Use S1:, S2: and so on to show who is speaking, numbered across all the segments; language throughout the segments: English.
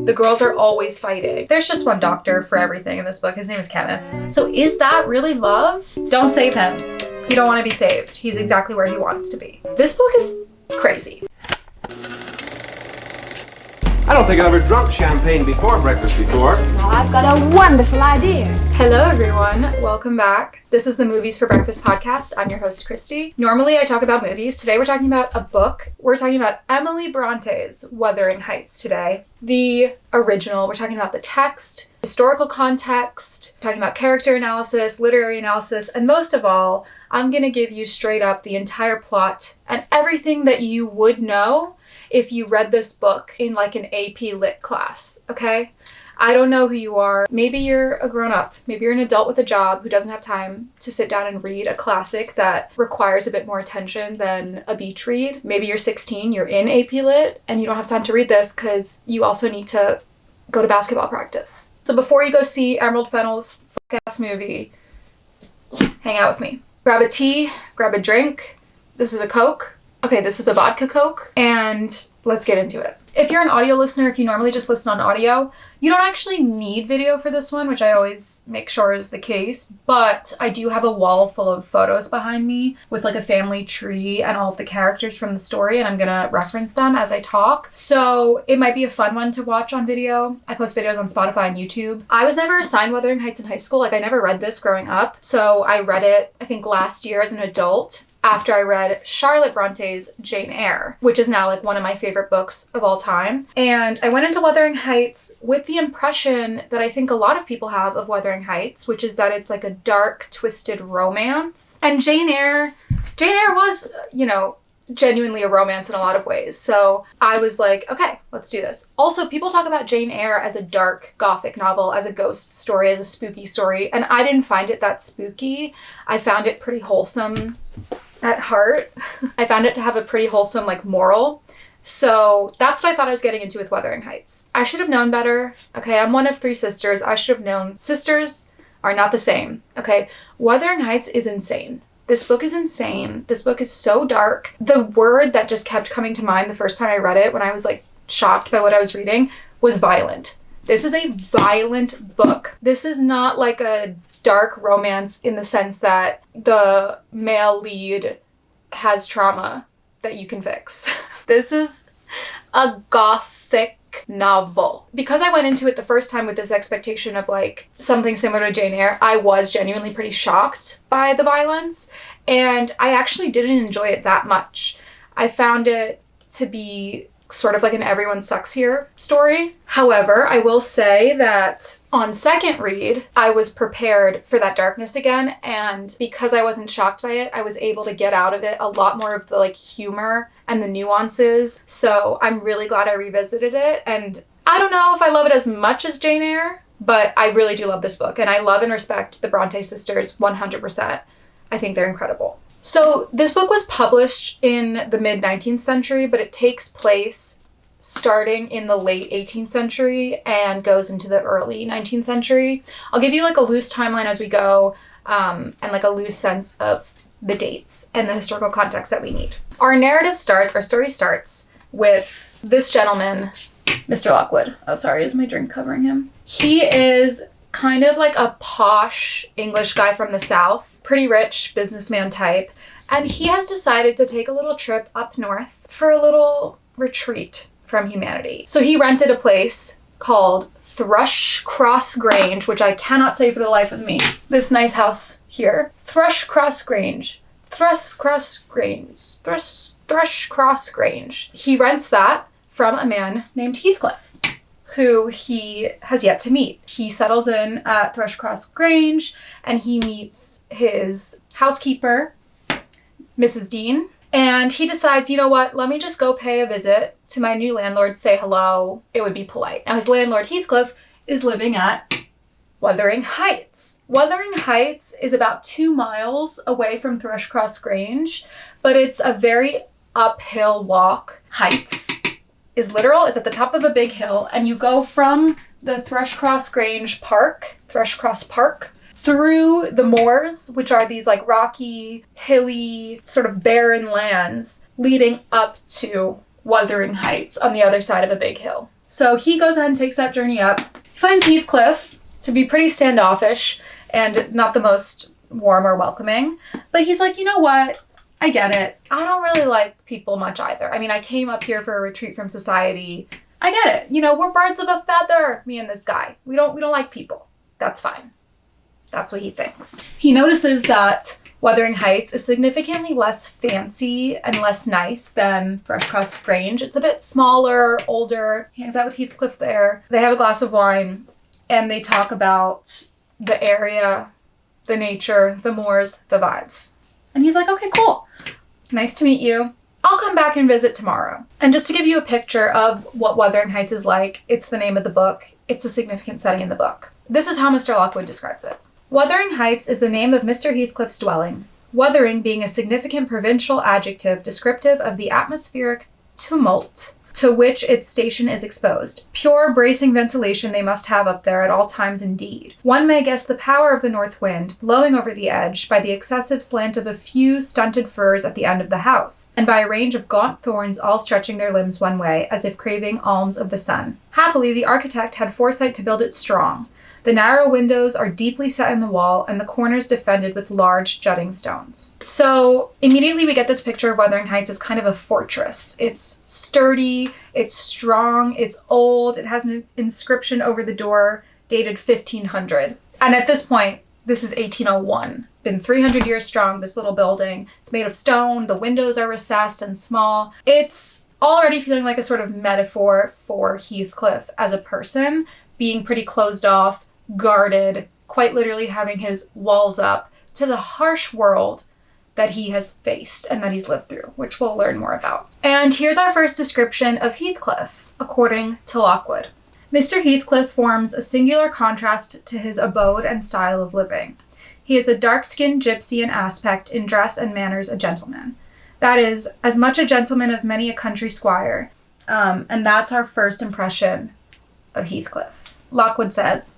S1: The girls are always fighting. There's just one doctor for everything in this book. His name is Kenneth. So is that really love? Don't save him. You don't want to be saved. He's exactly where he wants to be. This book is crazy.
S2: I don't think I've ever drunk champagne before breakfast before.
S3: Well, I've got a wonderful idea.
S1: Hello, everyone. Welcome back. This is the Movies for Breakfast podcast. I'm your host, Christy. Normally, I talk about movies. Today, we're talking about a book. We're talking about Emily Bronte's Wuthering Heights today. The original. We're talking about the text, historical context, talking about character analysis, literary analysis, and most of all, I'm going to give you straight up the entire plot and everything that you would know if you read this book in like an AP Lit class, okay? I don't know who you are. Maybe you're a grown-up. Maybe you're an adult with a job who doesn't have time to sit down and read a classic that requires a bit more attention than a beach read. Maybe you're 16, you're in AP Lit, and you don't have time to read this because you also need to go to basketball practice. So before you go see Emerald Fennell's fuck-ass movie, hang out with me. Grab a tea, grab a drink. This is a Coke. Okay, this is a vodka Coke, and let's get into it. If you're an audio listener, if you normally just listen on audio, you don't actually need video for this one, which I always make sure is the case, but I do have a wall full of photos behind me with like a family tree and all of the characters from the story, and I'm gonna reference them as I talk. So it might be a fun one to watch on video. I post videos on Spotify and YouTube. I was never assigned Wuthering Heights in high school. Like I never read this growing up. So I read it, I think last year as an adult, after I read Charlotte Bronte's Jane Eyre, which is now like one of my favorite books of all time. And I went into Wuthering Heights with the impression that I think a lot of people have of Wuthering Heights, which is that it's like a dark, twisted romance. And Jane Eyre was, genuinely a romance in a lot of ways. So I was like, okay, let's do this. Also, people talk about Jane Eyre as a dark Gothic novel, as a ghost story, as a spooky story, and I didn't find it that spooky. I found it pretty wholesome at heart. I found it to have a pretty wholesome, moral. So that's what I thought I was getting into with Wuthering Heights. I should have known better. Okay, I'm one of 3 sisters. I should have known sisters are not the same. Okay, Wuthering Heights is insane. This book is insane. This book is so dark. The word that just kept coming to mind the first time I read it, when I was shocked by what I was reading, was violent. This is a violent book. This is not like a dark romance in the sense that the male lead has trauma that you can fix. This is a Gothic novel. Because I went into it the first time with this expectation of something similar to Jane Eyre, I was genuinely pretty shocked by the violence, and I actually didn't enjoy it that much. I found it to be sort of like an everyone sucks here story. However, I will say that on second read, I was prepared for that darkness again, and because I wasn't shocked by it, I was able to get out of it a lot more of the humor and the nuances. So I'm really glad I revisited it, and I don't know if I love it as much as Jane Eyre, but I really do love this book, and I love and respect the Bronte sisters 100%. I think they're incredible. So this book was published in the mid-19th century, but it takes place starting in the late 18th century and goes into the early 19th century. I'll give you a loose timeline as we go, and a loose sense of the dates and the historical context that we need. Our story starts with this gentleman, Mr. Lockwood. Oh, sorry, is my drink covering him? He is kind of like a posh English guy from the South. Pretty rich businessman type, and he has decided to take a little trip up north for a little retreat from humanity. So he rented a place called Thrushcross Grange, which I cannot say for the life of me. This nice house here. Thrushcross Grange. Thrushcross Grange. He rents that from a man named Heathcliff, who he has yet to meet. He settles in at Thrushcross Grange, and he meets his housekeeper, Mrs. Dean, and he decides, you know what, let me just go pay a visit to my new landlord, say hello. It would be polite. Now his landlord, Heathcliff, is living at Wuthering Heights. Wuthering Heights is about 2 miles away from Thrushcross Grange, but it's a very uphill walk. Heights is literal. It's at the top of a big hill, and you go from the Thrushcross Grange Park, Thrushcross Park, through the moors, which are these rocky, hilly, sort of barren lands leading up to Wuthering Heights on the other side of a big hill. So he goes ahead and takes that journey up. He finds Heathcliff to be pretty standoffish and not the most warm or welcoming. But he's like, you know what? I get it. I don't really like people much either. I mean, I came up here for a retreat from society. I get it. You know, we're birds of a feather, me and this guy. We don't like people. That's fine. That's what he thinks. He notices that Wuthering Heights is significantly less fancy and less nice than Freshcross Grange. It's a bit smaller, older. He hangs out with Heathcliff there. They have a glass of wine and they talk about the area, the nature, the moors, the vibes. And he's like, okay, cool. Nice to meet you. I'll come back and visit tomorrow. And just to give you a picture of what Wuthering Heights is like, it's the name of the book. It's a significant setting in the book. This is how Mr. Lockwood describes it. Wuthering Heights is the name of Mr. Heathcliff's dwelling, wuthering being a significant provincial adjective descriptive of the atmospheric tumult to which its station is exposed. Pure, bracing ventilation they must have up there at all times indeed. One may guess the power of the north wind, blowing over the edge, by the excessive slant of a few stunted firs at the end of the house, and by a range of gaunt thorns all stretching their limbs one way, as if craving alms of the sun. Happily, the architect had foresight to build it strong. The narrow windows are deeply set in the wall, and the corners defended with large jutting stones. So immediately we get this picture of Wuthering Heights as kind of a fortress. It's sturdy, it's strong, it's old, it has an inscription over the door dated 1500. And at this point, this is 1801. Been 300 years strong, this little building. It's made of stone, the windows are recessed and small. It's already feeling like a sort of metaphor for Heathcliff as a person, being pretty closed off, guarded, quite literally having his walls up to the harsh world that he has faced and that he's lived through, which we'll learn more about. And here's our first description of Heathcliff, according to Lockwood. Mr. Heathcliff forms a singular contrast to his abode and style of living. He is a dark-skinned gypsy in aspect, in dress and manners a gentleman. That is, as much a gentleman as many a country squire. And that's our first impression of Heathcliff. Lockwood says,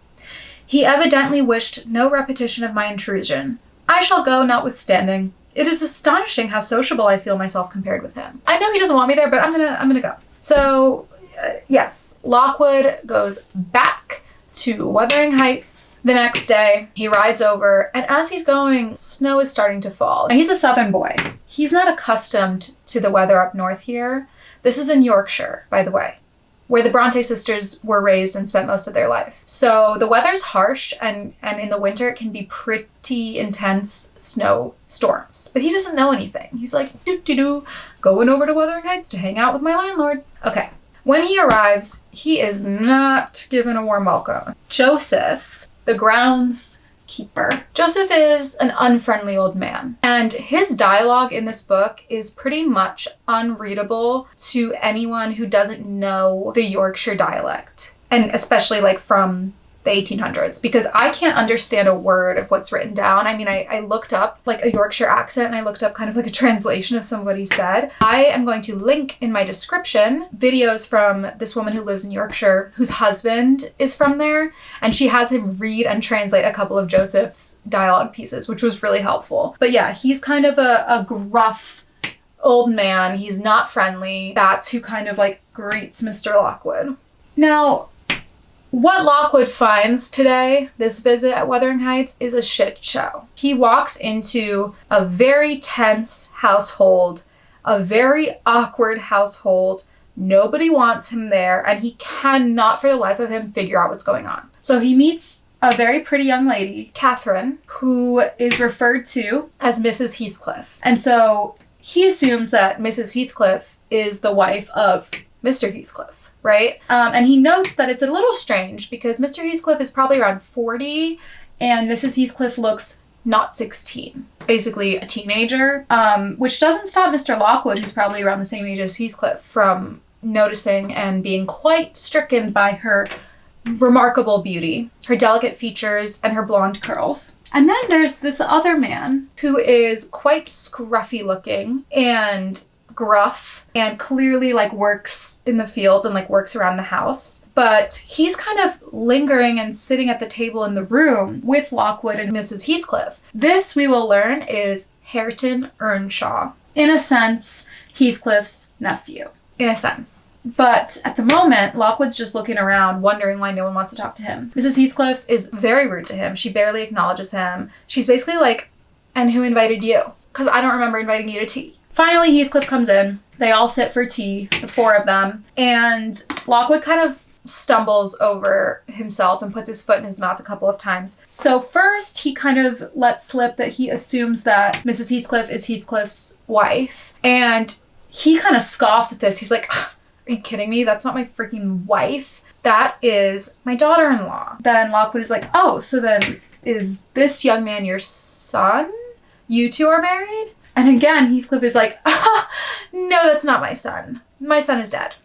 S1: he evidently wished no repetition of my intrusion. I shall go notwithstanding. It is astonishing how sociable I feel myself compared with him. I know he doesn't want me there, but I'm gonna go. So, yes, Lockwood goes back to Wuthering Heights the next day. He rides over, and as he's going, snow is starting to fall. And he's a southern boy. He's not accustomed to the weather up north here. This is in Yorkshire, by the way, where the Brontë sisters were raised and spent most of their life. So the weather's harsh, and in the winter it can be pretty intense snowstorms. But he doesn't know anything. He's like, doo-doo-doo, going over to Wuthering Heights to hang out with my landlord. Okay. When he arrives, he is not given a warm welcome. Joseph, the groundskeeper, Joseph is an unfriendly old man, and his dialogue in this book is pretty much unreadable to anyone who doesn't know the Yorkshire dialect, and especially like from the 1800s, because I can't understand a word of what's written down. I mean, I looked up like a Yorkshire accent, and I looked up kind of like a translation of somebody said. I am going to link in my description videos from this woman who lives in Yorkshire, whose husband is from there, and she has him read and translate a couple of Joseph's dialogue pieces, which was really helpful. But yeah, he's kind of a gruff old man. He's not friendly. That's who kind of like greets Mr. Lockwood. Now, what Lockwood finds today, this visit at Wuthering Heights, is a shit show. He walks into a very tense household, a very awkward household. Nobody wants him there, and he cannot for the life of him figure out what's going on. So he meets a very pretty young lady, Catherine, who is referred to as Mrs. Heathcliff. And so he assumes that Mrs. Heathcliff is the wife of Mr. Heathcliff. Right? And he notes that it's a little strange because Mr. Heathcliff is probably around 40 and Mrs. Heathcliff looks not 16, basically a teenager, which doesn't stop Mr. Lockwood, who's probably around the same age as Heathcliff, from noticing and being quite stricken by her remarkable beauty, her delicate features, and her blonde curls. And then there's this other man who is quite scruffy looking and gruff and clearly like works in the fields and like works around the house, but he's kind of lingering and sitting at the table in the room with Lockwood and Mrs. Heathcliff. This, we will learn, is Hareton Earnshaw, in a sense Heathcliff's nephew. in a sense. But at the moment, Lockwood's just looking around, wondering why no one wants to talk to him. Mrs. Heathcliff is very rude to him. She barely acknowledges him. She's basically like, and who invited you? Because I don't remember inviting you to tea. Finally, Heathcliff comes in. They all sit for tea, the four of them. And Lockwood kind of stumbles over himself and puts his foot in his mouth a couple of times. So first, he kind of lets slip that he assumes that Mrs. Heathcliff is Heathcliff's wife. And he kind of scoffs at this. He's like, are you kidding me? That's not my freaking wife. That is my daughter-in-law. Then Lockwood is like, oh, so then is this young man your son? You two are married? And again, Heathcliff is like, no, that's not my son. My son is dead.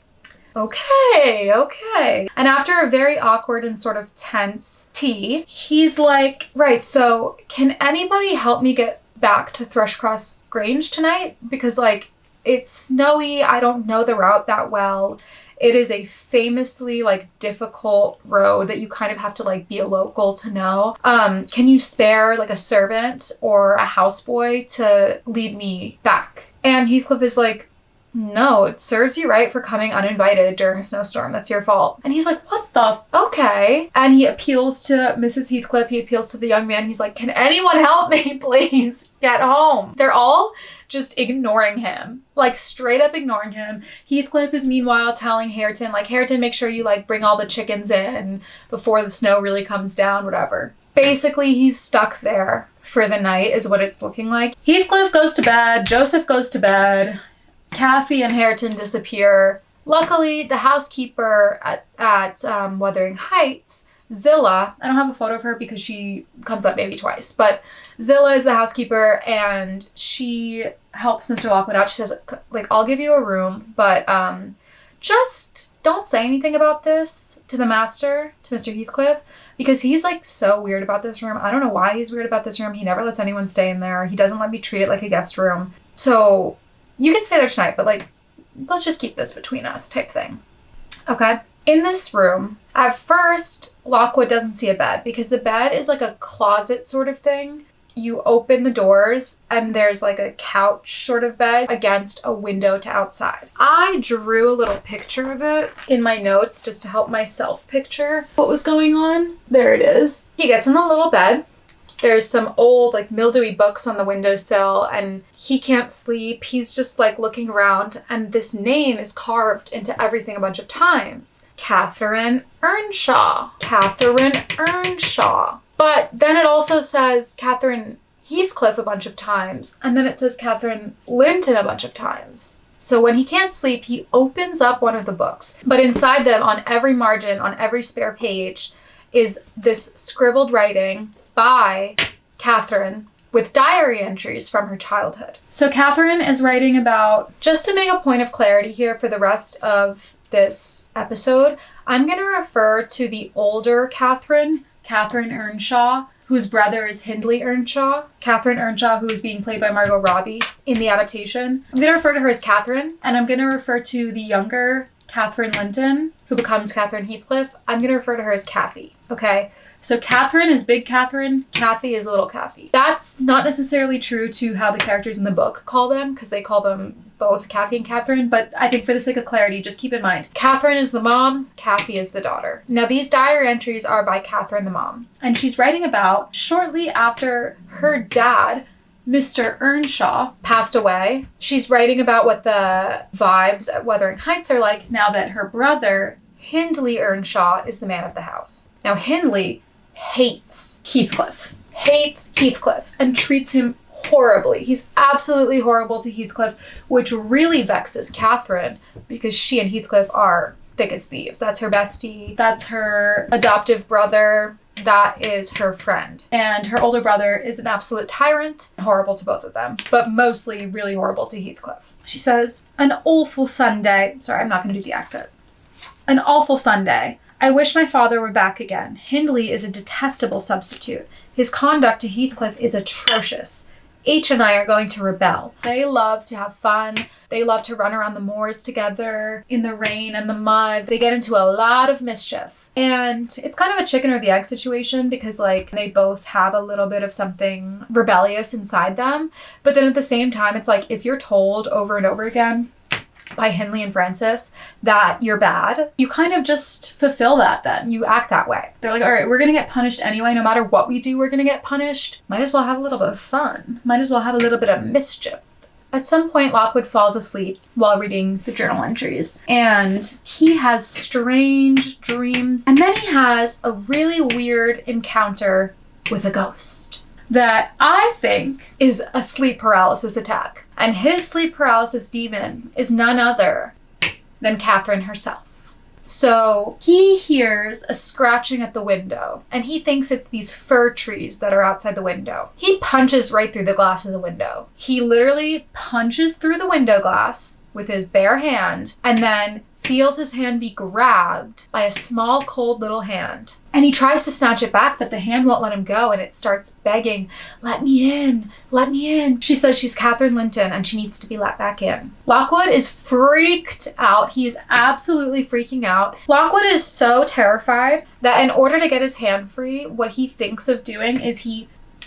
S1: Okay. And after a very awkward and sort of tense tea, he's like, right, so can anybody help me get back to Thrushcross Grange tonight? Because, like, it's snowy. I don't know the route that well. It is a famously, like, difficult road that you kind of have to, like, be a local to know. Can you spare, like, a servant or a houseboy to lead me back? And Heathcliff is like, no, it serves you right for coming uninvited during a snowstorm. That's your fault. And he's like, what the? Okay. And he appeals to Mrs. Heathcliff. He appeals to the young man. He's like, can anyone help me, please? Get home. They're all just ignoring him. Like, straight up ignoring him. Heathcliff is meanwhile telling Hareton, like, Hareton, make sure you, like, bring all the chickens in before the snow really comes down, whatever. Basically, he's stuck there for the night is what it's looking like. Heathcliff goes to bed. Joseph goes to bed. Cathy and Hareton disappear. Luckily, the housekeeper at Wuthering Heights, Zillah, I don't have a photo of her because she comes up maybe twice, but Zillah is the housekeeper and she helps Mr. Lockwood out. She says, like, I'll give you a room, but just don't say anything about this to the master, to Mr. Heathcliff, because he's, like, so weird about this room. I don't know why he's weird about this room. He never lets anyone stay in there. He doesn't let me treat it like a guest room. So you can stay there tonight, but, like, let's just keep this between us type thing. Okay? In this room, at first, Lockwood doesn't see a bed because the bed is like a closet sort of thing. You open the doors and there's like a couch sort of bed against a window to outside. I drew a little picture of it in my notes just to help myself picture what was going on. There it is. He gets in the little bed. There's some old, like, mildewy books on the windowsill, and he can't sleep. He's just, like, looking around, and this name is carved into everything a bunch of times. Catherine Earnshaw. Catherine Earnshaw. But then it also says Catherine Heathcliff a bunch of times, and then it says Catherine Linton a bunch of times. So when he can't sleep, he opens up one of the books. But inside them, on every margin, on every spare page, is this scribbled writing by Catherine with diary entries from her childhood. So Catherine is writing about, just to make a point of clarity here for the rest of this episode, I'm going to refer to the older Catherine, Catherine Earnshaw, whose brother is Hindley Earnshaw. Catherine Earnshaw, who is being played by Margot Robbie in the adaptation. I'm going to refer to her as Catherine, and I'm going to refer to the younger Cathy Linton, who becomes Catherine Heathcliff. I'm going to refer to her as Cathy, okay? So Catherine is Big Catherine, Cathy is Little Cathy. That's not necessarily true to how the characters in the book call them, because they call them both Cathy and Catherine, but I think for the sake of clarity, just keep in mind, Catherine is the mom, Cathy is the daughter. Now, these diary entries are by Catherine the mom, and she's writing about shortly after her dad, Mr. Earnshaw, passed away. She's writing about what the vibes at Wuthering Heights are like now that her brother, Hindley Earnshaw, is the man of the house. Now, Hindley hates Heathcliff, and treats him horribly. He's absolutely horrible to Heathcliff, which really vexes Catherine because she and Heathcliff are thick as thieves. That's her bestie. That's her adoptive brother. That is her friend. And her older brother is an absolute tyrant, horrible to both of them, but mostly really horrible to Heathcliff. She says, an awful Sunday. Sorry, I'm not going to do the accent. An awful Sunday. I wish my father were back again. Hindley is a detestable substitute. His conduct to Heathcliff is atrocious. H and I are going to rebel. They love to have fun. They love to run around the moors together in the rain and the mud. They get into a lot of mischief. And it's kind of a chicken or the egg situation because, like, they both have a little bit of something rebellious inside them. But then at the same time, it's like if you're told over and over again, by Hindley and Francis that you're bad, you kind of just fulfill that then. You act that way. They're like, all right, we're going to get punished anyway. No matter what we do, we're going to get punished. Might as well have a little bit of fun. Might as well have a little bit of mischief. At some point, Lockwood falls asleep while reading the journal entries, and he has strange dreams. And then he has a really weird encounter with a ghost that I think is a sleep paralysis attack. And his sleep paralysis demon is none other than Catherine herself. So he hears a scratching at the window, and he thinks it's these fir trees that are outside the window. He punches right through the glass of the window. He literally punches through the window glass with his bare hand, and then feels his hand be grabbed by a small, cold little hand. And he tries to snatch it back, but the hand won't let him go, and it starts begging, "Let me in, let me in." She says she's Cathy Linton and she needs to be let back in. Lockwood is freaked out. He is absolutely freaking out. Lockwood is so terrified that in order to get his hand free, what he thinks of doing is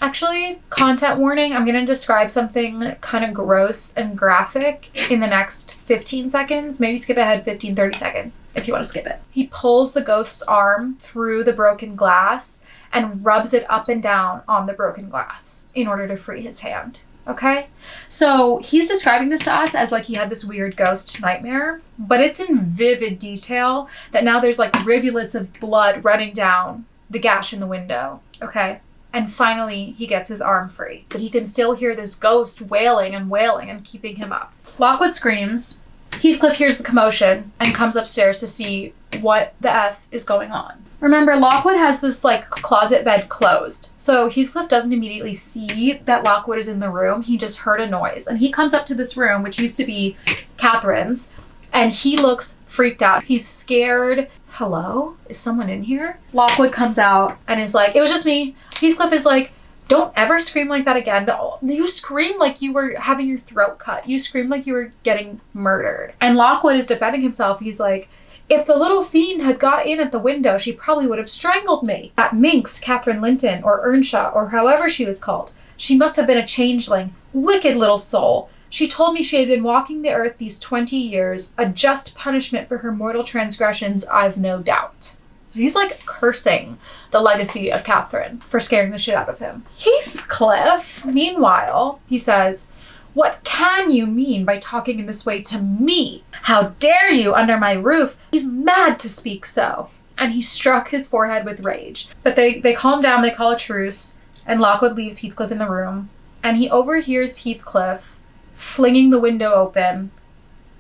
S1: Actually, content warning, I'm going to describe something kind of gross and graphic in the next 15 seconds. Maybe skip ahead 15, 30 seconds if you want to skip it. He pulls the ghost's arm through the broken glass and rubs it up and down on the broken glass in order to free his hand. Okay? So he's describing this to us as like he had this weird ghost nightmare, but it's in vivid detail that now there's like rivulets of blood running down the gash in the window. Okay? And finally, he gets his arm free. But he can still hear this ghost wailing and keeping him up. Lockwood screams. Heathcliff hears the commotion and comes upstairs to see what the F is going on. Remember, Lockwood has this like closet bed closed. So Heathcliff doesn't immediately see that Lockwood is in the room. He just heard a noise. And he comes up to this room, which used to be Catherine's, and he looks freaked out. He's scared. Hello? Is someone in here? Lockwood comes out and is like, "It was just me." Heathcliff is like, "Don't ever scream like that again. You screamed like you were having your throat cut. You screamed like you were getting murdered." And Lockwood is defending himself. He's like, "If the little fiend had got in at the window, she probably would have strangled me. That minx, Cathy Linton, or Earnshaw, or however she was called, she must have been a changeling. Wicked little soul. She told me she had been walking the earth these 20 years, a just punishment for her mortal transgressions, I've no doubt." So he's like cursing the legacy of Catherine for scaring the shit out of him. Heathcliff, meanwhile, he says, "What can you mean by talking in this way to me? How dare you under my roof? He's mad to speak so." And he struck his forehead with rage. But they calm down, they call a truce, and Lockwood leaves Heathcliff in the room, and he overhears Heathcliff flinging the window open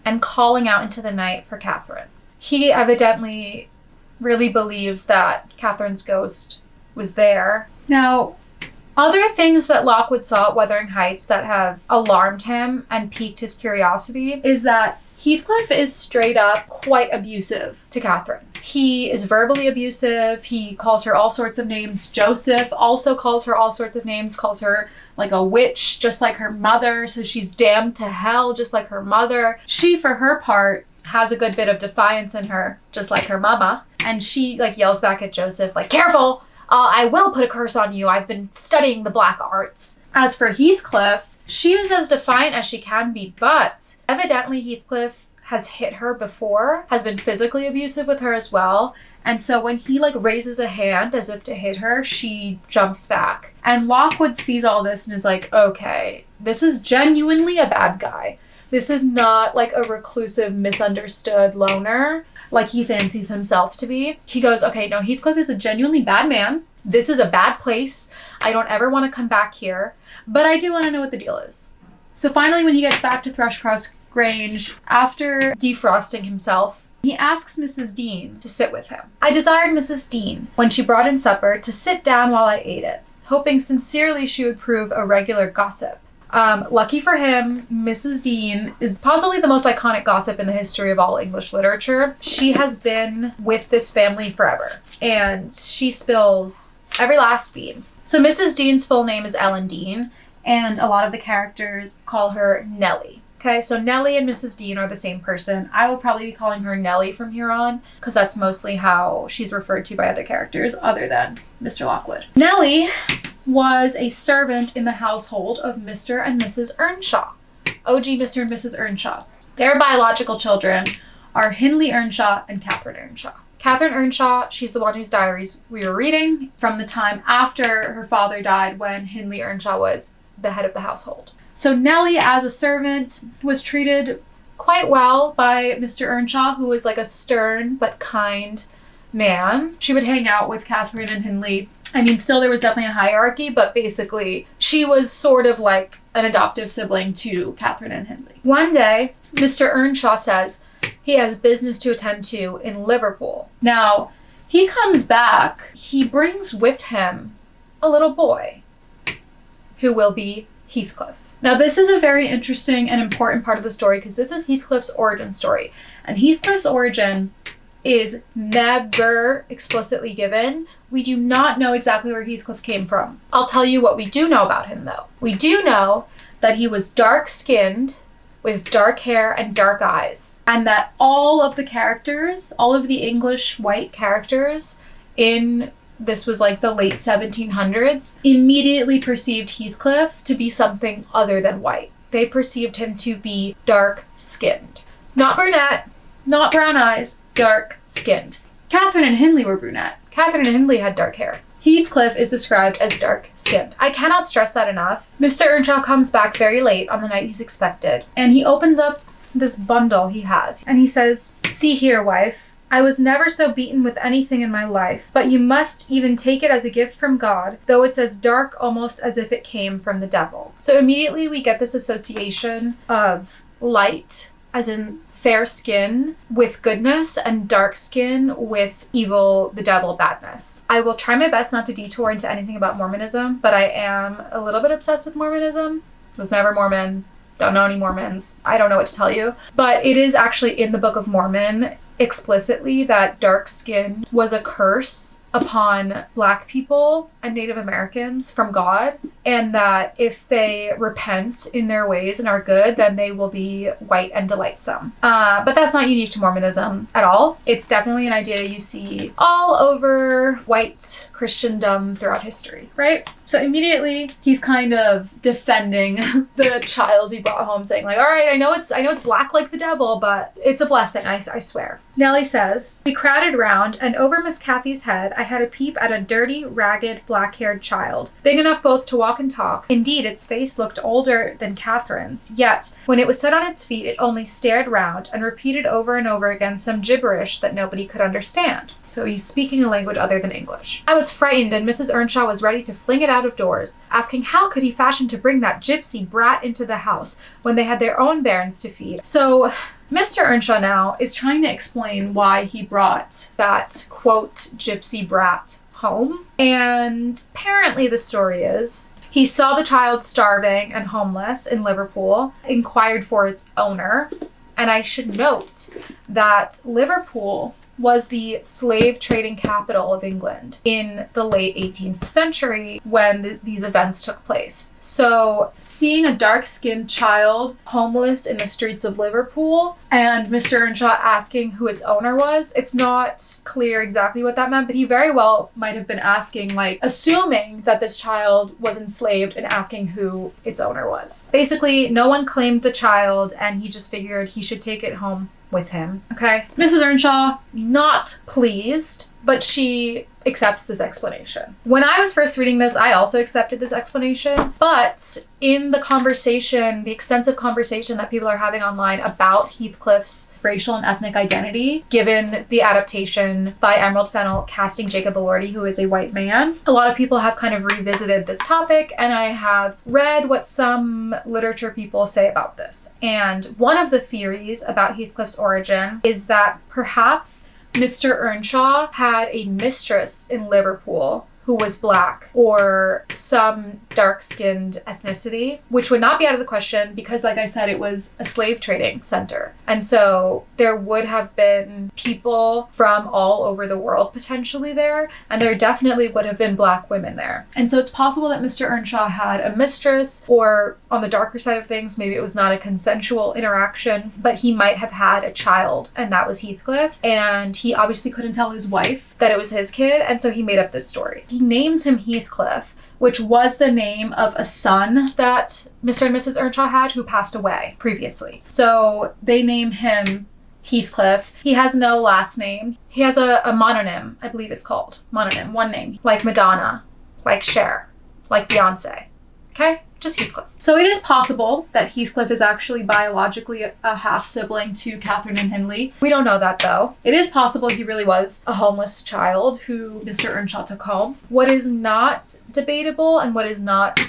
S1: and calling out into the night for Catherine. He evidently really believes that Catherine's ghost was there. Now, other things that Lockwood saw at Wuthering Heights that have alarmed him and piqued his curiosity is that Heathcliff is straight up quite abusive to Catherine. He is verbally abusive. He calls her all sorts of names. Joseph also calls her all sorts of names, calls her like a witch, just like her mother. So she's damned to hell, just like her mother. She, for her part, has a good bit of defiance in her, just like her mama. And she like yells back at Joseph, like, "Careful! I will put a curse on you. I've been studying the black arts." As for Heathcliff, she is as defiant as she can be, but evidently Heathcliff has hit her before, has been physically abusive with her as well. And so when he like raises a hand as if to hit her, she jumps back. And Lockwood sees all this and is like, okay, this is genuinely a bad guy. This is not like a reclusive, misunderstood loner like he fancies himself to be. He goes, okay, no, Heathcliff is a genuinely bad man. This is a bad place. I don't ever want to come back here, but I do want to know what the deal is. So finally, when he gets back to Thrushcross Grange, after defrosting himself, he asks Mrs. Dean to sit with him. "I desired Mrs. Dean, when she brought in supper, to sit down while I ate it, hoping sincerely she would prove a regular gossip." Lucky for him, Mrs. Dean is possibly the most iconic gossip in the history of all English literature. She has been with this family forever, and she spills every last bean. So Mrs. Dean's full name is Ellen Dean, and a lot of the characters call her Nellie. Okay, so Nellie and Mrs. Dean are the same person. I will probably be calling her Nellie from here on, because that's mostly how she's referred to by other characters other than Mr. Lockwood. Nellie was a servant in the household of Mr. and Mrs. Earnshaw. OG Mr. and Mrs. Earnshaw. Their biological children are Hindley Earnshaw and Catherine Earnshaw. Catherine Earnshaw, she's the one whose diaries we were reading from the time after her father died when Hindley Earnshaw was the head of the household. So Nellie, as a servant, was treated quite well by Mr. Earnshaw, who was like a stern but kind man. She would hang out with Catherine and Hindley. I mean, still there was definitely a hierarchy, but basically she was sort of like an adoptive sibling to Catherine and Hindley. One day, Mr. Earnshaw says he has business to attend to in Liverpool. Now, he comes back. He brings with him a little boy who will be Heathcliff. Now, this is a very interesting and important part of the story because this is Heathcliff's origin story. And Heathcliff's origin is never explicitly given. We do not know exactly where Heathcliff came from. I'll tell you what we do know about him, though. We do know that he was dark-skinned with dark hair and dark eyes, and that all of the characters, all of the English white characters in this was like the late 1700s, immediately perceived Heathcliff to be something other than white. They perceived him to be dark-skinned. Not brunette, not brown eyes, dark-skinned. Catherine and Hindley were brunette. Catherine and Hindley had dark hair. Heathcliff is described as dark-skinned. I cannot stress that enough. Mr. Earnshaw comes back very late on the night he's expected, and he opens up this bundle he has, and he says, "See here, wife. I was never so beaten with anything in my life, but you must even take it as a gift from God, though it's as dark almost as if it came from the devil." So immediately we get this association of light, as in fair skin with goodness, and dark skin with evil, the devil, badness. I will try my best not to detour into anything about Mormonism, but I am a little bit obsessed with Mormonism. Was never Mormon, don't know any Mormons, I don't know what to tell you. But it is actually in the Book of Mormon explicitly that dark skin was a curse upon Black people and Native Americans from God, and that if they repent in their ways and are good, then they will be white and delightsome. But that's not unique to Mormonism at all. It's definitely an idea you see all over white Christendom throughout history, right? So immediately he's kind of defending the child he brought home, saying like, all right, I know it's black like the devil, but it's a blessing, I swear. Nellie says, "We crowded round, and over Miss Cathy's head I had a peep at a dirty, ragged, black-haired child, big enough both to walk and talk. Indeed, its face looked older than Catherine's, yet when it was set on its feet it only stared round and repeated over and over again some gibberish that nobody could understand." So he's speaking a language other than English. "I was frightened, and Mrs. Earnshaw was ready to fling it out of doors, asking how could he fashion to bring that gypsy brat into the house when they had their own bairns to feed." So Mr. Earnshaw now is trying to explain why he brought that, quote, gypsy brat home. And apparently the story is he saw the child starving and homeless in Liverpool, inquired for its owner. And I should note that Liverpool was the slave trading capital of England in the late 18th century when these events took place. So seeing a dark-skinned child homeless in the streets of Liverpool and Mr. Earnshaw asking who its owner was, it's not clear exactly what that meant, but he very well might have been asking, like, assuming that this child was enslaved and asking who its owner was. Basically, no one claimed the child, and he just figured he should take it home with him. Okay. Mrs. Earnshaw, not pleased, but she accepts this explanation. When I was first reading this, I also accepted this explanation, but in the conversation, the extensive conversation that people are having online about Heathcliff's racial and ethnic identity, given the adaptation by Emerald Fennell casting Jacob Elordi, who is a white man, a lot of people have kind of revisited this topic, and I have read what some literature people say about this. And one of the theories about Heathcliff's origin is that perhaps Mr. Earnshaw had a mistress in Liverpool who was Black or some dark-skinned ethnicity, which would not be out of the question because, like I said, it was a slave trading center. And so there would have been people from all over the world potentially there, and there definitely would have been Black women there. And so it's possible that Mr. Earnshaw had a mistress, or on the darker side of things, maybe it was not a consensual interaction, but he might have had a child, and that was Heathcliff. And he obviously couldn't tell his wife that it was his kid, and so he made up this story. He names him Heathcliff which was the name of a son that Mr. and Mrs. Earnshaw had who passed away previously. So they name him Heathcliff. He has no last name. He has a mononym, I believe it's called. Mononym, one name. Like Madonna, like Cher, like Beyonce. Okay? Just Heathcliff. So it is possible that Heathcliff is actually biologically a half-sibling to Catherine and Hindley. We don't know that, though. It is possible he really was a homeless child who Mr. Earnshaw took home. What is not debatable and what is not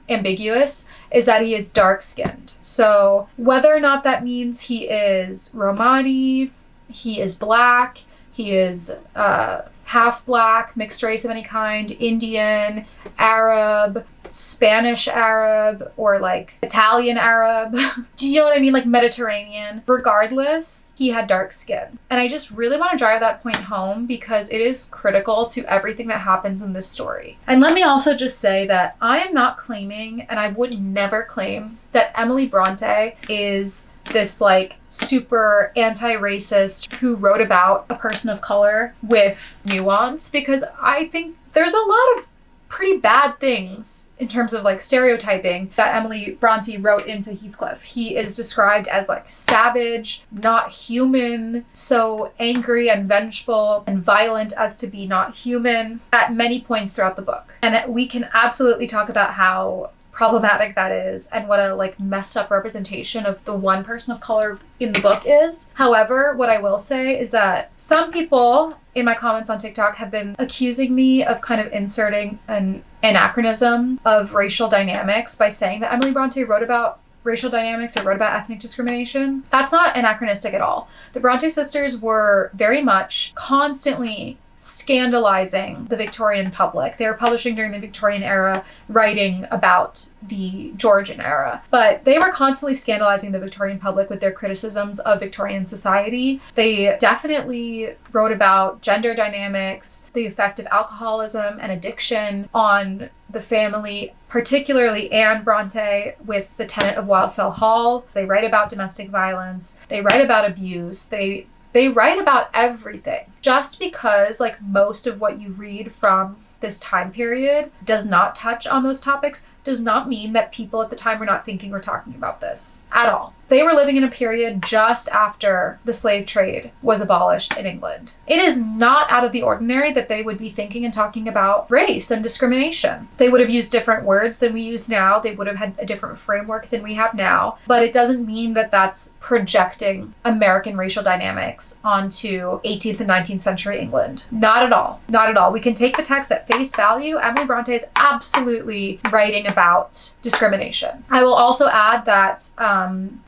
S1: ambiguous is that he is dark-skinned. So whether or not that means he is Romani, he is black, he is half black, mixed race of any kind, Indian, Arab, Spanish Arab, or like Italian Arab. Do you know what I mean? Like Mediterranean. Regardless, he had dark skin. And I just really want to drive that point home because it is critical to everything that happens in this story. And let me also just say that I am not claiming, and I would never claim, that Emily Brontë is this like super anti-racist who wrote about a person of color with nuance, because I think there's a lot of pretty bad things in terms of like stereotyping that Emily Brontë wrote into Heathcliff. He is described as like savage, not human, so angry and vengeful and violent as to be not human at many points throughout the book. And we can absolutely talk about how problematic that is and what a like messed up representation of the one person of color in the book is. However, what I will say is that some people in my comments on TikTok have been accusing me of kind of inserting an anachronism of racial dynamics by saying that Emily Brontë wrote about racial dynamics or wrote about ethnic discrimination. That's not anachronistic at all. The Brontë sisters were very much constantly scandalizing the Victorian public. They were publishing during the Victorian era, writing about the Georgian era. But they were constantly scandalizing the Victorian public with their criticisms of Victorian society. They definitely wrote about gender dynamics, the effect of alcoholism and addiction on the family, particularly Anne Brontë with the tenant of Wildfell Hall. They write about domestic violence. They write about abuse. They write about everything. Just because like most of what you read from this time period does not touch on those topics does not mean that people at the time were not thinking or talking about this at all. They were living in a period just after the slave trade was abolished in England. It is not out of the ordinary that they would be thinking and talking about race and discrimination. They would have used different words than we use now. They would have had a different framework than we have now. But it doesn't mean that that's projecting American racial dynamics onto 18th and 19th century England. Not at all. Not at all. We can take the text at face value. Emily Brontë is absolutely writing about discrimination. I will also add that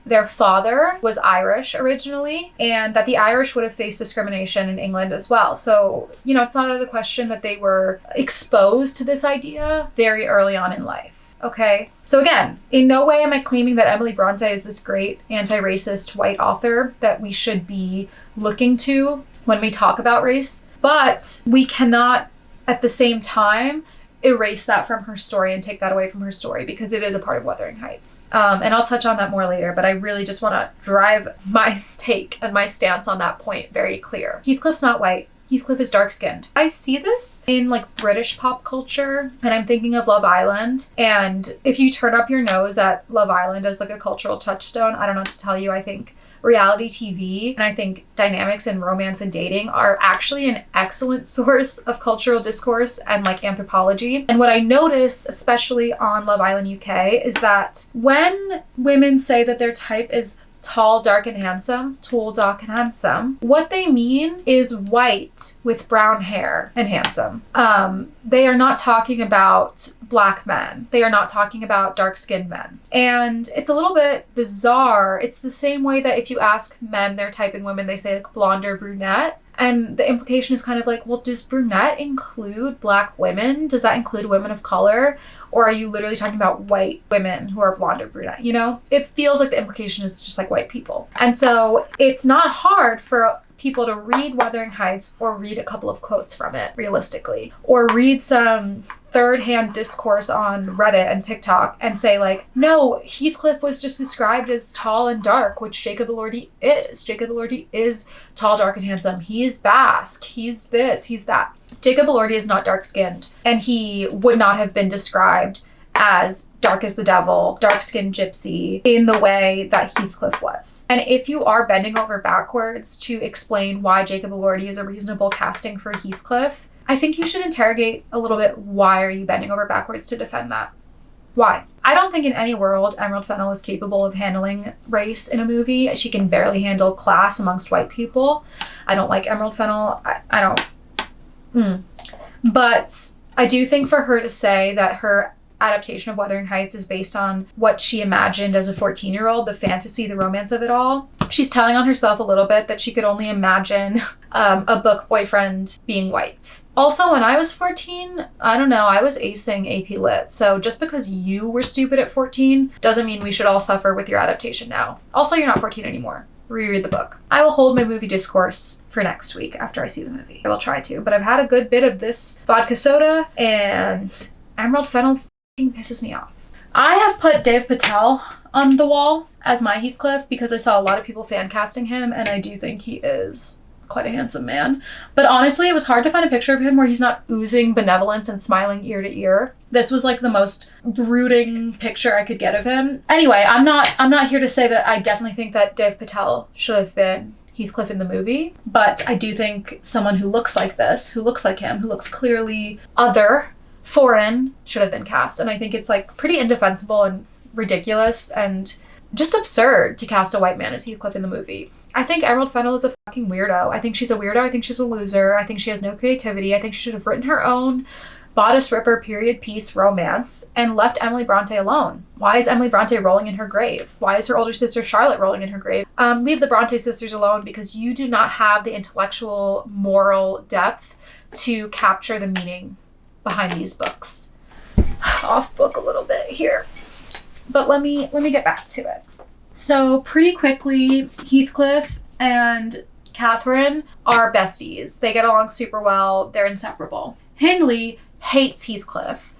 S1: their father was Irish originally, and that the Irish would have faced discrimination in England as well. So, you know, it's not out of the question that they were exposed to this idea very early on in life. Okay? So again, in no way am I claiming that Emily Brontë is this great anti-racist white author that we should be looking to when we talk about race, but we cannot at the same time erase that from her story and take that away from her story because it is a part of Wuthering Heights. And I'll touch on that more later, but I really just want to drive my take and my stance on that point very clear. Heathcliff's not white. Heathcliff is dark-skinned. I see this in like British pop culture, and I'm thinking of Love Island. And if you turn up your nose at Love Island as like a cultural touchstone, I don't know what to tell you. I think reality TV and I think dynamics in romance and dating are actually an excellent source of cultural discourse and like anthropology. And what I notice, especially on Love Island UK, is that when women say that their type is tall, dark, and handsome, what they mean is white with brown hair and handsome. They are not talking about black men. They are not talking about dark-skinned men. And it's a little bit bizarre. It's the same way that if you ask men their type in women, they say like blonde or brunette. And the implication is kind of like, well, does brunette include black women? Does that include women of color? Or are you literally talking about white women who are blonde or brunette? You know, it feels like the implication is just like white people. And so it's not hard for people to read Wuthering Heights or read a couple of quotes from it realistically, or read some third-hand discourse on Reddit and TikTok and say like, no, Heathcliff was just described as tall and dark, which Jacob Elordi is. Jacob Elordi is tall, dark, and handsome. He's Basque. He's this, he's that. Jacob Elordi is not dark-skinned, and he would not have been described as dark as the devil, dark-skinned gypsy in the way that Heathcliff was. And if you are bending over backwards to explain why Jacob Elordi is a reasonable casting for Heathcliff, I think you should interrogate a little bit, why are you bending over backwards to defend that? Why? I don't think in any world Emerald Fennell is capable of handling race in a movie. She can barely handle class amongst white people. I don't like Emerald Fennell. I don't. But I do think for her to say that her adaptation of Wuthering Heights is based on what she imagined as a 14-year-old, the fantasy, the romance of it all, she's telling on herself a little bit that she could only imagine a book boyfriend being white. Also, when I was 14, I don't know, I was acing AP Lit, so just because you were stupid at 14 doesn't mean we should all suffer with your adaptation now. Also, you're not 14 anymore. Reread the book. I will hold my movie discourse for next week after I see the movie. I will try to, but I've had a good bit of this vodka soda, and Emerald Fennell pisses me off. I have put Dev Patel on the wall as my Heathcliff because I saw a lot of people fan casting him, and I do think he is quite a handsome man. But honestly, it was hard to find a picture of him where he's not oozing benevolence and smiling ear to ear. This was like the most brooding picture I could get of him. Anyway, I'm not here to say that I definitely think that Dev Patel should have been Heathcliff in the movie, but I do think someone who looks like this, who looks like him, who looks clearly other, foreign, should have been cast. And I think it's like pretty indefensible and ridiculous and just absurd to cast a white man as Heathcliff in the movie. I think Emerald Fennell is a fucking weirdo. I think she's a weirdo. I think she's a loser. I think she has no creativity. I think she should have written her own bodice ripper period piece romance and left Emily Brontë alone. Why is Emily Brontë rolling in her grave? Why is her older sister Charlotte rolling in her grave? Leave the Brontë sisters alone because you do not have the intellectual, moral depth to capture the meaning behind these books. Off book a little bit here. But let me get back to it. So pretty quickly, Heathcliff and Catherine are besties. They get along super well. They're inseparable. Hindley hates Heathcliff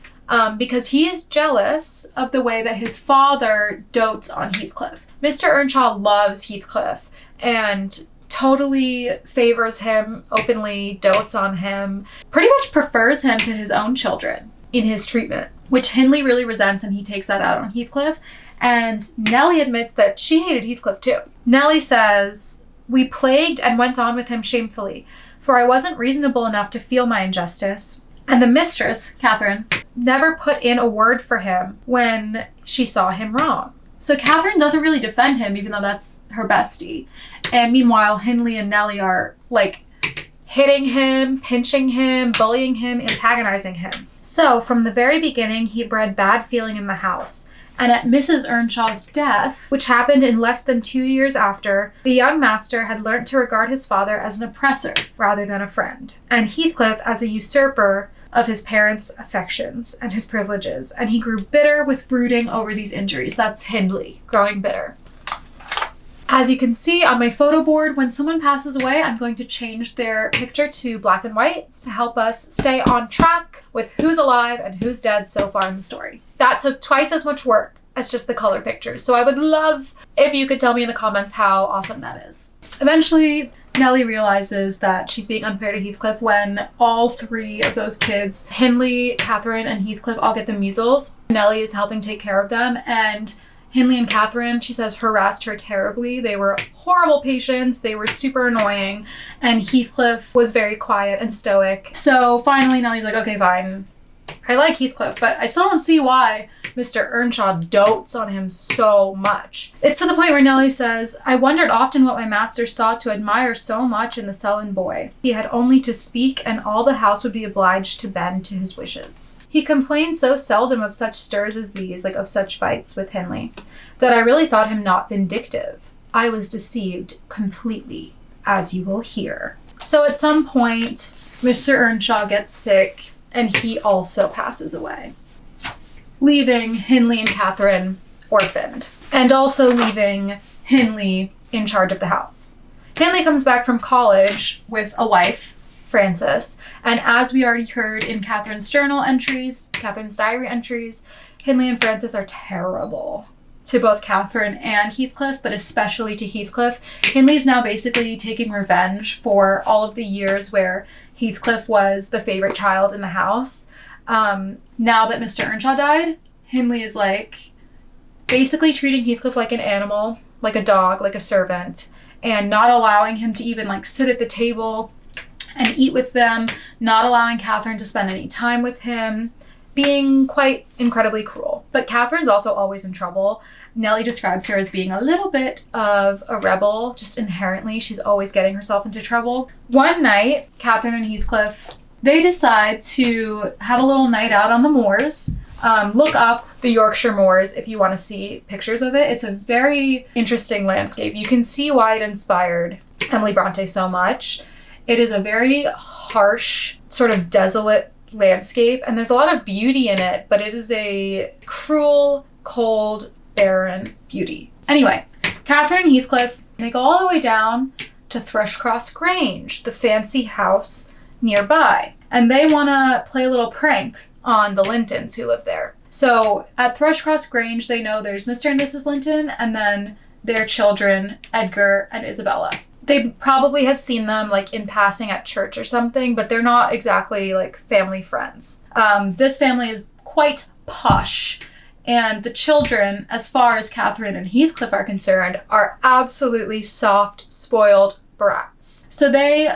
S1: because he is jealous of the way that his father dotes on Heathcliff. Mr. Earnshaw loves Heathcliff and totally favors him openly, dotes on him, pretty much prefers him to his own children in his treatment, which Hindley really resents, and he takes that out on Heathcliff. And Nellie admits that she hated Heathcliff too. Nellie says, "We plagued and went on with him shamefully, for I wasn't reasonable enough to feel my injustice. And the mistress, Catherine, never put in a word for him when she saw him wrong." So Catherine doesn't really defend him, even though that's her bestie. And meanwhile, Hindley and Nellie are like hitting him, pinching him, bullying him, antagonizing him. So from the very beginning, he bred bad feeling in the house. And at Mrs. Earnshaw's death, which happened in less than 2 years after, the young master had learnt to regard his father as an oppressor rather than a friend, and Heathcliff as a usurper of his parents' affections and his privileges, and he grew bitter with brooding over these injuries. That's Hindley, growing bitter. As you can see on my photo board, when someone passes away, I'm going to change their picture to black and white to help us stay on track with who's alive and who's dead so far in the story. That took twice as much work as just the color pictures, so I would love if you could tell me in the comments how awesome that is. Eventually, Nellie realizes that she's being unfair to Heathcliff when all three of those kids, Hindley, Catherine, and Heathcliff, all get the measles. Nellie is helping take care of them, and Hindley and Catherine, she says, harassed her terribly. They were horrible patients. They were super annoying, and Heathcliff was very quiet and stoic. So finally, Nellie's like, okay, fine. I like Heathcliff, but I still don't see why Mr. Earnshaw dotes on him so much. It's to the point where Nellie says, "I wondered often what my master saw to admire so much in the sullen boy. He had only to speak, and all the house would be obliged to bend to his wishes. He complained so seldom of such stirs as these, like of such fights with Hindley, that I really thought him not vindictive. I was deceived completely, as you will hear." So at some point, Mr. Earnshaw gets sick, and he also passes away, leaving Hindley and Catherine orphaned, and also leaving Hindley in charge of the house. Hindley comes back from college with a wife, Frances, and as we already heard in Catherine's journal entries, Catherine's diary entries, Hindley and Frances are terrible to both Catherine and Heathcliff, but especially to Heathcliff. Hindley's now basically taking revenge for all of the years where Heathcliff was the favorite child in the house. Now that Mr. Earnshaw died, Hindley is like basically treating Heathcliff like an animal, like a dog, like a servant, and not allowing him to even like sit at the table and eat with them, not allowing Catherine to spend any time with him, being quite incredibly cruel. But Catherine's also always in trouble. Nellie describes her as being a little bit of a rebel, just inherently. She's always getting herself into trouble. One night, Catherine and Heathcliff, they decide to have a little night out on the moors. Look up the Yorkshire moors if you want to see pictures of it. It's a very interesting landscape. You can see why it inspired Emily Brontë so much. It is a very harsh, sort of desolate landscape, and there's a lot of beauty in it, but it is a cruel, cold, barren beauty. Anyway, Catherine and Heathcliff, they go all the way down to Thrushcross Grange, the fancy house nearby, and they want to play a little prank on the Lintons who live there. So at Thrushcross Grange, they know there's Mr. and Mrs. Linton, and then their children, Edgar and Isabella. They probably have seen them like in passing at church or something, but they're not exactly like family friends. This family is quite posh, and the children, as far as Catherine and Heathcliff are concerned, are absolutely soft, spoiled brats. So they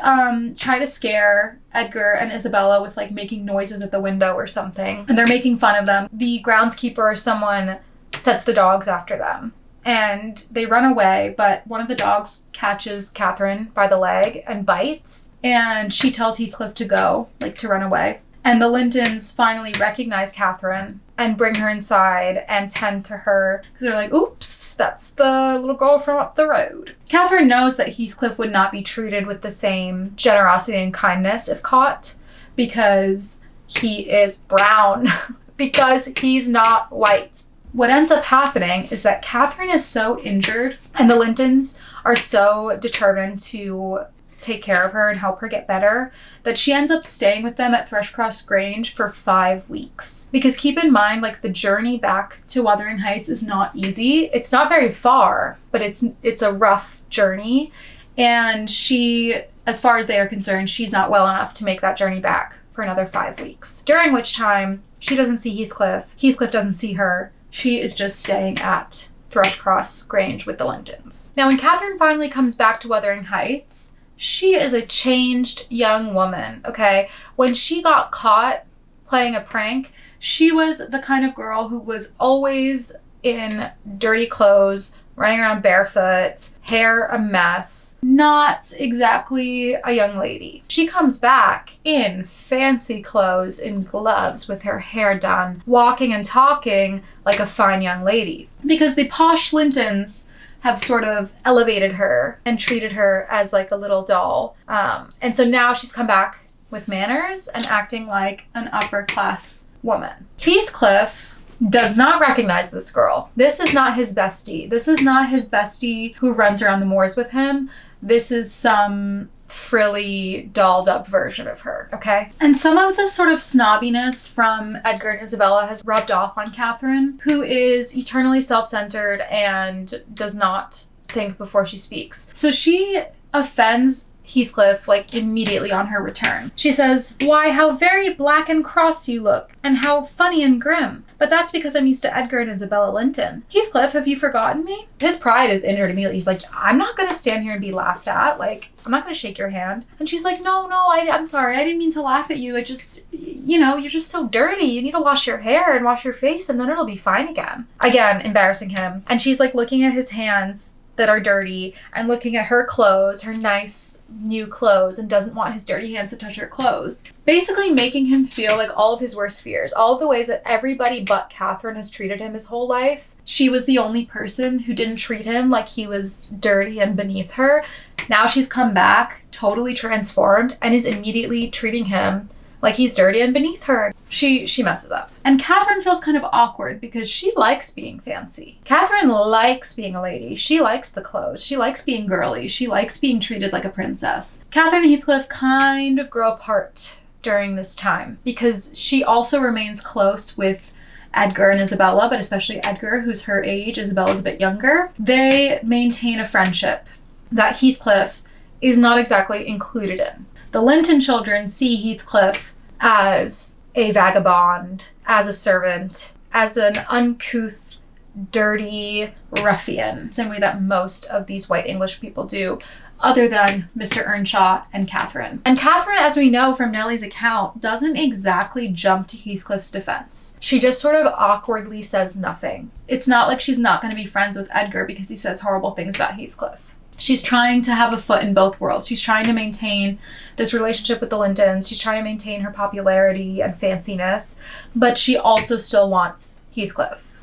S1: try to scare Edgar and Isabella with like making noises at the window or something, and they're making fun of them. The groundskeeper or someone sets the dogs after them, and they run away, but one of the dogs catches Catherine by the leg and bites, and she tells Heathcliff to go, like to run away. And the Lintons finally recognize Catherine and bring her inside and tend to her, because they're like, oops, that's the little girl from up the road. Catherine knows that Heathcliff would not be treated with the same generosity and kindness if caught, because he is brown, because he's not white. What ends up happening is that Catherine is so injured, and the Lintons are so determined to take care of her and help her get better, that she ends up staying with them at Thrushcross Grange for 5 weeks. Because keep in mind, like, the journey back to Wuthering Heights is not easy. It's not very far, but it's a rough journey. And she, as far as they are concerned, she's not well enough to make that journey back for another 5 weeks. During which time, she doesn't see Heathcliff. Heathcliff doesn't see her. She is just staying at Thrushcross Grange with the Lintons. Now, when Catherine finally comes back to Wuthering Heights, she is a changed young woman, okay? When she got caught playing a prank, she was the kind of girl who was always in dirty clothes, running around barefoot, hair a mess, not exactly a young lady. She comes back in fancy clothes, in gloves, with her hair done, walking and talking like a fine young lady. Because the posh Lintons have sort of elevated her and treated her as like a little doll. And so now she's come back with manners and acting like an upper class woman. Heathcliff does not recognize this girl. This is not his bestie. This is not his bestie who runs around the moors with him. This is some frilly, dolled up version of her, okay? And some of the sort of snobbiness from Edgar and Isabella has rubbed off on Catherine, who is eternally self-centered and does not think before she speaks. So she offends Heathcliff, like, immediately on her return. She says, "Why, how very black and cross you look, and how funny and grim. But that's because I'm used to Edgar and Isabella Linton. Heathcliff, have you forgotten me?" His pride is injured immediately. He's like, "I'm not going to stand here and be laughed at. Like, I'm not going to shake your hand." And she's like, No, I'm sorry. I didn't mean to laugh at you. It just, you're just so dirty. You need to wash your hair and wash your face, and then it'll be fine again." Again, embarrassing him. And she's like looking at his hands that are dirty and looking at her clothes, her nice new clothes, and doesn't want his dirty hands to touch her clothes. Basically making him feel like all of his worst fears, all of the ways that everybody but Catherine has treated him his whole life. She was the only person who didn't treat him like he was dirty and beneath her. Now she's come back, totally transformed, and is immediately treating him like he's dirty and beneath her. She messes up. And Catherine feels kind of awkward because she likes being fancy. Catherine likes being a lady. She likes the clothes. She likes being girly. She likes being treated like a princess. Catherine and Heathcliff kind of grow apart during this time because she also remains close with Edgar and Isabella, but especially Edgar, who's her age. Isabella's a bit younger. They maintain a friendship that Heathcliff is not exactly included in. The Linton children see Heathcliff as a vagabond, as a servant, as an uncouth, dirty ruffian, same way that most of these white English people do, other than Mr. Earnshaw and Catherine. And Catherine, as we know from Nellie's account, doesn't exactly jump to Heathcliff's defense. She just sort of awkwardly says nothing. It's not like she's not going to be friends with Edgar because he says horrible things about Heathcliff. She's trying to have a foot in both worlds. She's trying to maintain this relationship with the Lintons. She's trying to maintain her popularity and fanciness, but she also still wants Heathcliff.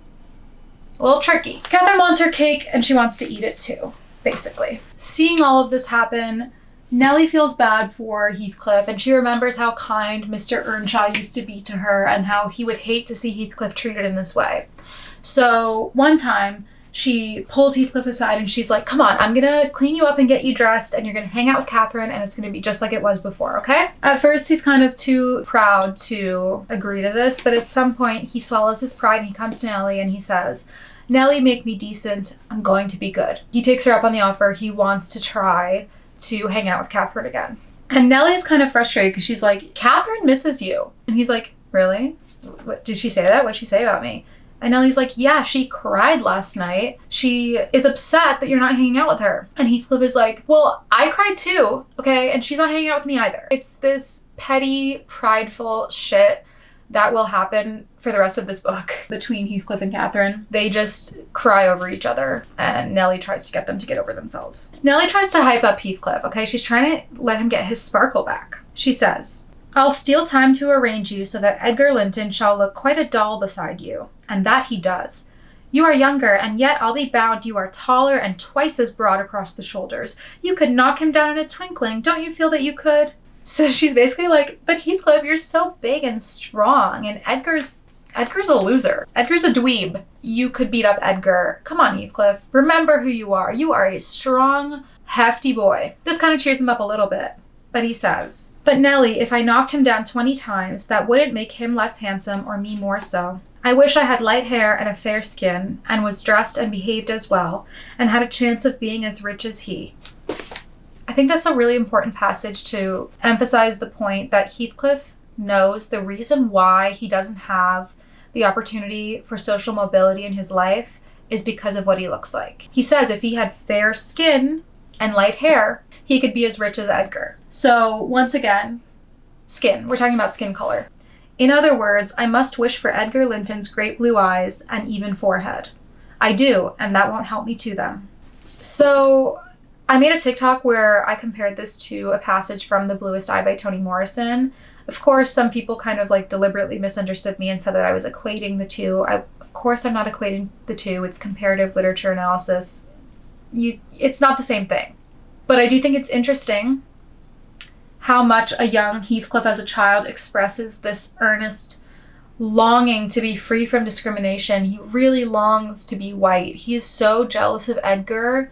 S1: A little tricky. Catherine wants her cake and she wants to eat it too, basically. Seeing all of this happen, Nellie feels bad for Heathcliff, and she remembers how kind Mr. Earnshaw used to be to her and how he would hate to see Heathcliff treated in this way. So one time, she pulls Heathcliff aside and she's like, come on, I'm gonna clean you up and get you dressed and you're gonna hang out with Catherine and it's gonna be just like it was before, okay? At first, he's kind of too proud to agree to this, but at some point, he swallows his pride and he comes to Nellie and he says, Nellie, make me decent. I'm going to be good. He takes her up on the offer. He wants to try to hang out with Catherine again. And Nellie's kind of frustrated because she's like, Catherine misses you. And he's like, really? What, did she say that? What'd she say about me? And Nellie's like, yeah, she cried last night. She is upset that you're not hanging out with her. And Heathcliff is like, well, I cried too, okay? And she's not hanging out with me either. It's this petty, prideful shit that will happen for the rest of this book between Heathcliff and Catherine. They just cry over each other, and Nellie tries to get them to get over themselves. Nellie tries to hype up Heathcliff, okay? She's trying to let him get his sparkle back. She says, I'll steal time to arrange you so that Edgar Linton shall look quite a doll beside you. And that he does. You are younger, and yet I'll be bound you are taller and twice as broad across the shoulders. You could knock him down in a twinkling. Don't you feel that you could? So she's basically like, but Heathcliff, you're so big and strong, and Edgar's a loser. Edgar's a dweeb. You could beat up Edgar. Come on, Heathcliff. Remember who you are. You are a strong, hefty boy. This kind of cheers him up a little bit. But he says, but Nellie, if I knocked him down 20 times, that wouldn't make him less handsome or me more so. I wish I had light hair and a fair skin, and was dressed and behaved as well, and had a chance of being as rich as he. I think that's a really important passage to emphasize the point that Heathcliff knows the reason why he doesn't have the opportunity for social mobility in his life is because of what he looks like. He says if he had fair skin and light hair, he could be as rich as Edgar. So once again, skin. We're talking about skin color. In other words, I must wish for Edgar Linton's great blue eyes and even forehead. I do, and that won't help me to them. So I made a TikTok where I compared this to a passage from The Bluest Eye by Toni Morrison. Of course, some people kind of like deliberately misunderstood me and said that I was equating the two. Of course, I'm not equating the two. It's comparative literature analysis. It's not the same thing. But I do think it's interesting how much a young Heathcliff as a child expresses this earnest longing to be free from discrimination. He really longs to be white. He is so jealous of Edgar,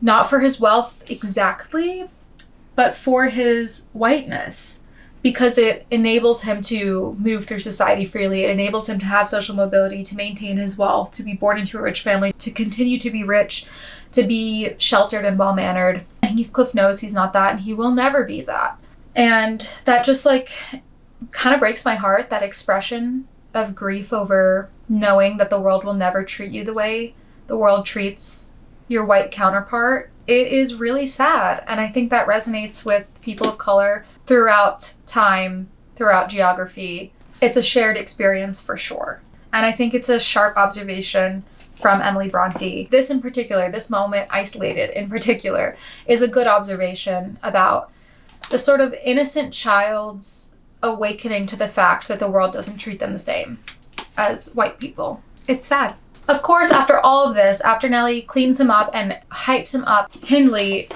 S1: not for his wealth exactly, but for his whiteness, because it enables him to move through society freely. It enables him to have social mobility, to maintain his wealth, to be born into a rich family, to continue to be rich, to be sheltered and well-mannered. And Heathcliff knows he's not that, and he will never be that. And that just like kind of breaks my heart, that expression of grief over knowing that the world will never treat you the way the world treats your white counterpart. It is really sad. And I think that resonates with people of color throughout time, throughout geography. It's a shared experience for sure. And I think it's a sharp observation from Emily Brontë. This in particular, this moment isolated in particular, is a good observation about the sort of innocent child's awakening to the fact that the world doesn't treat them the same as white people. It's sad. Of course, after all of this, after Nellie cleans him up and hypes him up, Hindley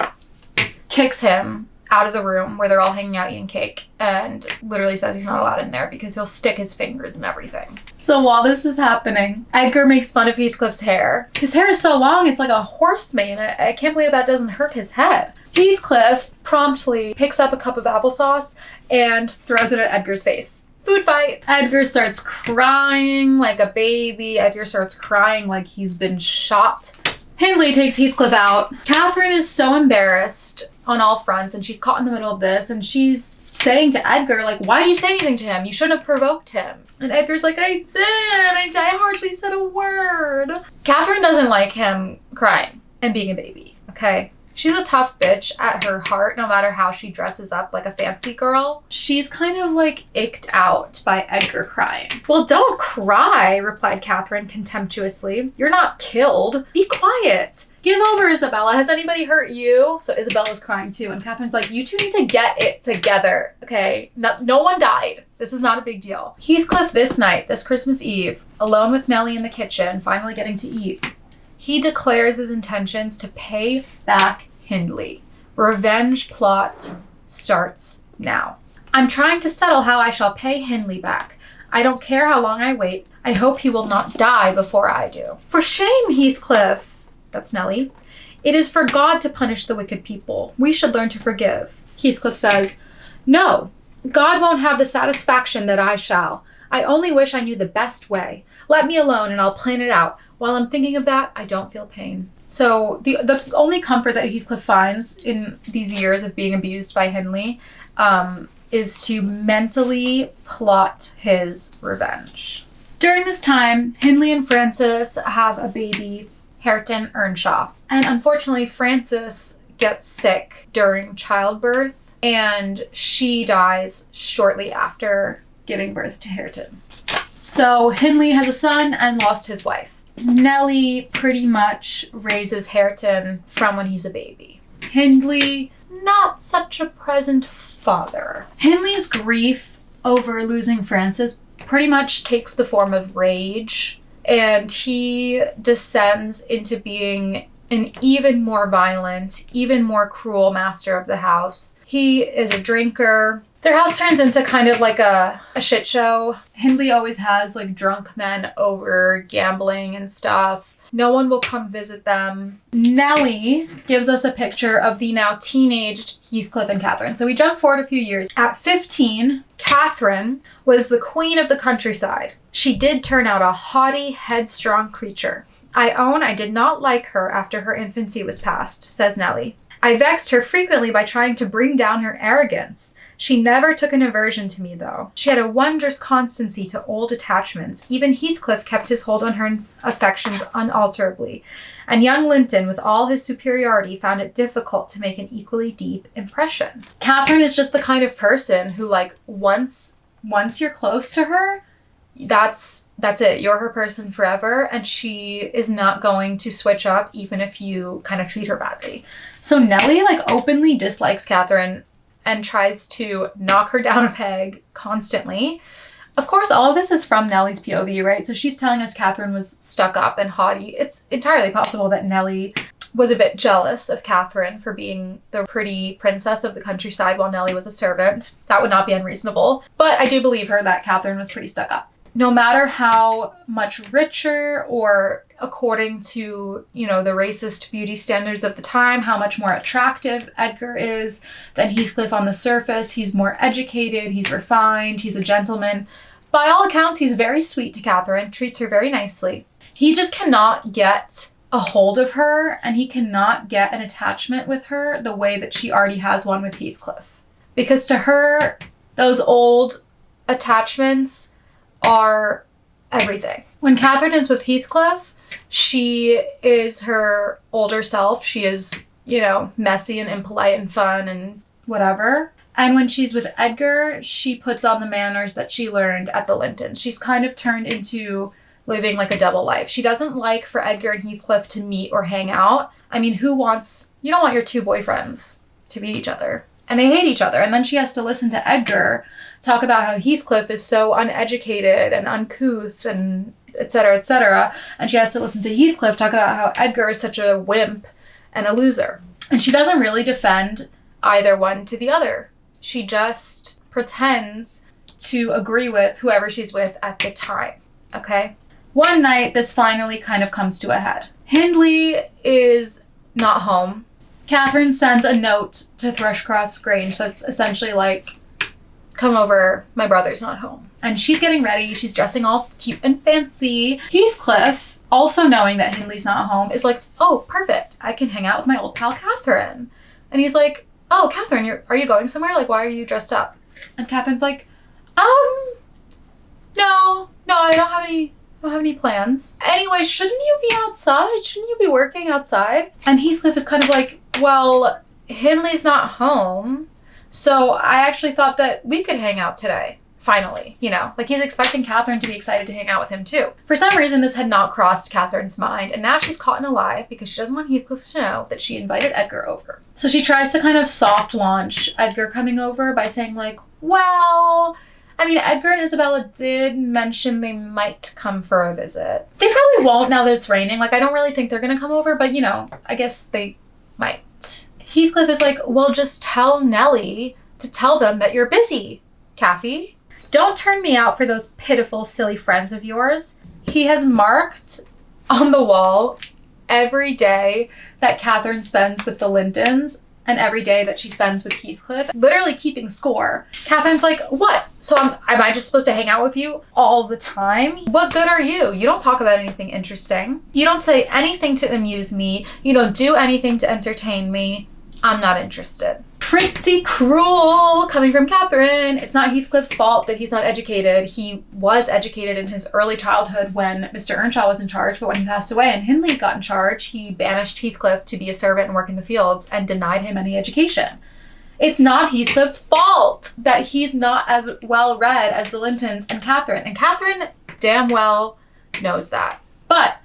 S1: kicks him out of the room where they're all hanging out eating cake and literally says he's not allowed in there because he'll stick his fingers and everything. So while this is happening, Edgar makes fun of Heathcliff's hair. His hair is so long, it's like a horse mane. I can't believe that doesn't hurt his head. Heathcliff promptly picks up a cup of applesauce and throws it at Edgar's face. Food fight. Edgar starts crying like a baby. Edgar starts crying like he's been shot. Hindley takes Heathcliff out. Catherine is so embarrassed on all fronts, and she's caught in the middle of this, and she's saying to Edgar, like, why did you say anything to him? You shouldn't have provoked him. And Edgar's like, I did. I hardly said a word. Catherine doesn't like him crying and being a baby, okay? She's a tough bitch at her heart, no matter how she dresses up like a fancy girl. She's kind of like icked out by Edgar crying. Well, don't cry, replied Catherine contemptuously. You're not killed. Be quiet. Give over, Isabella. Has anybody hurt you? So Isabella's crying too, and Catherine's like, you two need to get it together, okay? No one died. This is not a big deal. Heathcliff this night, this Christmas Eve, alone with Nellie in the kitchen, finally getting to eat, he declares his intentions to pay back Hindley. Revenge plot starts now. I'm trying to settle how I shall pay Hindley back. I don't care how long I wait. I hope he will not die before I do. For shame, Heathcliff. That's Nellie. It is for God to punish the wicked people. We should learn to forgive. Heathcliff says, no, God won't have the satisfaction that I shall. I only wish I knew the best way. Let me alone and I'll plan it out. While I'm thinking of that, I don't feel pain. So the only comfort that Heathcliff finds in these years of being abused by Hindley is to mentally plot his revenge. During this time, Hindley and Frances have a baby, Hareton Earnshaw. And unfortunately, Frances gets sick during childbirth, and she dies shortly after giving birth to Hareton. So Hindley has a son and lost his wife. Nellie pretty much raises Hareton from when he's a baby. Hindley, not such a present father. Hindley's grief over losing Frances pretty much takes the form of rage, and he descends into being an even more violent, even more cruel master of the house. He is a drinker. Their house turns into kind of like a shit show. Hindley always has like drunk men over gambling and stuff. No one will come visit them. Nellie gives us a picture of the now teenaged Heathcliff and Catherine. So we jump forward a few years. At 15, Catherine was the queen of the countryside. She did turn out a haughty, headstrong creature. I own I did not like her after her infancy was past, says Nellie. I vexed her frequently by trying to bring down her arrogance. She never took an aversion to me, though. She had a wondrous constancy to old attachments. Even Heathcliff kept his hold on her affections unalterably. And young Linton, with all his superiority, found it difficult to make an equally deep impression. Catherine is just the kind of person who, like, once you're close to her, that's it. You're her person forever, and she is not going to switch up even if you kind of treat her badly. So Nellie, like, openly dislikes Catherine and tries to knock her down a peg constantly. Of course, all of this is from Nellie's POV, right? So she's telling us Catherine was stuck up and haughty. It's entirely possible that Nellie was a bit jealous of Catherine for being the pretty princess of the countryside while Nellie was a servant. That would not be unreasonable. But I do believe her that Catherine was pretty stuck up. No matter how much richer or according to, the racist beauty standards of the time, how much more attractive Edgar is than Heathcliff on the surface, he's more educated, he's refined, he's a gentleman. By all accounts, he's very sweet to Catherine, treats her very nicely. He just cannot get a hold of her, and he cannot get an attachment with her the way that she already has one with Heathcliff. Because to her, those old attachments are everything. When Catherine is with Heathcliff, she is her older self. She is, messy and impolite and fun and whatever. And when she's with Edgar, she puts on the manners that she learned at the Lintons. She's kind of turned into living like a double life. She doesn't like for Edgar and Heathcliff to meet or hang out. I mean, you don't want your two boyfriends to meet each other. And they hate each other. And then she has to listen to Edgar talk about how Heathcliff is so uneducated and uncouth and et cetera, and she has to listen to Heathcliff talk about how Edgar is such a wimp and a loser. And she doesn't really defend either one to the other. She just pretends to agree with whoever she's with at the time, okay? One night, this finally kind of comes to a head. Hindley is not home. Catherine sends a note to Thrushcross Grange that's essentially like, come over, my brother's not home. And she's getting ready, she's dressing all cute and fancy. Heathcliff, also knowing that Hindley's not home, is like, oh, perfect, I can hang out with my old pal Catherine. And he's like, oh, Catherine, are you going somewhere? Like, why are you dressed up? And Catherine's like, no, I don't have any plans. Anyway, shouldn't you be outside? Shouldn't you be working outside? And Heathcliff is kind of like, well, Hindley's not home, so I actually thought that we could hang out today. Finally, like he's expecting Catherine to be excited to hang out with him too. For some reason, this had not crossed Catherine's mind, and now she's caught in a lie because she doesn't want Heathcliff to know that she invited Edgar over. So she tries to kind of soft launch Edgar coming over by saying like, well, I mean, Edgar and Isabella did mention they might come for a visit. They probably won't now that it's raining. Like, I don't really think they're gonna come over, but I guess they might. Heathcliff is like, well, just tell Nellie to tell them that you're busy, Cathy. Don't turn me out for those pitiful, silly friends of yours. He has marked on the wall every day that Catherine spends with the Lintons and every day that she spends with Heathcliff, literally keeping score. Catherine's like, what? So am I just supposed to hang out with you all the time? What good are you? You don't talk about anything interesting. You don't say anything to amuse me. You don't do anything to entertain me. I'm not interested. Pretty cruel coming from Catherine. It's not Heathcliff's fault that he's not educated. He was educated in his early childhood when Mr. Earnshaw was in charge, but when he passed away and Hindley got in charge, he banished Heathcliff to be a servant and work in the fields and denied him any education. It's not Heathcliff's fault that he's not as well read as the Lintons and Catherine damn well knows that. But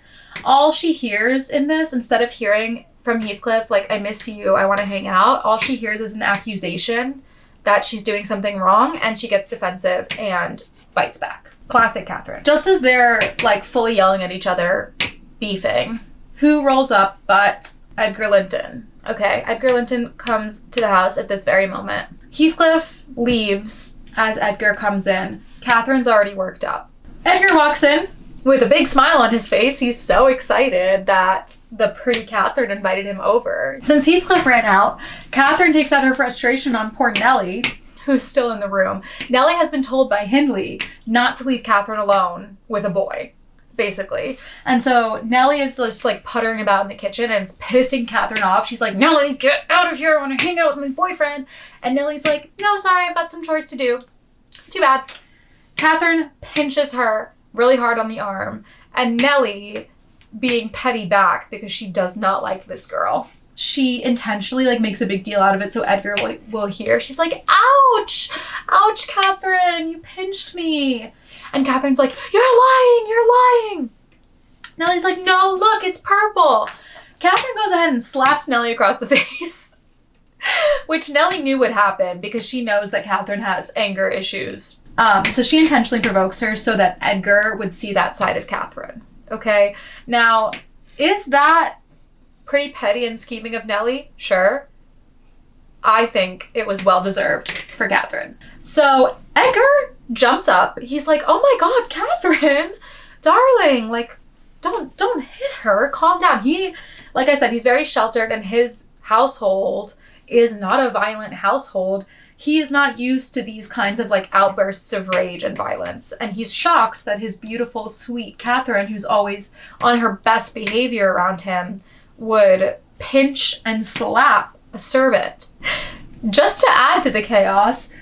S1: all she hears in this, instead of hearing from Heathcliff, like, I miss you, I want to hang out, all she hears is an accusation that she's doing something wrong, and she gets defensive and bites back. Classic Catherine. Just as they're, like, fully yelling at each other, beefing, who rolls up but Edgar Linton? Okay, Edgar Linton comes to the house at this very moment. Heathcliff leaves as Edgar comes in. Catherine's already worked up. Edgar walks in with a big smile on his face. He's so excited that the pretty Catherine invited him over. Since Heathcliff ran out, Catherine takes out her frustration on poor Nellie, who's still in the room. Nellie has been told by Hindley not to leave Catherine alone with a boy, basically. And so Nellie is just like puttering about in the kitchen and it's pissing Catherine off. She's like, Nellie, get out of here. I want to hang out with my boyfriend. And Nellie's like, no, sorry, I've got some chores to do. Too bad. Catherine pinches her really hard on the arm, and Nellie, being petty back because she does not like this girl, she intentionally like makes a big deal out of it so Edgar will hear. She's like, ouch, Catherine, you pinched me. And Catherine's like, you're lying. Nellie's like, no, look, it's purple. Catherine goes ahead and slaps Nellie across the face, which Nellie knew would happen because she knows that Catherine has anger issues. So she intentionally provokes her so that Edgar would see that side of Catherine. Okay? Now, is that pretty petty and scheming of Nellie? Sure. I think it was well-deserved for Catherine. So Edgar jumps up. He's like, oh my God, Catherine, darling, like, don't hit her. Calm down. Like I said, he's very sheltered and his household is not a violent household. He is not used to these kinds of like outbursts of rage and violence. And he's shocked that his beautiful, sweet Catherine, who's always on her best behavior around him, would pinch and slap a servant. Just to add to the chaos,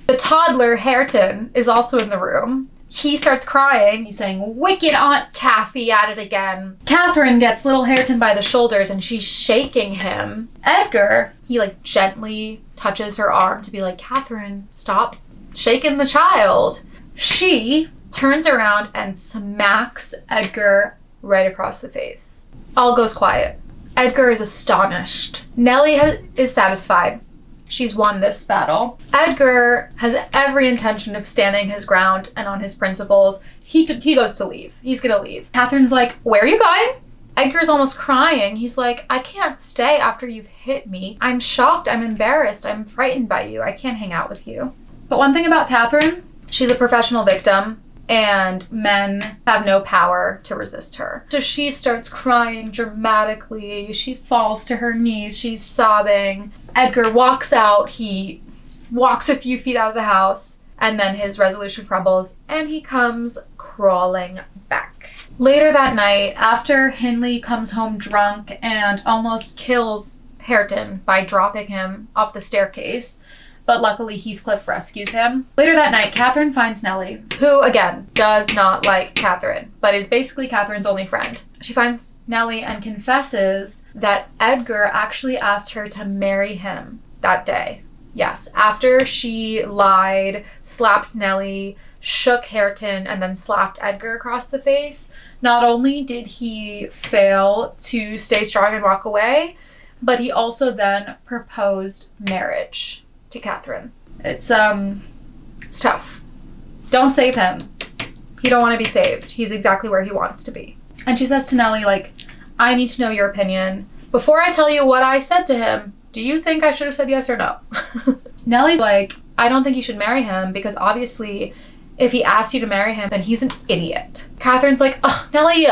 S1: the toddler Hareton is also in the room. He starts crying. He's saying, wicked Aunt Cathy at it again. Catherine gets little Hareton by the shoulders and she's shaking him. Edgar, he like gently touches her arm to be like, Catherine, stop shaking the child. She turns around and smacks Edgar right across the face. All goes quiet. Edgar is astonished. Nellie is satisfied. She's won this battle. Edgar has every intention of standing his ground and on his principles. He goes to leave. He's gonna leave. Catherine's like, where are you going? Edgar's almost crying. He's like, I can't stay after you've hit me. I'm shocked. I'm embarrassed. I'm frightened by you. I can't hang out with you. But one thing about Catherine, she's a professional victim and men have no power to resist her. So she starts crying dramatically. She falls to her knees. She's sobbing. Edgar walks out. He walks a few feet out of the house and then his resolution crumbles and he comes crawling back. Later that night, after Hindley comes home drunk and almost kills Hareton by dropping him off the staircase, but luckily Heathcliff rescues him. Later that night, Catherine finds Nellie, who, again, does not like Catherine, but is basically Catherine's only friend. She finds Nellie and confesses that Edgar actually asked her to marry him that day. Yes, after she lied, slapped Nellie, shook Hareton, and then slapped Edgar across the face, not only did he fail to stay strong and walk away, but he also then proposed marriage to Catherine. It's tough. Don't save him. He don't want to be saved. He's exactly where he wants to be. And she says to Nellie, like, I need to know your opinion. Before I tell you what I said to him, do you think I should have said yes or no? Nellie's like, I don't think you should marry him because obviously if he asks you to marry him, then he's an idiot. Catherine's like, ugh, Nellie,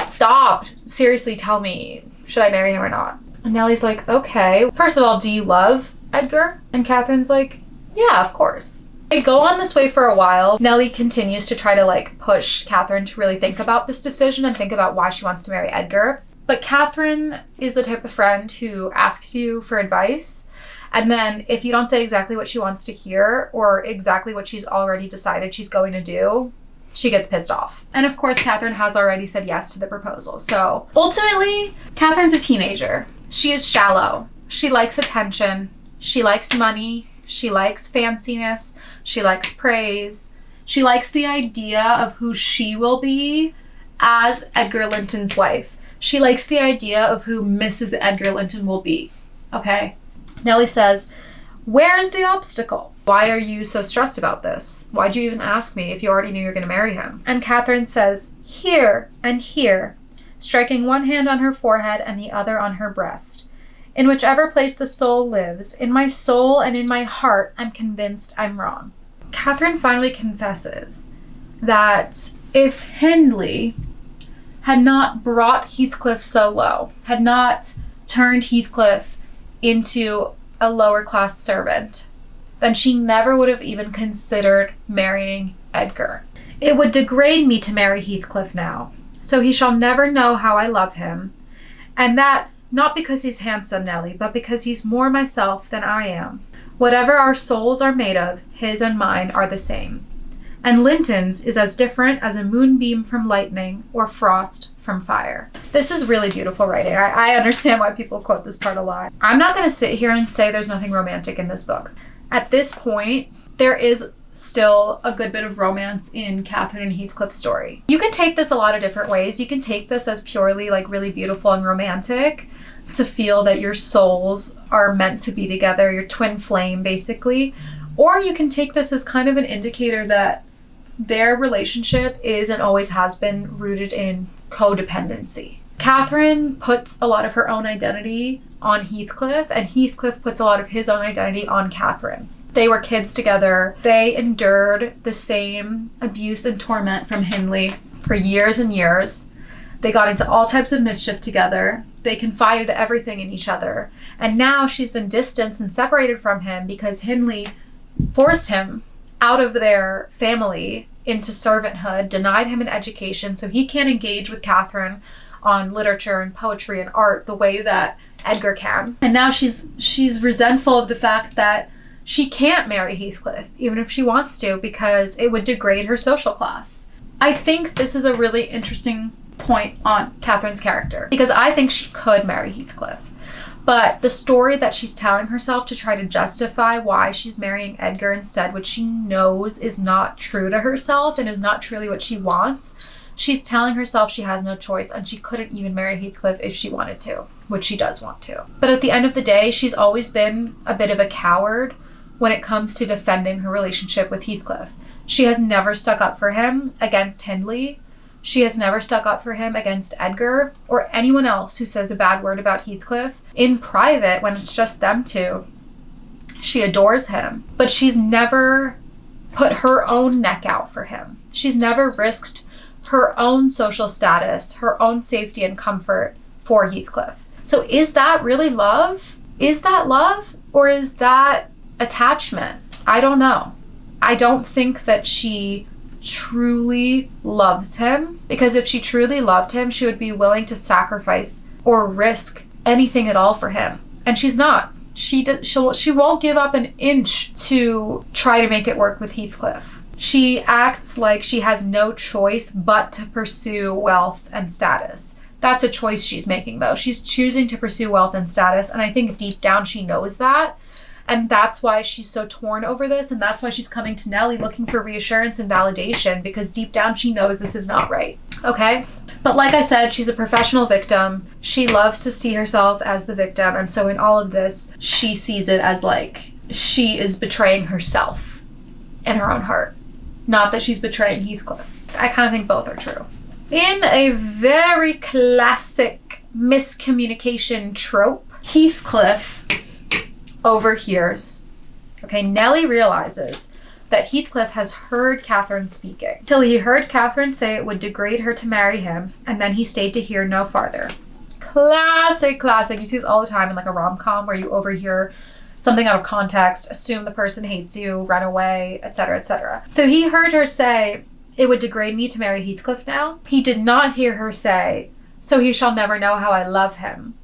S1: stop. Seriously, tell me, should I marry him or not? And Nellie's like, okay. First of all, do you love Edgar? And Catherine's like, yeah, of course. They go on this way for a while. Nellie continues to try to like push Catherine to really think about this decision and think about why she wants to marry Edgar. But Catherine is the type of friend who asks you for advice, and then if you don't say exactly what she wants to hear or exactly what she's already decided she's going to do, she gets pissed off. And of course, Catherine has already said yes to the proposal. So ultimately, Catherine's a teenager. She is shallow. She likes attention. She likes money. She likes fanciness. She likes praise. She likes the idea of who she will be as Edgar Linton's wife. She likes the idea of who Mrs. Edgar Linton will be. Okay? Nellie says, where is the obstacle? Why are you so stressed about this? Why'd you even ask me if you already knew you were going to marry him? And Catherine says, here and here, striking one hand on her forehead and the other on her breast. In whichever place the soul lives, in my soul and in my heart, I'm convinced I'm wrong. Catherine finally confesses that if Hindley had not brought Heathcliff so low, had not turned Heathcliff into a lower class servant, then she never would have even considered marrying Edgar. It would degrade me to marry Heathcliff now, so he shall never know how I love him, and that not because he's handsome, Nellie, but because he's more myself than I am. Whatever our souls are made of, his and mine are the same. And Lintons is as different as a moonbeam from lightning or frost from fire. This is really beautiful writing. I understand why people quote this part a lot. I'm not going to sit here and say there's nothing romantic in this book. At this point, there is still a good bit of romance in Catherine and Heathcliff's story. You can take this a lot of different ways. You can take this as purely like really beautiful and romantic, to feel that your souls are meant to be together, your twin flame basically. Or you can take this as kind of an indicator that their relationship is and always has been rooted in codependency. Catherine puts a lot of her own identity on Heathcliff, and Heathcliff puts a lot of his own identity on Catherine. They were kids together. They endured the same abuse and torment from Hindley for years and years. They got into all types of mischief together. They confided everything in each other. And now she's been distanced and separated from him because Hindley forced him out of their family into servanthood, denied him an education, so he can't engage with Catherine on literature and poetry and art the way that Edgar can. And now she's resentful of the fact that she can't marry Heathcliff, even if she wants to, because it would degrade her social class. I think this is a really interesting point on Catherine's character, because I think she could marry Heathcliff. But the story that she's telling herself to try to justify why she's marrying Edgar instead, which she knows is not true to herself and is not truly what she wants, she's telling herself she has no choice and she couldn't even marry Heathcliff if she wanted to, which she does want to. But at the end of the day, she's always been a bit of a coward when it comes to defending her relationship with Heathcliff. She has never stuck up for him against Hindley. She has never stuck up for him against Edgar or anyone else who says a bad word about Heathcliff. In private, when it's just them two, she adores him, but she's never put her own neck out for him. She's never risked her own social status, her own safety and comfort for Heathcliff. So is that really love? Is that love? Or is that attachment? I don't know. I don't think that she truly loves him, because if she truly loved him, she would be willing to sacrifice or risk anything at all for him. And she's not. She won't give up an inch to try to make it work with Heathcliff. She acts like she has no choice but to pursue wealth and status. That's a choice she's making, though. She's choosing to pursue wealth and status, and I think deep down she knows that. And that's why she's so torn over this, and that's why she's coming to Nellie looking for reassurance and validation, because deep down she knows this is not right. Okay? But like I said, she's a professional victim. She loves to see herself as the victim, and so in all of this, she sees it as like she is betraying herself in her own heart. Not that she's betraying Heathcliff. I kind of think both are true. In a very classic miscommunication trope, Heathcliff overhears. Okay, Nellie realizes that Heathcliff has heard Catherine speaking, till he heard Catherine say it would degrade her to marry him, and then he stayed to hear no farther. Classic. You see this all the time in like a rom-com where you overhear something out of context, assume the person hates you, run away, etc., etc. So he heard her say, it would degrade me to marry Heathcliff now. He did not hear her say, so he shall never know how I love him.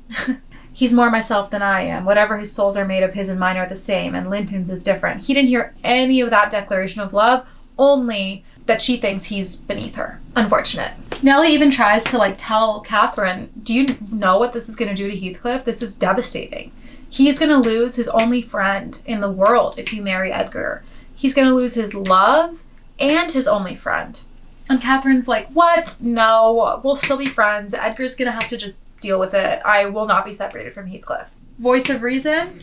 S1: He's more myself than I am. Whatever his souls are made of, his and mine are the same, and Lintons is different. He didn't hear any of that declaration of love, only that she thinks he's beneath her. Unfortunate. Nellie even tries to like tell Catherine, do you know what this is going to do to Heathcliff? This is devastating. He's going to lose his only friend in the world if you marry Edgar. He's going to lose his love and his only friend. And Catherine's like, what? No, we'll still be friends. Edgar's going to have to just deal with it. I will not be separated from Heathcliff. Voice of reason?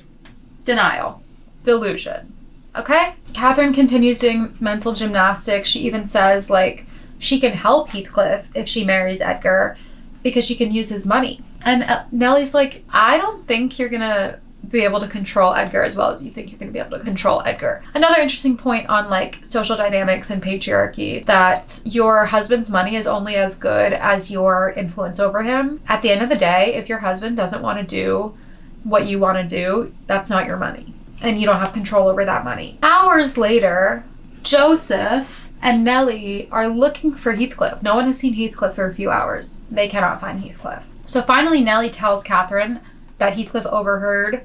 S1: Denial. Delusion. Okay? Catherine continues doing mental gymnastics. She even says, like, she can help Heathcliff if she marries Edgar because she can use his money. And Nellie's like, I don't think you're gonna be able to control Edgar as well as you think you're gonna be able to control Edgar. Another interesting point on like social dynamics and patriarchy, that your husband's money is only as good as your influence over him. At the end of the day, if your husband doesn't want to do what you want to do, that's not your money. And you don't have control over that money. Hours later, Joseph and Nellie are looking for Heathcliff. No one has seen Heathcliff for a few hours. They cannot find Heathcliff. So finally, Nellie tells Catherine that Heathcliff overheard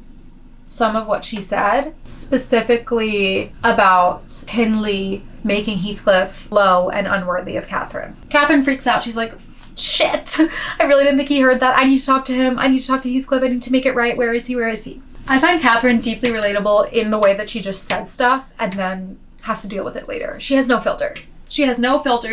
S1: some of what she said, specifically about Hindley making Heathcliff low and unworthy of Catherine. Catherine freaks out. She's like, shit, I really didn't think he heard that. I need to talk to him. I need to talk to Heathcliff. I need to make it right. Where is he? Where is he? I find Catherine deeply relatable in the way that she just says stuff and then has to deal with it later. She has no filter.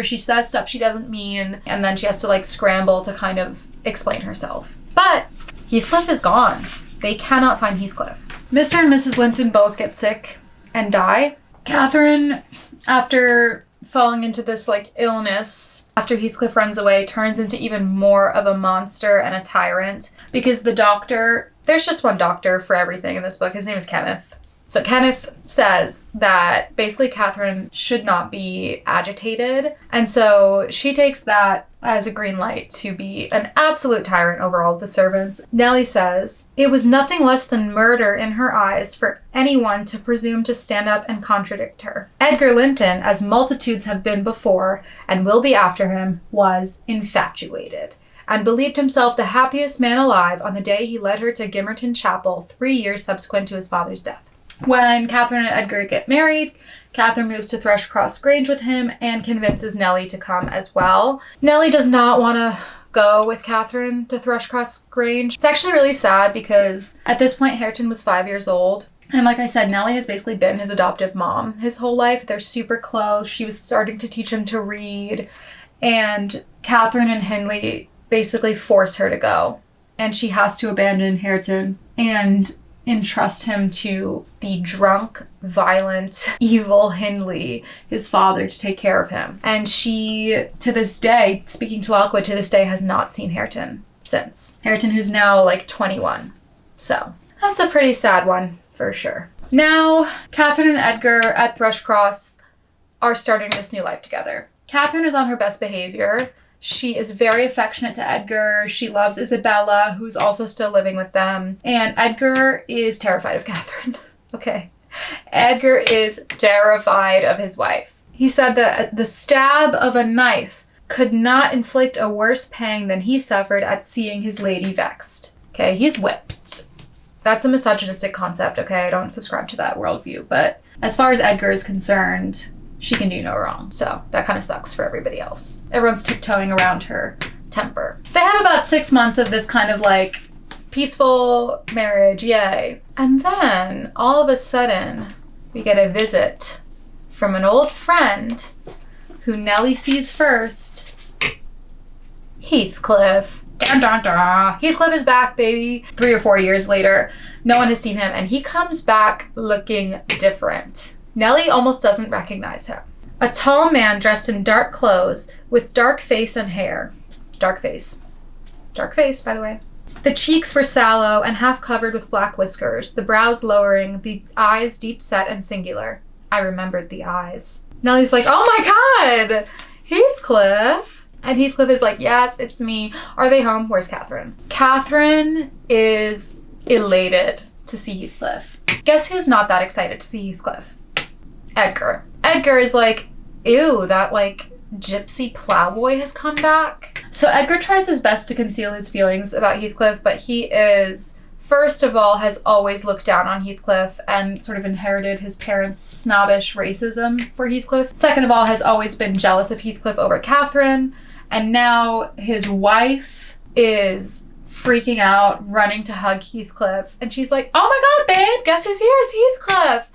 S1: She says stuff she doesn't mean, and then she has to like scramble to kind of explain herself. But Heathcliff is gone. They cannot find Heathcliff. Mr. and Mrs. Linton both get sick and die. Catherine, after falling into this like illness, after Heathcliff runs away, turns into even more of a monster and a tyrant, because the doctor, there's just one doctor for everything in this book. His name is Kenneth. So Kenneth says that basically Catherine should not be agitated. And so she takes that as a green light to be an absolute tyrant over all of the servants. Nellie says, it was nothing less than murder in her eyes for anyone to presume to stand up and contradict her. Edgar Linton, as multitudes have been before and will be after him, was infatuated and believed himself the happiest man alive on the day he led her to Gimmerton Chapel 3 years subsequent to his father's death. When Catherine and Edgar get married, Catherine moves to Thrushcross Grange with him and convinces Nellie to come as well. Nellie does not want to go with Catherine to Thrushcross Grange. It's actually really sad because at this point Hareton was 5 years old. And like I said, Nellie has basically been his adoptive mom his whole life. They're super close. She was starting to teach him to read. And Catherine and Hindley basically force her to go. And she has to abandon Hareton and entrust him to the drunk, violent, evil Hindley, his father, to take care of him. And she, to this day, speaking to Lockwood, to this day has not seen Hareton since. Hareton, who's now like 21. So that's a pretty sad one for sure. Now, Catherine and Edgar at Thrushcross are starting this new life together. Catherine is on her best behavior. She is very affectionate to Edgar. She loves Isabella, who's also still living with them. And Edgar is terrified of Catherine. Okay. Edgar is terrified of his wife. He said that the stab of a knife could not inflict a worse pang than he suffered at seeing his lady vexed. Okay, he's whipped. That's a misogynistic concept, okay? I don't subscribe to that worldview. But as far as Edgar is concerned, she can do no wrong. So that kind of sucks for everybody else. Everyone's tiptoeing around her temper. They have about 6 months of this kind of like peaceful marriage, yay. And then all of a sudden, we get a visit from an old friend who Nellie sees first, Heathcliff. Dun, dun, dun. Heathcliff is back, baby. 3 or 4 years later, no one has seen him, and he comes back looking different. Nellie almost doesn't recognize him. A tall man dressed in dark clothes with dark face and hair. Dark face. Dark face, by the way. The cheeks were sallow and half covered with black whiskers, the brows lowering, the eyes deep set and singular. I remembered the eyes. Nellie's like, oh my God, Heathcliff. And Heathcliff is like, yes, it's me. Are they home? Where's Catherine? Catherine is elated to see Heathcliff. Guess who's not that excited to see Heathcliff? Edgar. Edgar is like, ew, that like gypsy plowboy has come back. So Edgar tries his best to conceal his feelings about Heathcliff, but he is, first of all, has always looked down on Heathcliff and sort of inherited his parents' snobbish racism for Heathcliff. Second of all, has always been jealous of Heathcliff over Catherine. And now his wife is freaking out, running to hug Heathcliff. And she's like, oh my God, babe, guess who's here? It's Heathcliff.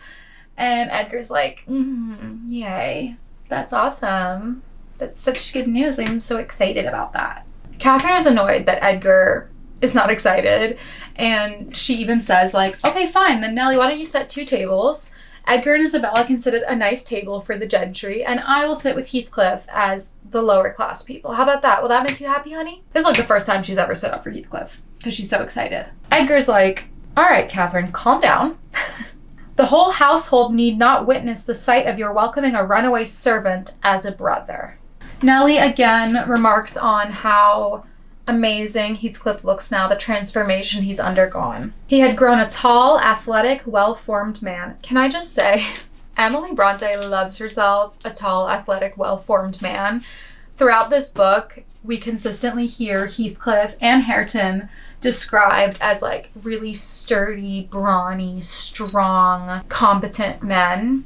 S1: And Edgar's like, yay, that's awesome. That's such good news. I'm so excited about that. Catherine is annoyed that Edgar is not excited. And she even says like, okay, fine. Then Nellie, why don't you set 2 tables? Edgar and Isabella can sit at a nice table for the gentry, and I will sit with Heathcliff as the lower class people. How about that? Will that make you happy, honey? This is like the first time she's ever stood up for Heathcliff because she's so excited. Edgar's like, all right, Catherine, calm down. The whole household need not witness the sight of your welcoming a runaway servant as a brother. Nellie again remarks on how amazing Heathcliff looks now, the transformation he's undergone. He had grown a tall, athletic, well-formed man. Can I just say, Emily Brontë loves herself a tall, athletic, well-formed man. Throughout this book, we consistently hear Heathcliff and Hareton described as like really sturdy, brawny, strong, competent men.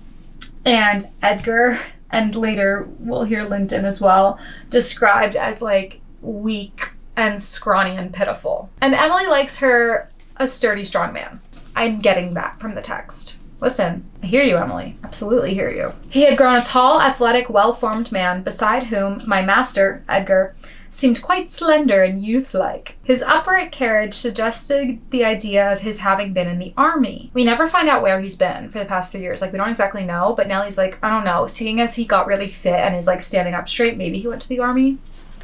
S1: And Edgar, and later we'll hear Linton as well, described as like weak and scrawny and pitiful. And Emily likes her a sturdy, strong man. I'm getting that from the text. Listen, I hear you, Emily. Absolutely hear you. He had grown a tall, athletic, well-formed man, beside whom my master, Edgar, seemed quite slender and youth-like. His upright carriage suggested the idea of his having been in the army. We never find out where he's been for the past 3 years. Like, we don't exactly know, but Nellie's like, I don't know. Seeing as he got really fit and is like standing up straight, maybe he went to the army.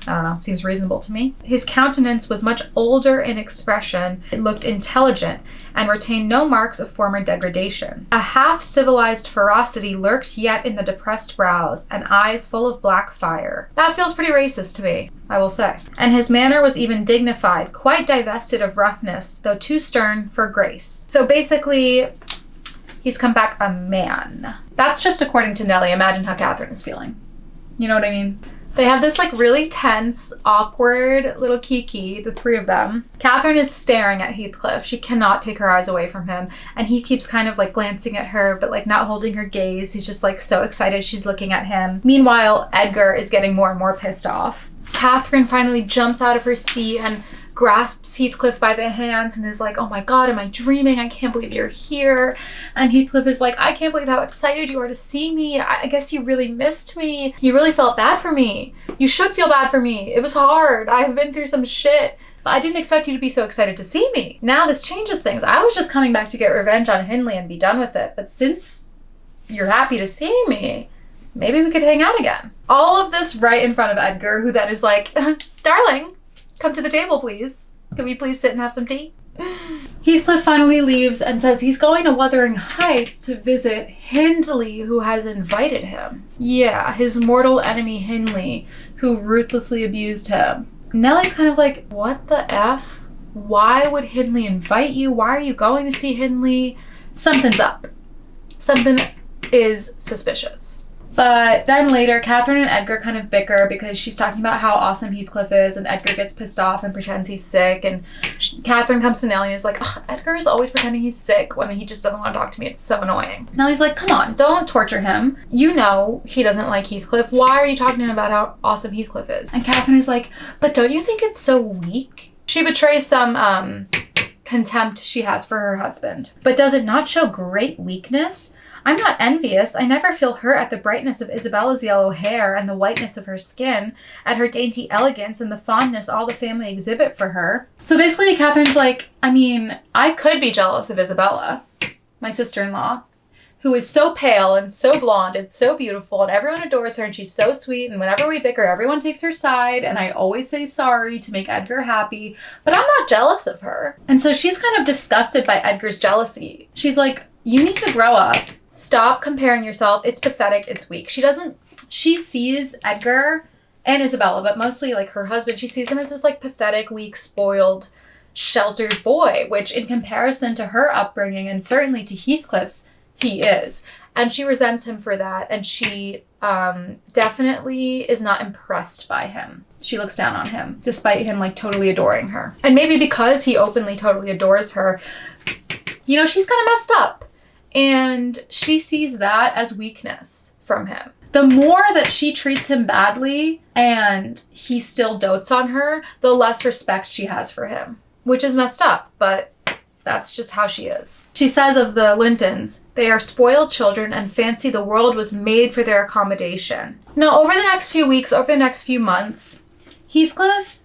S1: I don't know, seems reasonable to me. His countenance was much older in expression. It looked intelligent and retained no marks of former degradation. A half-civilized ferocity lurked yet in the depressed brows and eyes full of black fire. That feels pretty racist to me, I will say. And his manner was even dignified, quite divested of roughness, though too stern for grace. So basically, he's come back a man. That's just according to Nellie. Imagine how Catherine is feeling. You know what I mean? They have this like really tense, awkward little kiki, the 3 of them. Catherine is staring at Heathcliff. She cannot take her eyes away from him. And he keeps kind of like glancing at her, but like not holding her gaze. He's just like so excited she's looking at him. Meanwhile, Edgar is getting more and more pissed off. Catherine finally jumps out of her seat and grasps Heathcliff by the hands and is like, oh my God, am I dreaming? I can't believe you're here. And Heathcliff is like, I can't believe how excited you are to see me. I guess you really missed me. You really felt bad for me. You should feel bad for me. It was hard. I've been through some shit. But I didn't expect you to be so excited to see me. Now this changes things. I was just coming back to get revenge on Hindley and be done with it. But since you're happy to see me, maybe we could hang out again. All of this right in front of Edgar, who then is like, darling, come to the table, please. Can we please sit and have some tea? Heathcliff finally leaves and says he's going to Wuthering Heights to visit Hindley, who has invited him. Yeah, his mortal enemy Hindley, who ruthlessly abused him. Nellie's kind of like, what the F? Why would Hindley invite you? Why are you going to see Hindley? Something's up. Something is suspicious. But then later, Catherine and Edgar kind of bicker because she's talking about how awesome Heathcliff is, and Edgar gets pissed off and pretends he's sick, and Catherine comes to Nellie and is like, "Ugh, Edgar is always pretending he's sick when he just doesn't want to talk to me. It's so annoying." Nellie's like, "Come on, don't torture him. You know he doesn't like Heathcliff. Why are you talking to him about how awesome Heathcliff is?" And Catherine is like, "But don't you think it's so weak?" She betrays some contempt she has for her husband. "But does it not show great weakness? I'm not envious. I never feel hurt at the brightness of Isabella's yellow hair and the whiteness of her skin, at her dainty elegance and the fondness all the family exhibit for her." So basically, Catherine's like, I mean, I could be jealous of Isabella, my sister-in-law, who is so pale and so blonde and so beautiful, and everyone adores her, and she's so sweet, and whenever we bicker, everyone takes her side, and I always say sorry to make Edgar happy, but I'm not jealous of her. And so she's kind of disgusted by Edgar's jealousy. She's like, you need to grow up. Stop comparing yourself. It's pathetic. It's weak. She sees Edgar and Isabella, but mostly like her husband, she sees him as this like pathetic, weak, spoiled, sheltered boy, which in comparison to her upbringing and certainly to Heathcliff's, he is. And she resents him for that. And she definitely is not impressed by him. She looks down on him, despite him like totally adoring her. And maybe because he openly totally adores her, you know, she's kind of messed up. And she sees that as weakness from him. The more that she treats him badly and he still dotes on her, the less respect she has for him, which is messed up, but that's just how she is. She says of the Lintons, "They are spoiled children and fancy the world was made for their accommodation." Now, over the next few weeks, over the next few months, Heathcliff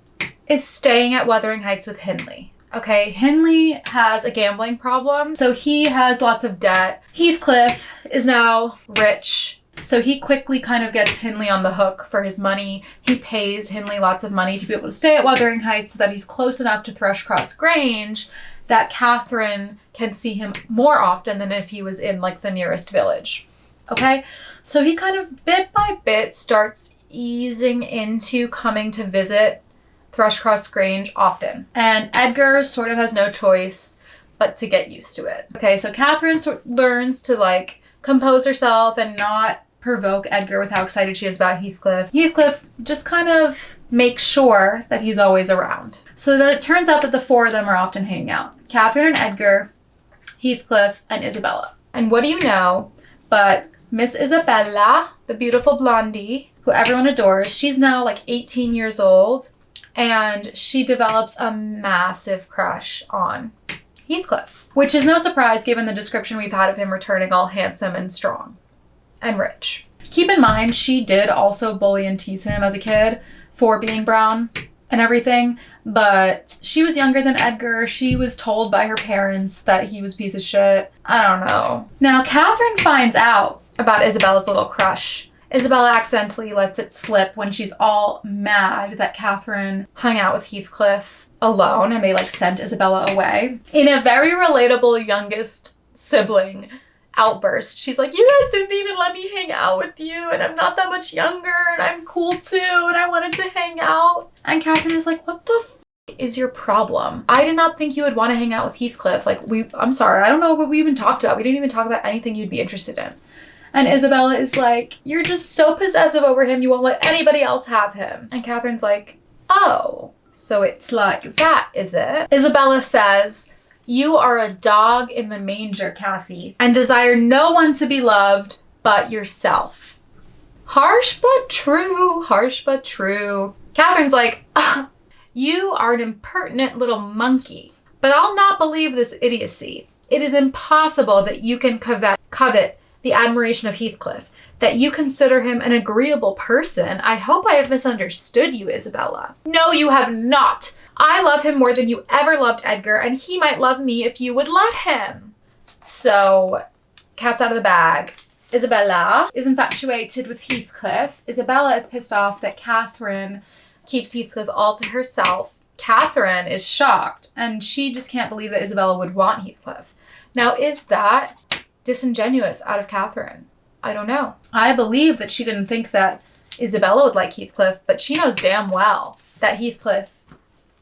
S1: is staying at Wuthering Heights with Hindley. Okay, Hindley has a gambling problem, so he has lots of debt. Heathcliff is now rich, so he quickly kind of gets Hindley on the hook for his money. He pays Hindley lots of money to be able to stay at Wuthering Heights so that he's close enough to Thrushcross Grange that Catherine can see him more often than if he was in like the nearest village. Okay, so he kind of bit by bit starts easing into coming to visit Thrushcross Grange often. And Edgar sort of has no choice but to get used to it. Okay, so Catherine learns to like compose herself and not provoke Edgar with how excited she is about Heathcliff. Heathcliff just kind of makes sure that he's always around. So that it turns out that the four of them are often hanging out. Catherine and Edgar, Heathcliff, and Isabella. And what do you know, but Miss Isabella, the beautiful blondie, who everyone adores, she's now like 18 years old, and she develops a massive crush on Heathcliff, which is no surprise given the description we've had of him returning all handsome and strong and rich. Keep in mind, she did also bully and tease him as a kid for being brown and everything, but she was younger than Edgar. She was told by her parents that he was a piece of shit. I don't know. Now, Catherine finds out about Isabella's little crush. Isabella accidentally lets it slip when she's all mad that Catherine hung out with Heathcliff alone and they like sent Isabella away. In a very relatable youngest sibling outburst, she's like, "You guys didn't even let me hang out with you, and I'm not that much younger, and I'm cool too, and I wanted to hang out." And Catherine is like, "What the f*** is your problem? I did not think you would want to hang out with Heathcliff. Like, I'm sorry, I don't know what we even talked about. We didn't even talk about anything you'd be interested in." And Isabella is like, "You're just so possessive over him, you won't let anybody else have him." And Catherine's like, "Oh, so it's like that, is it?" Isabella says, "You are a dog in the manger, Cathy, and desire no one to be loved but yourself." Harsh but true, harsh but true. Catherine's like, "You are an impertinent little monkey, but I'll not believe this idiocy. It is impossible that you can covet the admiration of Heathcliff, that you consider him an agreeable person. I hope I have misunderstood you, Isabella." "No, you have not. I love him more than you ever loved Edgar, and he might love me if you would let him." So, cat's out of the bag. Isabella is infatuated with Heathcliff. Isabella is pissed off that Catherine keeps Heathcliff all to herself. Catherine is shocked, and she just can't believe that Isabella would want Heathcliff. Now, is that disingenuous out of Catherine? I don't know. I believe that she didn't think that Isabella would like Heathcliff, but she knows damn well that Heathcliff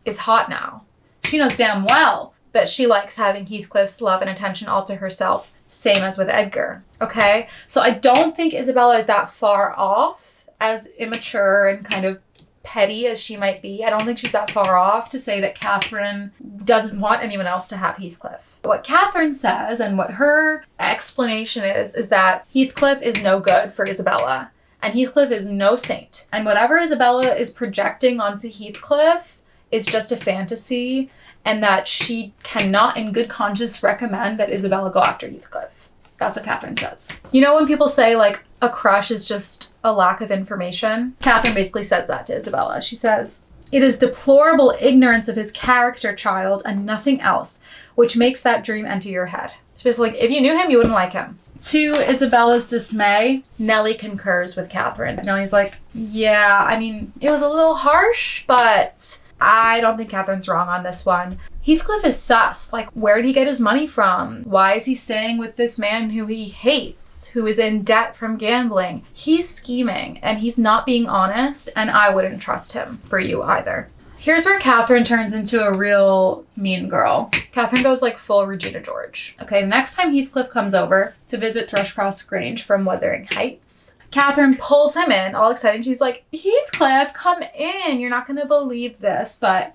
S1: is hot now. She knows damn well that she likes having Heathcliff's love and attention all to herself Same as with Edgar, okay? So I don't think Isabella is that far off, as immature and kind of petty as she might be. I don't think she's that far off to say that Catherine doesn't want anyone else to have Heathcliff. What Catherine says and what her explanation is that Heathcliff is no good for Isabella and Heathcliff is no saint. And whatever Isabella is projecting onto Heathcliff is just a fantasy, and that she cannot in good conscience recommend that Isabella go after Heathcliff. That's what Catherine says. You know when people say like a crush is just a lack of information? Catherine basically says that to Isabella. She says, "It is deplorable ignorance of his character, child, and nothing else, which makes that dream enter your head." She's basically like, if you knew him, you wouldn't like him. To Isabella's dismay, Nellie concurs with Catherine. Nellie's like, yeah, I mean, it was a little harsh, but I don't think Catherine's wrong on this one. Heathcliff is sus. Like, where did he get his money from? Why is he staying with this man who he hates, who is in debt from gambling? He's scheming, and he's not being honest, and I wouldn't trust him for you either. Here's where Catherine turns into a real mean girl. Catherine goes like full Regina George. Okay, next time Heathcliff comes over to visit Thrushcross Grange from Wuthering Heights, Catherine pulls him in, all excited. She's like, Heathcliff, come in. You're not going to believe this, but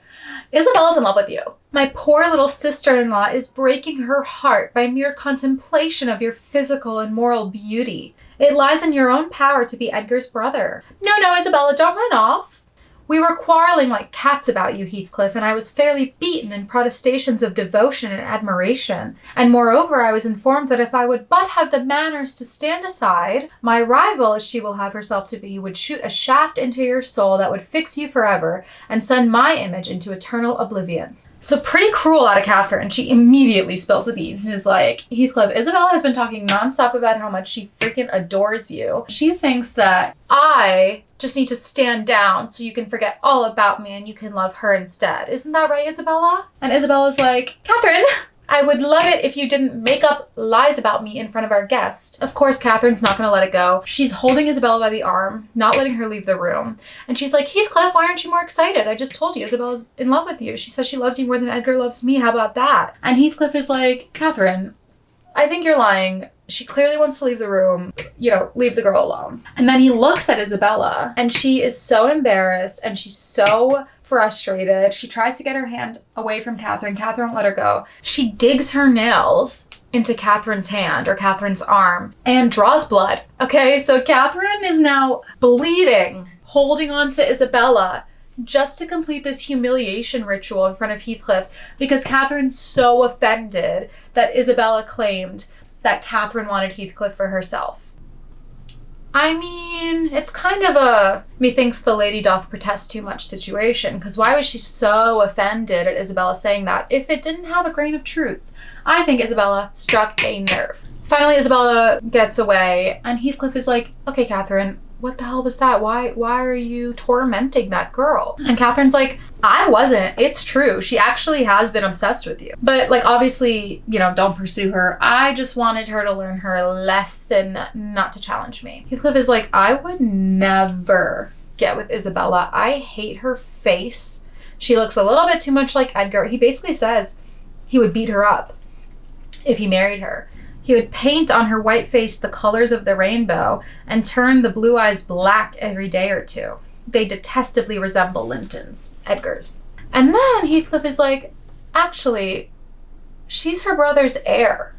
S1: Isabella's in love with you. My poor little sister-in-law is breaking her heart by mere contemplation of your physical and moral beauty. It lies in your own power to be Edgar's brother. No, Isabella, don't run off. We were quarreling like cats about you, Heathcliff, and I was fairly beaten in protestations of devotion and admiration. And moreover, I was informed that if I would but have the manners to stand aside, my rival, as she will have herself to be, would shoot a shaft into your soul that would fix you forever and send my image into eternal oblivion. So pretty cruel out of Catherine. She immediately spills the beans and is like, Heathcliff, Isabella has been talking nonstop about how much she freaking adores you. She thinks that I just need to stand down so you can forget all about me and you can love her instead. Isn't that right, Isabella? And Isabella's like, Catherine, I would love it if you didn't make up lies about me in front of our guest. Of course, Catherine's not going to let it go. She's holding Isabella by the arm, not letting her leave the room. And she's like, Heathcliff, why aren't you more excited? I just told you Isabella's in love with you. She says she loves you more than Edgar loves me. How about that? And Heathcliff is like, Catherine, I think you're lying. She clearly wants to leave the room. Leave the girl alone. And then he looks at Isabella and she is so embarrassed and she's so frustrated. She tries to get her hand away from Catherine. Catherine won't let her go. She digs her nails into Catherine's hand or Catherine's arm and draws blood. Okay, so Catherine is now bleeding, holding on to Isabella just to complete this humiliation ritual in front of Heathcliff because Catherine's so offended that Isabella claimed that Catherine wanted Heathcliff for herself. I mean, it's kind of a methinks the lady doth protest too much situation, because why was she so offended at Isabella saying that if it didn't have a grain of truth? I think Isabella struck a nerve. Finally, Isabella gets away, and Heathcliff is like, okay, Catherine, what the hell was that? Why are you tormenting that girl? And Catherine's like, I wasn't. It's true. She actually has been obsessed with you. But like, obviously, don't pursue her. I just wanted her to learn her lesson, not to challenge me. Heathcliff is like, I would never get with Isabella. I hate her face. She looks a little bit too much like Edgar. He basically says he would beat her up if he married her. He would paint on her white face the colors of the rainbow and turn the blue eyes black every day or two. They detestably resemble Lintons, Edgar's. And then Heathcliff is like, actually, she's her brother's heir.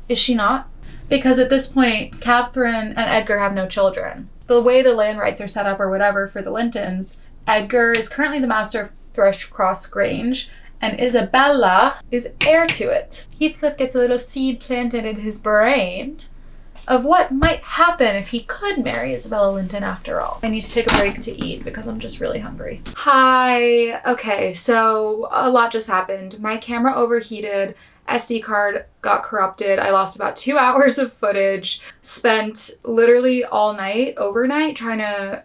S1: Is she not? Because at this point, Catherine and Edgar have no children. The way the land rights are set up or whatever for the Lintons, Edgar is currently the master of Thrushcross Grange, and Isabella is heir to it. Heathcliff gets a little seed planted in his brain of what might happen if he could marry Isabella Linton after all. I need to take a break to eat because I'm just really hungry. Hi. Okay, so a lot just happened. My camera overheated. SD card got corrupted. I lost about 2 hours of footage. Spent literally all night, overnight, trying to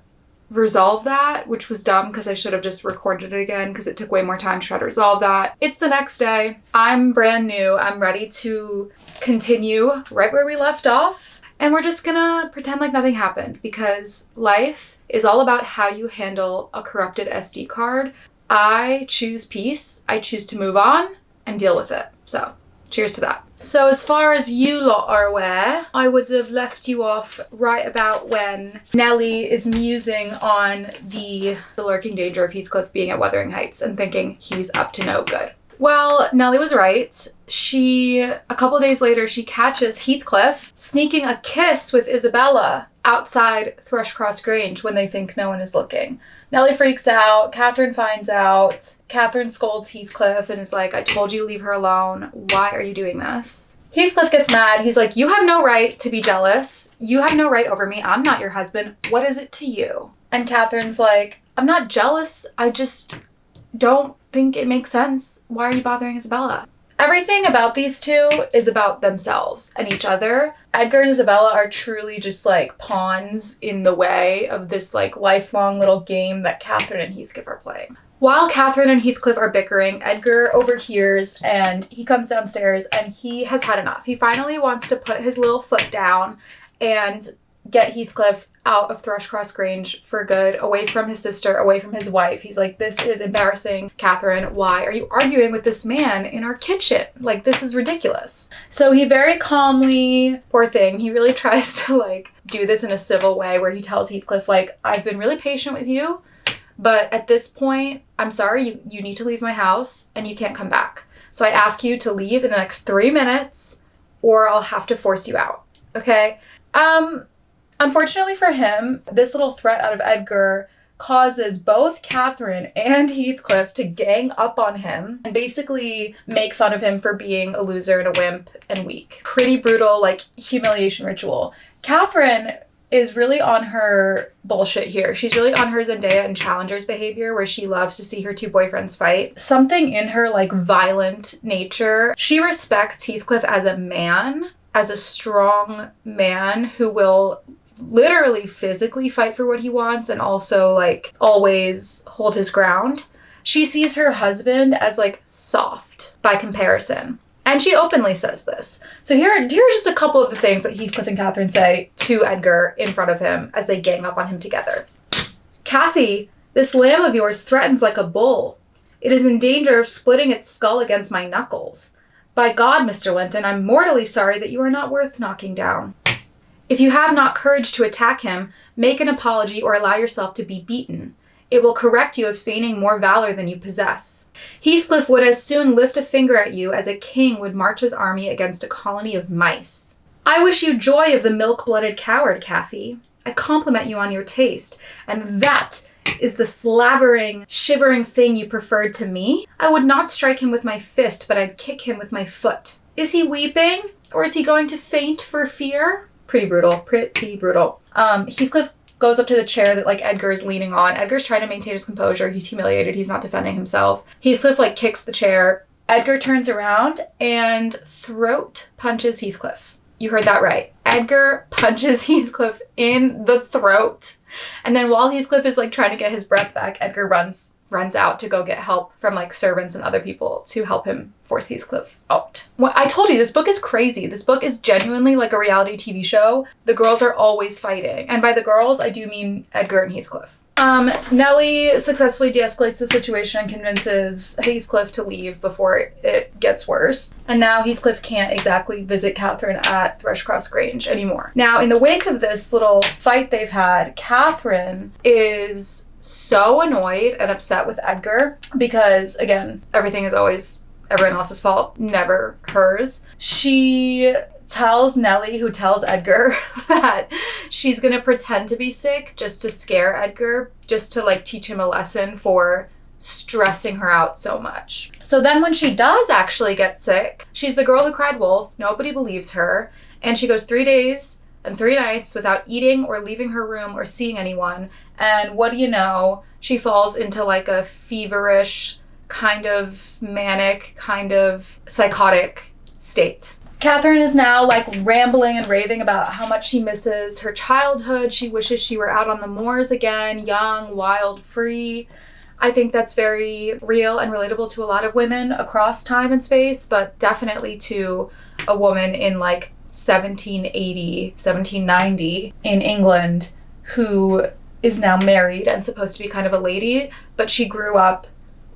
S1: resolve that, which was dumb because I should have just recorded it again because it took way more time to try to resolve that. It's the next day. I'm brand new. I'm ready to continue right where we left off. And we're just gonna pretend like nothing happened because life is all about how you handle a corrupted SD card. I choose peace. I choose to move on and deal with it. So cheers to that. So as far as you lot are aware, I would have left you off right about when Nellie is musing on the lurking danger of Heathcliff being at Wuthering Heights and thinking he's up to no good. Well, Nellie was right. A couple days later, she catches Heathcliff sneaking a kiss with Isabella outside Thrushcross Grange when they think no one is looking. Nellie freaks out. Catherine finds out. Catherine scolds Heathcliff and is like, I told you to leave her alone. Why are you doing this? Heathcliff gets mad. He's like, you have no right to be jealous. You have no right over me. I'm not your husband. What is it to you? And Catherine's like, I'm not jealous. I just don't think it makes sense. Why are you bothering Isabella? Everything about these two is about themselves and each other. Edgar and Isabella are truly just like pawns in the way of this like lifelong little game that Catherine and Heathcliff are playing. While Catherine and Heathcliff are bickering, Edgar overhears and he comes downstairs and he has had enough. He finally wants to put his little foot down and get Heathcliff out of Thrushcross Grange for good, away from his sister, away from his wife. He's like, this is embarrassing, Catherine. Why are you arguing with this man in our kitchen? Like, this is ridiculous. So he very calmly, poor thing, he really tries to like do this in a civil way where he tells Heathcliff, like, I've been really patient with you, but at this point, I'm sorry, you need to leave my house and you can't come back. So I ask you to leave in the next 3 minutes or I'll have to force you out. Okay? Unfortunately for him, this little threat out of Edgar causes both Catherine and Heathcliff to gang up on him and basically make fun of him for being a loser and a wimp and weak. Pretty brutal, like, humiliation ritual. Catherine is really on her bullshit here. She's really on her Zendaya and Challengers behavior where she loves to see her two boyfriends fight. Something in her, like, violent nature. She respects Heathcliff as a man, as a strong man who will literally physically fight for what he wants and also like always hold his ground. She sees her husband as like soft by comparison. And she openly says this. So here are just a couple of the things that Heathcliff and Catherine say to Edgar in front of him as they gang up on him together. Cathy, this lamb of yours threatens like a bull. It is in danger of splitting its skull against my knuckles. By God, Mr. Linton, I'm mortally sorry that you are not worth knocking down. If you have not courage to attack him, make an apology or allow yourself to be beaten. It will correct you of feigning more valor than you possess. Heathcliff would as soon lift a finger at you as a king would march his army against a colony of mice. I wish you joy of the milk-blooded coward, Cathy. I compliment you on your taste, and that is the slavering, shivering thing you preferred to me? I would not strike him with my fist, but I'd kick him with my foot. Is he weeping? Or is he going to faint for fear? Pretty brutal. Pretty brutal. Heathcliff goes up to the chair that like Edgar is leaning on. Edgar's trying to maintain his composure. He's humiliated. He's not defending himself. Heathcliff like kicks the chair. Edgar turns around and throat punches Heathcliff. You heard that right. Edgar punches Heathcliff in the throat. And then while Heathcliff is like trying to get his breath back, Edgar runs out to go get help from like servants and other people to help him force Heathcliff out. Well, I told you, this book is crazy. This book is genuinely like a reality TV show. The girls are always fighting. And by the girls, I do mean Edgar and Heathcliff. Nellie successfully de-escalates the situation and convinces Heathcliff to leave before it gets worse. And now Heathcliff can't exactly visit Catherine at Thrushcross Grange anymore. Now, in the wake of this little fight they've had, Catherine is so annoyed and upset with Edgar because, again, everything is always everyone else's fault, never hers. She tells Nellie, who tells Edgar, that she's gonna pretend to be sick just to scare Edgar, just to like teach him a lesson for stressing her out so much. So then when she does actually get sick, she's the girl who cried wolf, nobody believes her, and she goes 3 days and 3 nights without eating or leaving her room or seeing anyone, and what do you know, she falls into like a feverish, kind of manic, kind of psychotic state. Catherine is now like rambling and raving about how much she misses her childhood. She wishes she were out on the moors again, young, wild, free. I think that's very real and relatable to a lot of women across time and space, but definitely to a woman in like 1780, 1790 in England who is now married and supposed to be kind of a lady, but she grew up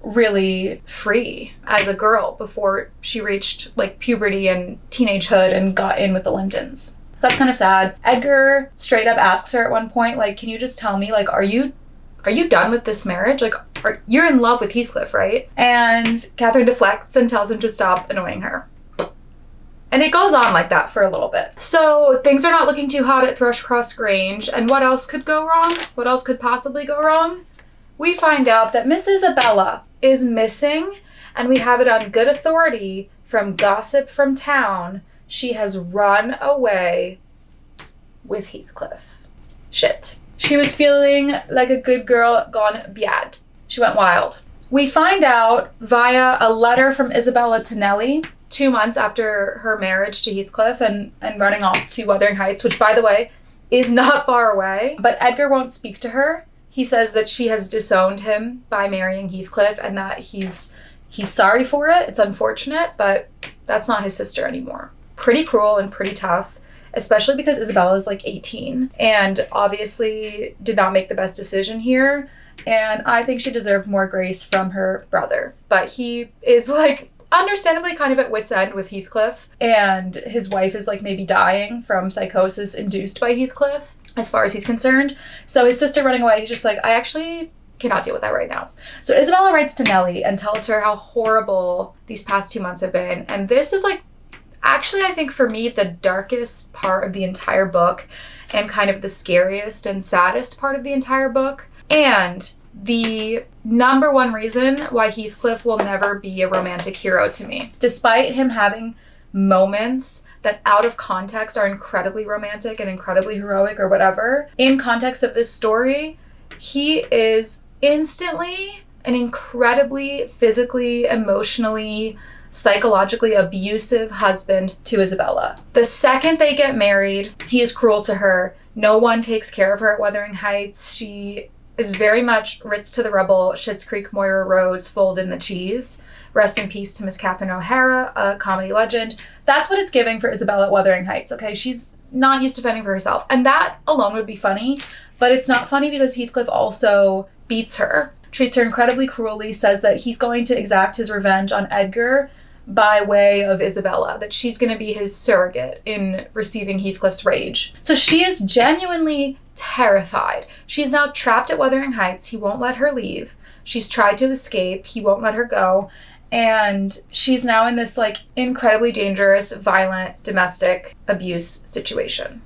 S1: really free as a girl before she reached like puberty and teenagehood and got in with the Lintons. So that's kind of sad. Edgar straight up asks her at one point, like, can you just tell me, like, are you done with this marriage? Like, you're in love with Heathcliff, right? And Catherine deflects and tells him to stop annoying her. And it goes on like that for a little bit. So things are not looking too hot at Thrushcross Grange. And what else could go wrong? What else could possibly go wrong? We find out that Miss Isabella is missing, and we have it on good authority from gossip from town. She has run away with Heathcliff. Shit. She was feeling like a good girl gone bad. She went wild. We find out via a letter from Isabella to Nellie 2 months after her marriage to Heathcliff and running off to Wuthering Heights, which, by the way, is not far away. But Edgar won't speak to her. He says that she has disowned him by marrying Heathcliff and that he's sorry for it. It's unfortunate, but that's not his sister anymore. Pretty cruel and pretty tough, especially because Isabella is like 18 and obviously did not make the best decision here. And I think she deserved more grace from her brother. But he is like understandably kind of at wit's end with Heathcliff, and his wife is like maybe dying from psychosis induced by Heathcliff as far as he's concerned. So his sister running away, he's just like, I actually cannot deal with that right now. So Isabella writes to Nellie and tells her how horrible these past 2 months have been. And this is like, actually, I think for me, the darkest part of the entire book and kind of the scariest and saddest part of the entire book. And the number one reason why Heathcliff will never be a romantic hero to me. Despite him having moments that out of context are incredibly romantic and incredibly heroic or whatever, in context of this story, he is instantly an incredibly physically, emotionally, psychologically abusive husband to Isabella. The second they get married, he is cruel to her. No one takes care of her at Wuthering Heights. She is very much Ritz to the Rebel, Schitt's Creek Moira Rose, fold in the cheese. Rest in peace to Miss Catherine O'Hara, a comedy legend. That's what it's giving for Isabella at Wuthering Heights, okay? She's not used to fending for herself. And that alone would be funny, but it's not funny because Heathcliff also beats her, treats her incredibly cruelly, says that he's going to exact his revenge on Edgar by way of Isabella, that she's going to be his surrogate in receiving Heathcliff's rage. So she is genuinely terrified. She's now trapped at Wuthering Heights. He won't let her leave. She's tried to escape. He won't let her go. And she's now in this like incredibly dangerous, violent, domestic abuse situation.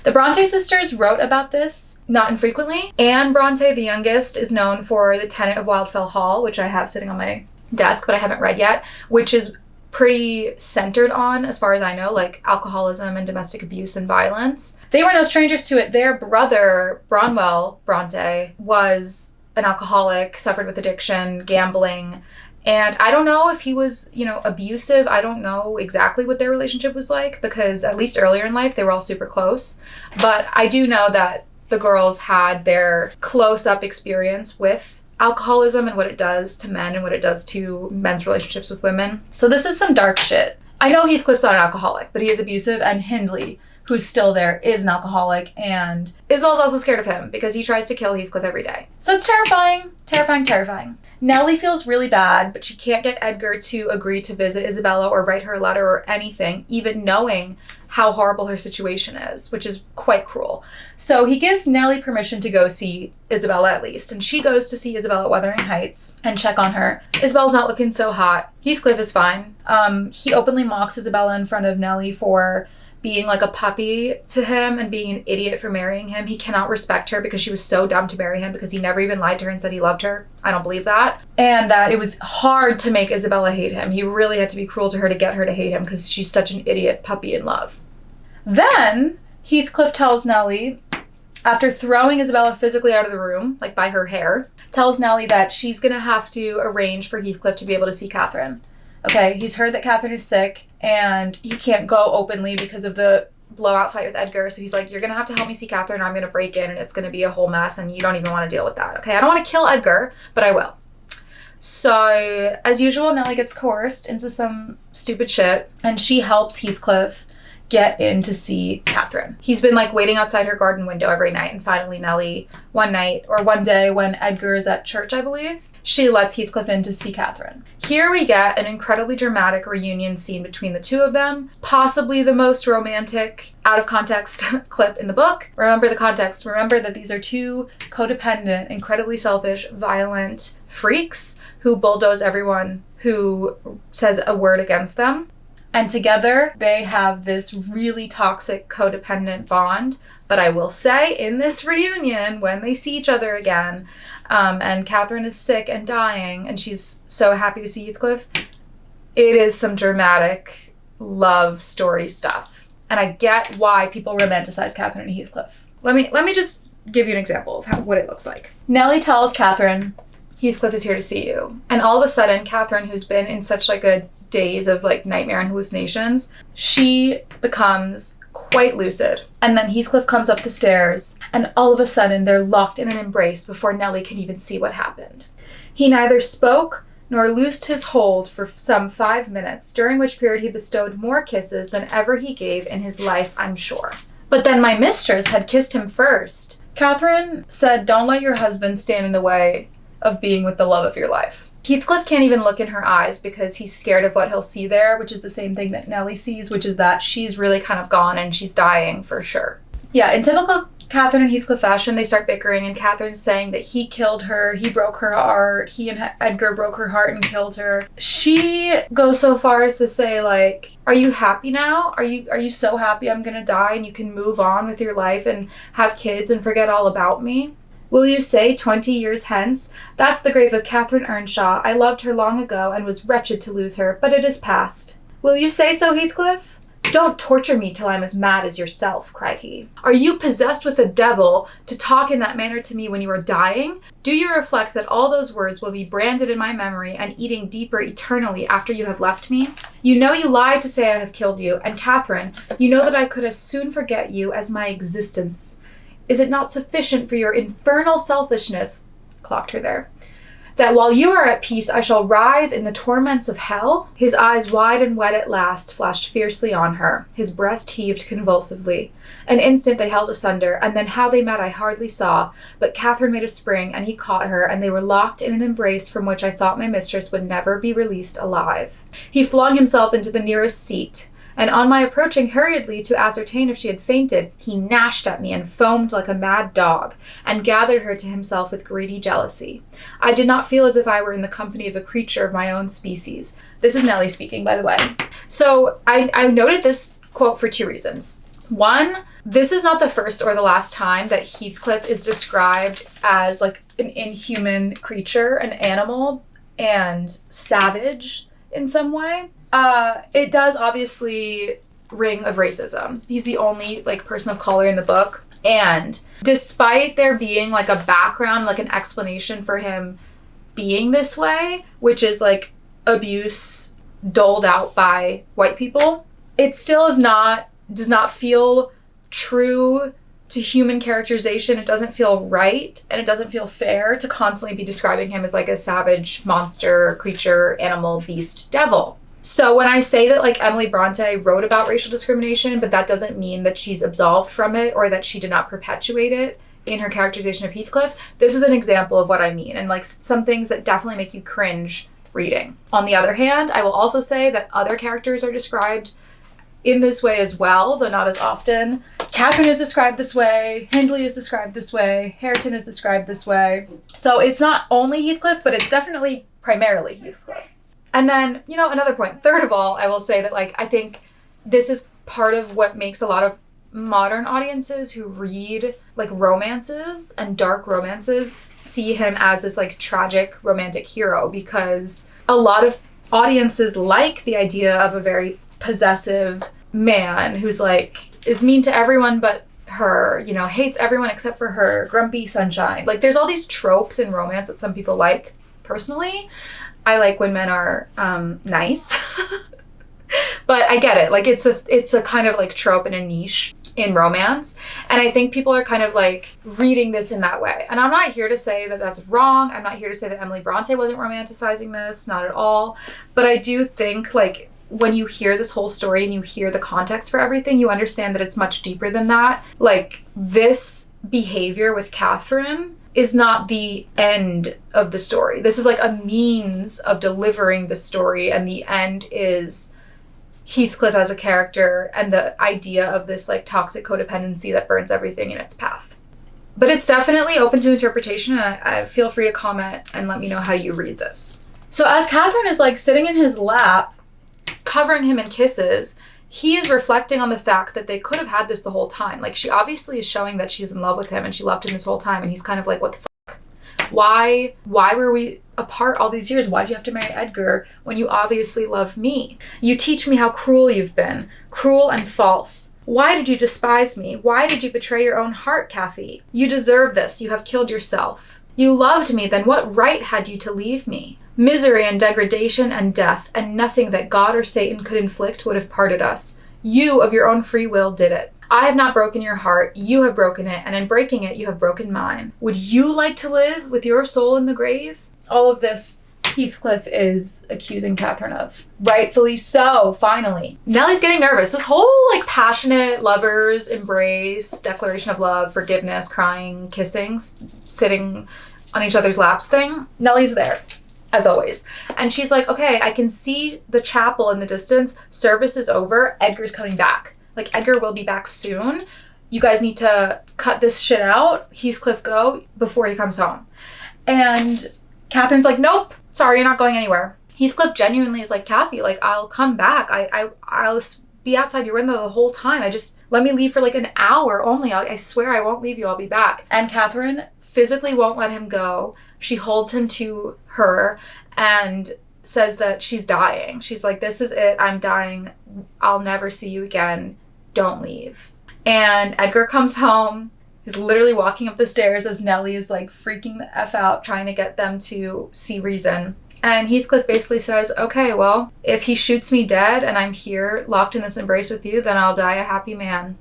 S1: The Brontë sisters wrote about this not infrequently. Anne Brontë, the youngest, is known for The Tenant of Wildfell Hall, which I have sitting on my desk, but I haven't read yet, which is pretty centered on, as far as I know, like alcoholism and domestic abuse and violence. They were no strangers to it. Their brother, Bronwell Brontë, was an alcoholic, suffered with addiction, gambling, and I don't know if he was, abusive. I don't know exactly what their relationship was like, because at least earlier in life, they were all super close. But I do know that the girls had their close-up experience with alcoholism and what it does to men and what it does to men's relationships with women. So this is some dark shit. I know Heathcliff's not an alcoholic, but he is abusive, and Hindley, who's still there, is an alcoholic, and Isabel's also scared of him because he tries to kill Heathcliff every day. So it's terrifying, terrifying, terrifying. Nellie feels really bad, but she can't get Edgar to agree to visit Isabella or write her a letter or anything, even knowing how horrible her situation is, which is quite cruel. So he gives Nellie permission to go see Isabella at least, and she goes to see Isabella at Wuthering Heights and check on her. Isabella's not looking so hot. Heathcliff is fine. He openly mocks Isabella in front of Nellie for being like a puppy to him and being an idiot for marrying him. He cannot respect her because she was so dumb to marry him, because he never even lied to her and said he loved her. I don't believe that. And that it was hard to make Isabella hate him. He really had to be cruel to her to get her to hate him because she's such an idiot puppy in love. Then Heathcliff tells Nellie, after throwing Isabella physically out of the room, like by her hair, tells Nellie that she's going to have to arrange for Heathcliff to be able to see Catherine. Okay, he's heard that Catherine is sick and he can't go openly because of the blowout fight with Edgar. So he's like, you're going to have to help me see Catherine, or I'm going to break in and it's going to be a whole mess and you don't even want to deal with that. Okay, I don't want to kill Edgar, but I will. So as usual, Nellie gets coerced into some stupid shit and she helps Heathcliff get in to see Catherine. He's been like waiting outside her garden window every night, and finally Nellie, one day when Edgar is at church, I believe, she lets Heathcliff in to see Catherine. Here we get an incredibly dramatic reunion scene between the two of them, possibly the most romantic, out of context clip in the book. Remember the context. Remember that these are two codependent, incredibly selfish, violent freaks who bulldoze everyone who says a word against them. And together they have this really toxic codependent bond. But I will say, in this reunion, when they see each other again, and Catherine is sick and dying, and she's so happy to see Heathcliff, it is some dramatic love story stuff. And I get why people romanticize Catherine and Heathcliff. Let me just give you an example of what it looks like. Nellie tells Catherine, Heathcliff is here to see you. And all of a sudden, Catherine, who's been in such like a daze of like nightmare and hallucinations, she becomes quite lucid. And then Heathcliff comes up the stairs, and all of a sudden they're locked in an embrace before Nellie can even see what happened. He neither spoke nor loosed his hold for some 5 minutes, during which period he bestowed more kisses than ever he gave in his life, I'm sure. But then my mistress had kissed him first. Catherine said, don't let your husband stand in the way of being with the love of your life. Heathcliff can't even look in her eyes because he's scared of what he'll see there, which is the same thing that Nellie sees, which is that she's really kind of gone and she's dying for sure. Yeah, in typical Catherine and Heathcliff fashion, they start bickering, and Catherine's saying that he killed her, he broke her heart, he and Edgar broke her heart and killed her. She goes so far as to say, like, are you happy now? Are you so happy I'm gonna die and you can move on with your life and have kids and forget all about me? Will you say 20 years hence, that's the grave of Catherine Earnshaw. I loved her long ago and was wretched to lose her, but it is past. Will you say so, Heathcliff? Don't torture me till I'm as mad as yourself, cried he. Are you possessed with a devil to talk in that manner to me when you are dying? Do you reflect that all those words will be branded in my memory and eating deeper eternally after you have left me? You know you lied to say I have killed you, and Catherine, you know that I could as soon forget you as my existence. Is it not sufficient for your infernal selfishness, clocked her there, that while you are at peace I shall writhe in the torments of hell? His eyes, wide and wet at last, flashed fiercely on her. His breast heaved convulsively. An instant they held asunder, and then how they met I hardly saw, but Catherine made a spring, and he caught her, and they were locked in an embrace from which I thought my mistress would never be released alive. He flung himself into the nearest seat, and on my approaching hurriedly to ascertain if she had fainted, he gnashed at me and foamed like a mad dog, and gathered her to himself with greedy jealousy. I did not feel as if I were in the company of a creature of my own species. This is Nellie speaking, by the way. So I noted this quote for 2 reasons. One, this is not the first or the last time that Heathcliff is described as like an inhuman creature, an animal, and savage in some way. It does obviously ring of racism. He's the only like person of color in the book. And despite there being like a background, like an explanation for him being this way, which is like abuse doled out by white people, it still does not feel true to human characterization. It doesn't feel right, and it doesn't feel fair to constantly be describing him as like a savage monster, creature, animal, beast, devil. So when I say that like Emily Brontë wrote about racial discrimination, but that doesn't mean that she's absolved from it or that she did not perpetuate it in her characterization of Heathcliff, this is an example of what I mean, and like some things that definitely make you cringe reading. On the other hand, I will also say that other characters are described in this way as well, though not as often. Catherine is described this way, Hindley is described this way, Hareton is described this way. So it's not only Heathcliff, but it's definitely primarily Heathcliff. And then, you know, another point. Third of all, I will say that, like, I think this is part of what makes a lot of modern audiences who read, like, romances and dark romances see him as this, like, tragic romantic hero, because a lot of audiences like the idea of a very possessive man who's, like, is mean to everyone but her, you know, hates everyone except for her, grumpy sunshine. Like, there's all these tropes in romance that some people like. Personally, I like when men are nice, but I get it. Like it's a kind of like trope and a niche in romance. And I think people are kind of like reading this in that way. And I'm not here to say that that's wrong. I'm not here to say that Emily Brontë wasn't romanticizing this, not at all. But I do think like when you hear this whole story and you hear the context for everything, you understand that it's much deeper than that. Like this behavior with Catherine is not the end of the story. This is like a means of delivering the story, and the end is Heathcliff as a character and the idea of this like toxic codependency that burns everything in its path. But it's definitely open to interpretation, and I feel free to comment and let me know how you read this. So as Catherine is like sitting in his lap, covering him in kisses, he is reflecting on the fact that they could have had this the whole time. Like, she obviously is showing that she's in love with him and she loved him this whole time, and he's kind of like, what the fuck? Why were we apart all these years? Why'd you have to marry Edgar when you obviously love me? You teach me how cruel you've been, cruel and false. Why did you despise me? Why did you betray your own heart, Cathy? You deserve this. You have killed yourself. You loved me, then what right had you to leave me? Misery and degradation and death, and nothing that God or Satan could inflict would have parted us. You, of your own free will, did it. I have not broken your heart, you have broken it, and in breaking it, you have broken mine. Would you like to live with your soul in the grave? All of this Heathcliff is accusing Catherine of. Rightfully so, finally. Nellie's getting nervous. This whole like passionate lovers embrace, declaration of love, forgiveness, crying, kissing, sitting on each other's laps thing. Nellie's there, as always. And she's like, okay, I can see the chapel in the distance. Service is over. Edgar's coming back. Like, Edgar will be back soon. You guys need to cut this shit out. Heathcliff, go before he comes home. And Catherine's like, nope, sorry, you're not going anywhere. Heathcliff genuinely is like, Cathy, like, I'll come back. I'll be outside your window the whole time. Let me leave for like an hour only. I swear I won't leave you. I'll be back. And Catherine physically won't let him go. She holds him to her and says that she's dying. She's like, this is it. I'm dying. I'll never see you again. Don't leave. And Edgar comes home. He's literally walking up the stairs as Nellie is like freaking the F out, trying to get them to see reason. And Heathcliff basically says, okay, well, if he shoots me dead and I'm here locked in this embrace with you, then I'll die a happy man.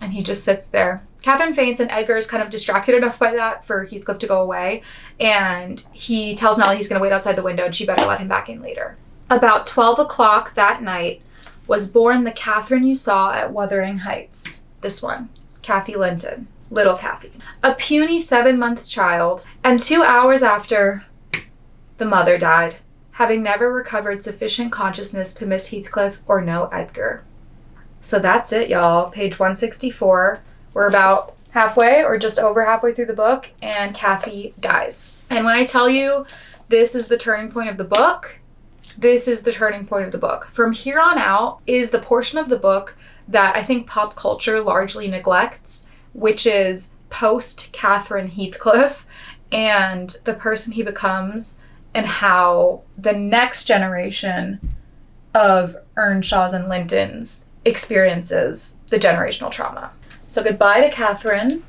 S1: And he just sits there. Catherine faints, and Edgar is kind of distracted enough by that for Heathcliff to go away. And he tells Nellie he's going to wait outside the window and she better let him back in later. About 12 o'clock that night was born the Catherine you saw at Wuthering Heights. This one, Cathy Linton. Little Cathy. A puny 7 months child. And 2 hours after, the mother died, having never recovered sufficient consciousness to miss Heathcliff or know Edgar. So that's it, y'all. Page 164. We're about halfway or just over halfway through the book, and Cathy dies. And when I tell you this is the turning point of the book, this is the turning point of the book. From here on out is the portion of the book that I think pop culture largely neglects, which is post-Catherine Heathcliff and the person he becomes and how the next generation of Earnshaws and Lintons experiences the generational trauma. So goodbye to Catherine.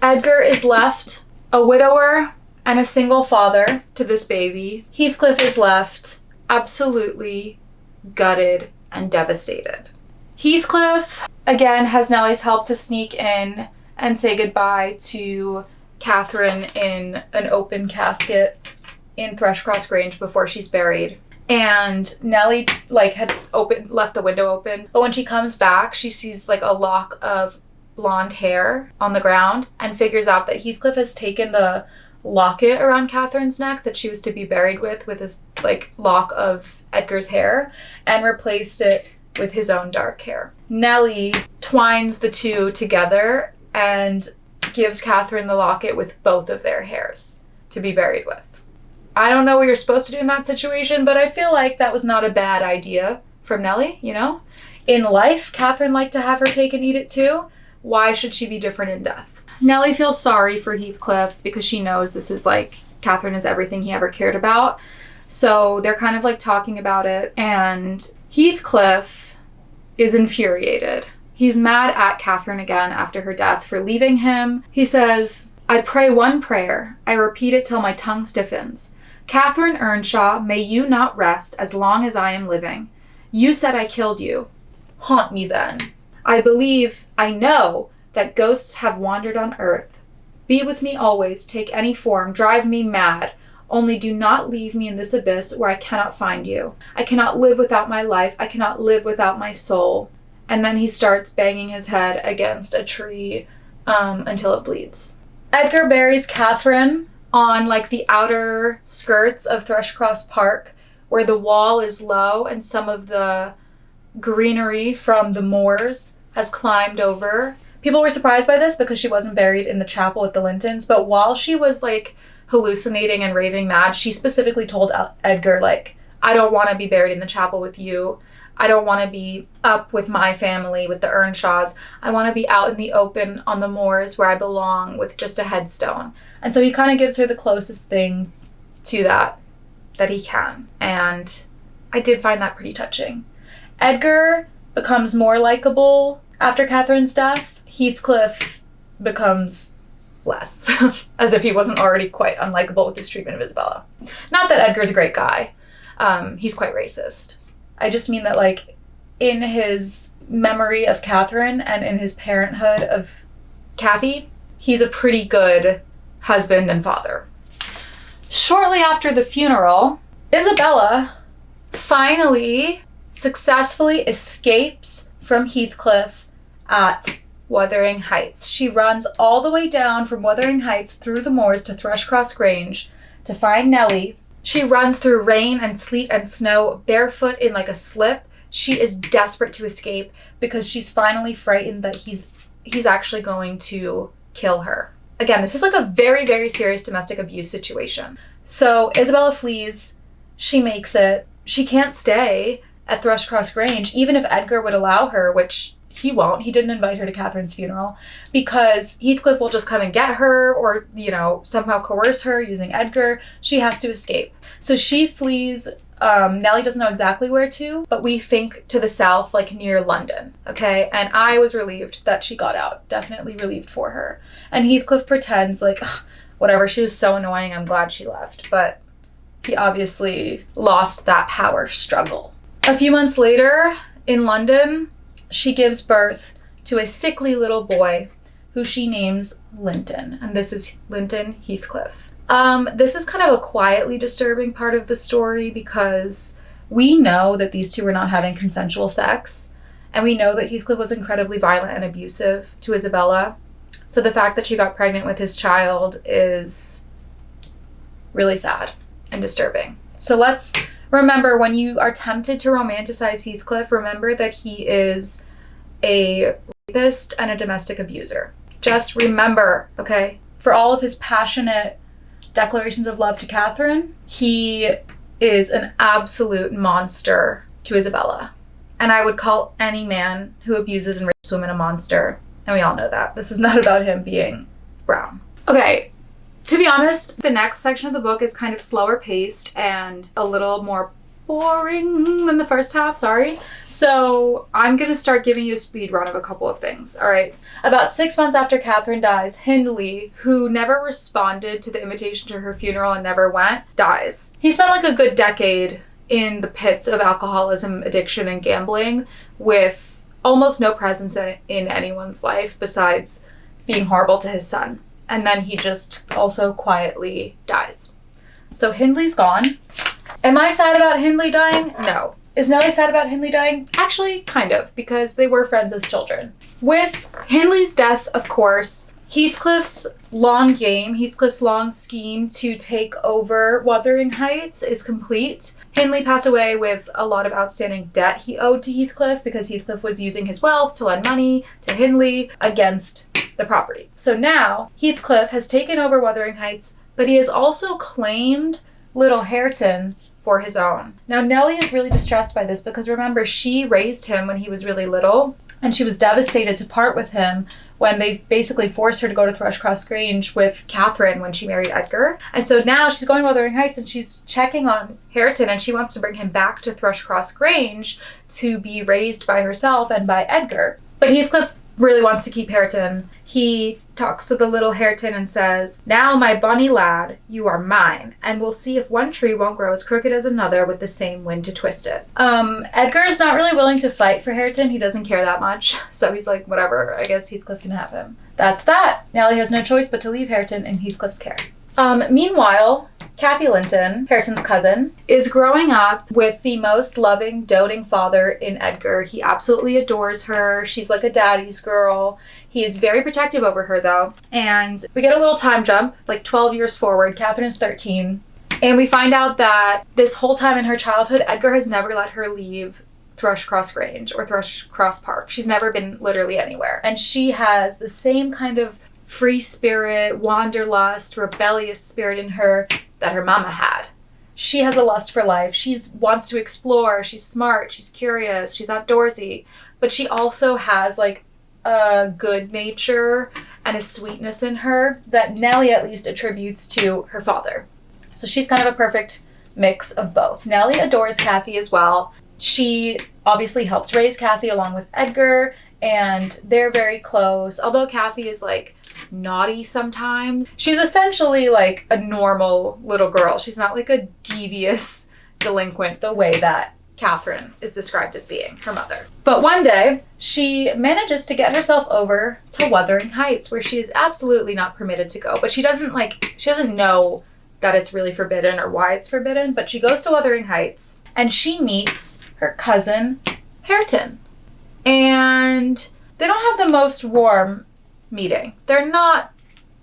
S1: Edgar is left a widower and a single father to this baby. Heathcliff is left absolutely gutted and devastated. Heathcliff, again, has Nellie's help to sneak in and say goodbye to Catherine in an open casket in Thrushcross Grange before she's buried. And Nellie had left the window open, but when she comes back, she sees a lock of blonde hair on the ground and figures out that Heathcliff has taken the locket around Catherine's neck that she was to be buried with his lock of Edgar's hair, and replaced it with his own dark hair. Nellie twines the two together and gives Catherine the locket with both of their hairs to be buried with. I don't know what you're supposed to do in that situation, but I feel like that was not a bad idea from Nellie, In life, Catherine liked to have her cake and eat it too. Why should she be different in death? Nellie feels sorry for Heathcliff because she knows this is Catherine is everything he ever cared about. So they're kind of talking about it, and Heathcliff is infuriated. He's mad at Catherine again after her death for leaving him. He says, I'd pray one prayer. I repeat it till my tongue stiffens. Catherine Earnshaw, may you not rest as long as I am living. You said I killed you. Haunt me then. I believe, I know, that ghosts have wandered on earth. Be with me always, take any form, drive me mad. Only do not leave me in this abyss where I cannot find you. I cannot live without my life. I cannot live without my soul. And then he starts banging his head against a tree until it bleeds. Edgar buries Catherine on like the outer skirts of Thrushcross Park, where the wall is low and some of the greenery from the moors has climbed over. People were surprised by this because she wasn't buried in the chapel with the Lintons, but while she was like hallucinating and raving mad, she specifically told Edgar, like, I don't want to be buried in the chapel with you. I don't want to be up with my family, with the Earnshaws. I want to be out in the open on the moors where I belong with just a headstone. And so he kind of gives her the closest thing to that he can. And I did find that pretty touching. Edgar becomes more likable after Catherine's death. Heathcliff becomes less, as if he wasn't already quite unlikable with his treatment of Isabella. Not that Edgar's a great guy. He's quite racist. I just mean that, like, in his memory of Catherine and in his parenthood of Cathy, he's a pretty good husband and father. Shortly after the funeral, Isabella finally successfully escapes from Heathcliff at Wuthering Heights. She runs all the way down from Wuthering Heights through the moors to Thrushcross Grange to find Nellie. She runs through rain and sleet and snow, barefoot in like a slip. She is desperate to escape because she's finally frightened that he's actually going to kill her. Again, this is like a very, very serious domestic abuse situation. So Isabella flees. She makes it. She can't stay at Thrushcross Grange, even if Edgar would allow her, which he won't. He didn't invite her to Catherine's funeral because Heathcliff will just come and get her or, you know, somehow coerce her using Edgar. She has to escape. So she flees. Nellie doesn't know exactly where to, but we think to the south, like near London. Okay. And I was relieved that she got out. Definitely relieved for her. And Heathcliff pretends like, whatever, she was so annoying, I'm glad she left. But he obviously lost that power struggle. A few months later in London, she gives birth to a sickly little boy who she names Linton. And this is Linton Heathcliff. This is kind of a quietly disturbing part of the story because we know that these two were not having consensual sex. And we know that Heathcliff was incredibly violent and abusive to Isabella. So the fact that she got pregnant with his child is really sad and disturbing. So let's remember, when you are tempted to romanticize Heathcliff, remember that he is a rapist and a domestic abuser. Just remember, okay? For all of his passionate declarations of love to Catherine, he is an absolute monster to Isabella. And I would call any man who abuses and rapes women a monster. And we all know that. This is not about him being brown. Okay, to be honest, the next section of the book is kind of slower paced and a little more boring than the first half, sorry. So I'm gonna start giving you a speed run of a couple of things, all right? About 6 months after Catherine dies, Hindley, who never responded to the invitation to her funeral and never went, dies. He spent like a good decade in the pits of alcoholism, addiction, and gambling with almost no presence in anyone's life besides being horrible to his son. And then he just also quietly dies. So Hindley's gone. Am I sad about Hindley dying? No. Is Nellie sad about Hindley dying? Actually, kind of, because they were friends as children. With Hindley's death, of course, Heathcliff's long game, Heathcliff's long scheme to take over Wuthering Heights is complete. Hindley passed away with a lot of outstanding debt he owed to Heathcliff because Heathcliff was using his wealth to lend money to Hindley against the property. So now Heathcliff has taken over Wuthering Heights, but he has also claimed little Hareton for his own. Now Nellie is really distressed by this because remember, she raised him when he was really little and she was devastated to part with him when they basically forced her to go to Thrushcross Grange with Catherine when she married Edgar. And so now she's going to Wuthering Heights and she's checking on Hareton and she wants to bring him back to Thrushcross Grange to be raised by herself and by Edgar. But Heathcliff really wants to keep Hareton. He talks to the little Hareton and says, "Now, my bonny lad, you are mine, and we'll see if one tree won't grow as crooked as another with the same wind to twist it." Edgar's not really willing to fight for Hareton. He doesn't care that much. So he's like, whatever, I guess Heathcliff can have him. That's that. Nellie has no choice but to leave Hareton in Heathcliff's care. Meanwhile, Cathy Linton, Hareton's cousin, is growing up with the most loving, doting father in Edgar. He absolutely adores her. She's like a daddy's girl. He is very protective over her, though. And we get a little time jump, like 12 years forward. Catherine is 13. And we find out that this whole time in her childhood, Edgar has never let her leave Thrushcross Grange or Thrushcross Park. She's never been literally anywhere. And she has the same kind of free spirit, wanderlust, rebellious spirit in her that her mama had. She has a lust for life. She wants to explore. She's smart. She's curious. She's outdoorsy. But she also has like a good nature and a sweetness in her that Nellie at least attributes to her father. So she's kind of a perfect mix of both. Nellie adores Cathy as well. She obviously helps raise Cathy along with Edgar, and they're very close. Although Cathy is like naughty sometimes, she's essentially like a normal little girl. She's not like a devious delinquent the way that Catherine is described as being, her mother. But one day, she manages to get herself over to Wuthering Heights, where she is absolutely not permitted to go. But she doesn't know that it's really forbidden or why it's forbidden, but she goes to Wuthering Heights and she meets her cousin Hareton. And they don't have the most warm meeting. They're not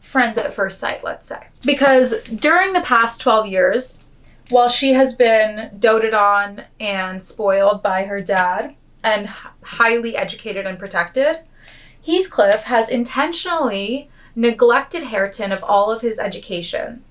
S1: friends at first sight, let's say. Because during the past 12 years, while she has been doted on and spoiled by her dad and highly educated and protected, Heathcliff has intentionally neglected Hareton of all of his education,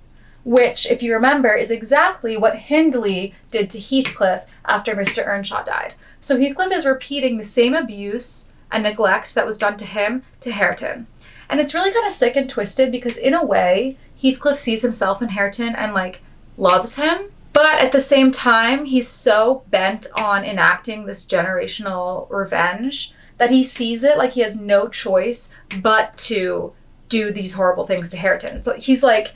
S1: which, if you remember, is exactly what Hindley did to Heathcliff after Mr. Earnshaw died. So Heathcliff is repeating the same abuse and neglect that was done to him to Hareton. And it's really kind of sick and twisted because in a way, Heathcliff sees himself in Hareton and like loves him. But at the same time, he's so bent on enacting this generational revenge that he sees it like he has no choice but to do these horrible things to Hareton. So he's like,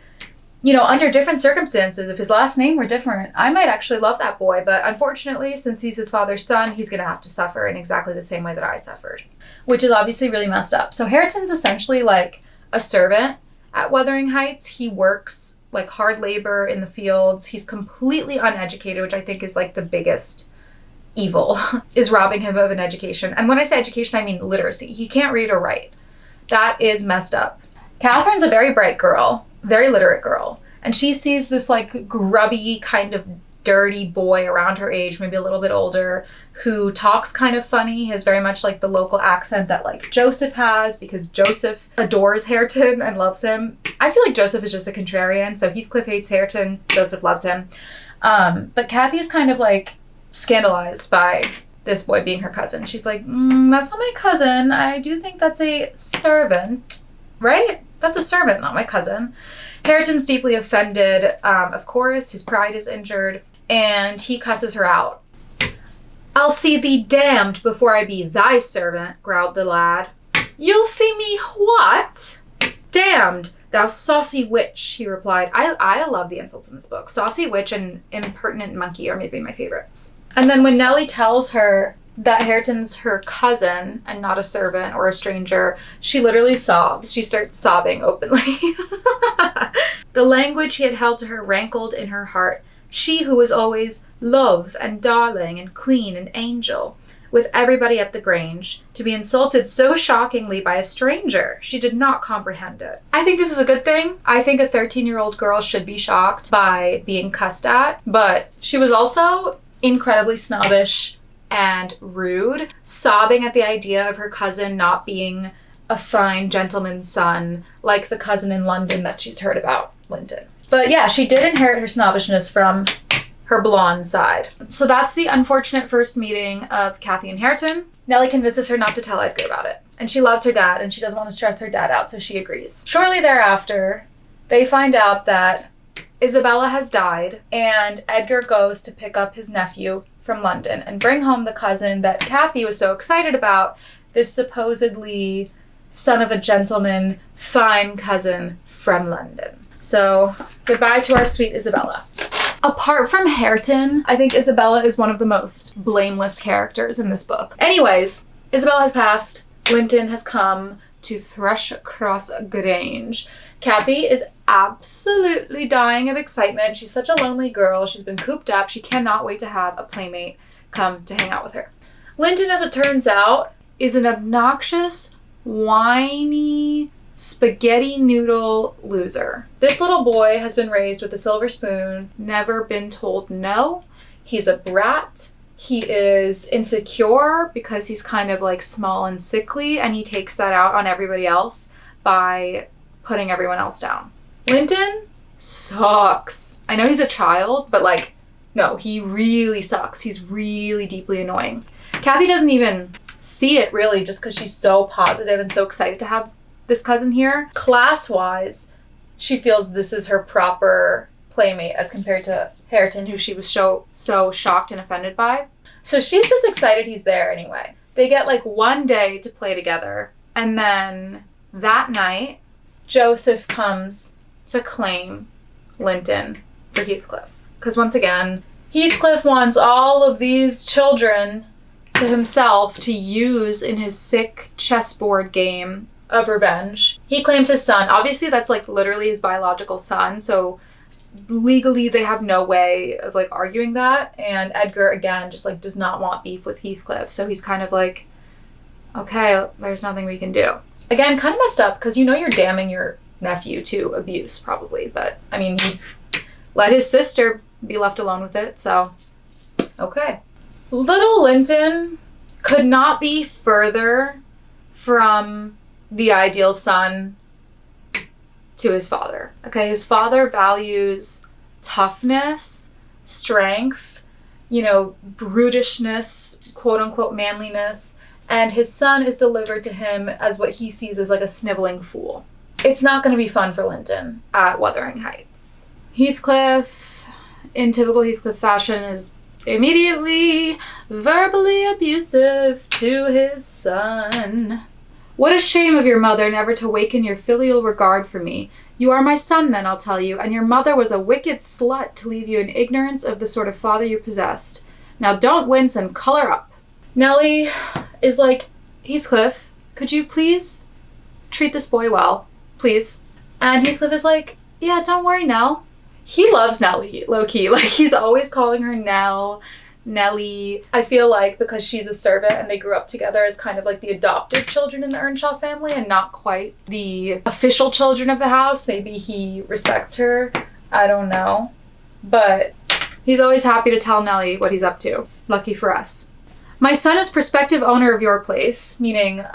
S1: you know, under different circumstances, if his last name were different, I might actually love that boy. But unfortunately, since he's his father's son, he's going to have to suffer in exactly the same way that I suffered, which is obviously really messed up. So Hareton's essentially like a servant at Wuthering Heights. He works like hard labor in the fields. He's completely uneducated, which I think is like the biggest evil, is robbing him of an education. And when I say education, I mean literacy. He can't read or write. That is messed up. Catherine's a very bright girl, very literate girl. And she sees this like grubby kind of dirty boy around her age, maybe a little bit older, who talks kind of funny, has very much like the local accent that like Joseph has, because Joseph adores Hareton and loves him. I feel like Joseph is just a contrarian, so Heathcliff hates Hareton, Joseph loves him. But Cathy is kind of like scandalized by this boy being her cousin. She's like, that's not my cousin. I do think that's a servant, right? That's a servant, not my cousin. Hareton's deeply offended. Of course, his pride is injured, and he cusses her out. "I'll see thee damned before I be thy servant," growled the lad. "You'll see me what?" "Damned, thou saucy witch," he replied. I love the insults in this book. Saucy witch and impertinent monkey are maybe my favorites. And then when Nellie tells her that Hareton's her cousin and not a servant or a stranger, she literally sobs. She starts sobbing openly. The language he had held to her rankled in her heart. She who was always love and darling and queen and angel with everybody at the Grange, to be insulted so shockingly by a stranger. She did not comprehend it. I think this is a good thing. I think a 13-year-old girl should be shocked by being cussed at, but she was also incredibly snobbish and rude, sobbing at the idea of her cousin not being a fine gentleman's son like the cousin in London that she's heard about, Linton. But yeah, she did inherit her snobbishness from her blonde side. So that's the unfortunate first meeting of Cathy and Hareton. Nellie convinces her not to tell Edgar about it. And she loves her dad and she doesn't want to stress her dad out, so she agrees. Shortly thereafter, they find out that Isabella has died and Edgar goes to pick up his nephew from London and bring home the cousin that Cathy was so excited about, this supposedly son of a gentleman, fine cousin from London. So goodbye to our sweet Isabella. Apart from Hareton, I think Isabella is one of the most blameless characters in this book. Anyways, Isabella has passed. Linton has come to Thrushcross Grange. Cathy is absolutely dying of excitement. She's such a lonely girl. She's been cooped up. She cannot wait to have a playmate come to hang out with her. Linton, as it turns out, is an obnoxious, whiny spaghetti noodle loser. This little boy has been raised with a silver spoon, never been told no. He's a brat. He is insecure because he's kind of like small and sickly, and he takes that out on everybody else by putting everyone else down. Linton sucks. I know he's a child, but like, no, he really sucks. He's really deeply annoying. Cathy doesn't even see it really just because she's so positive and so excited to have this cousin here. Class-wise, she feels this is her proper playmate as compared to Hareton, who she was so shocked and offended by. So she's just excited he's there anyway. They get like one day to play together, and then that night, Joseph comes to claim Linton for Heathcliff. Because once again, Heathcliff wants all of these children to himself to use in his sick chessboard game of revenge. He claims his son. Obviously, that's like literally his biological son, so legally they have no way of like arguing that. And Edgar, again, just like does not want beef with Heathcliff, so he's kind of like, okay, there's nothing we can do. Again, kind of messed up, because you know you're damning your nephew to abuse, probably, but I mean, he let his sister be left alone with it, so okay. Little Linton could not be further from the ideal son to his father. Okay, his father values toughness, strength, brutishness, quote unquote manliness, and his son is delivered to him as what he sees as like a sniveling fool. It's not going to be fun for Linton at Wuthering Heights. Heathcliff, in typical Heathcliff fashion, is immediately verbally abusive to his son. What a shame of your mother never to waken your filial regard for me. You are my son then, I'll tell you, and your mother was a wicked slut to leave you in ignorance of the sort of father you possessed. Now don't wince and colour up. Nellie is like, Heathcliff, could you please treat this boy well, please? And Heathcliff is like, yeah, don't worry, Nell. He loves Nellie, low-key. Like, he's always calling her Nell, Nellie. I feel like because she's a servant and they grew up together as kind of like the adoptive children in the Earnshaw family and not quite the official children of the house, maybe he respects her. I don't know. But he's always happy to tell Nellie what he's up to. Lucky for us. My son is prospective owner of your place, meaning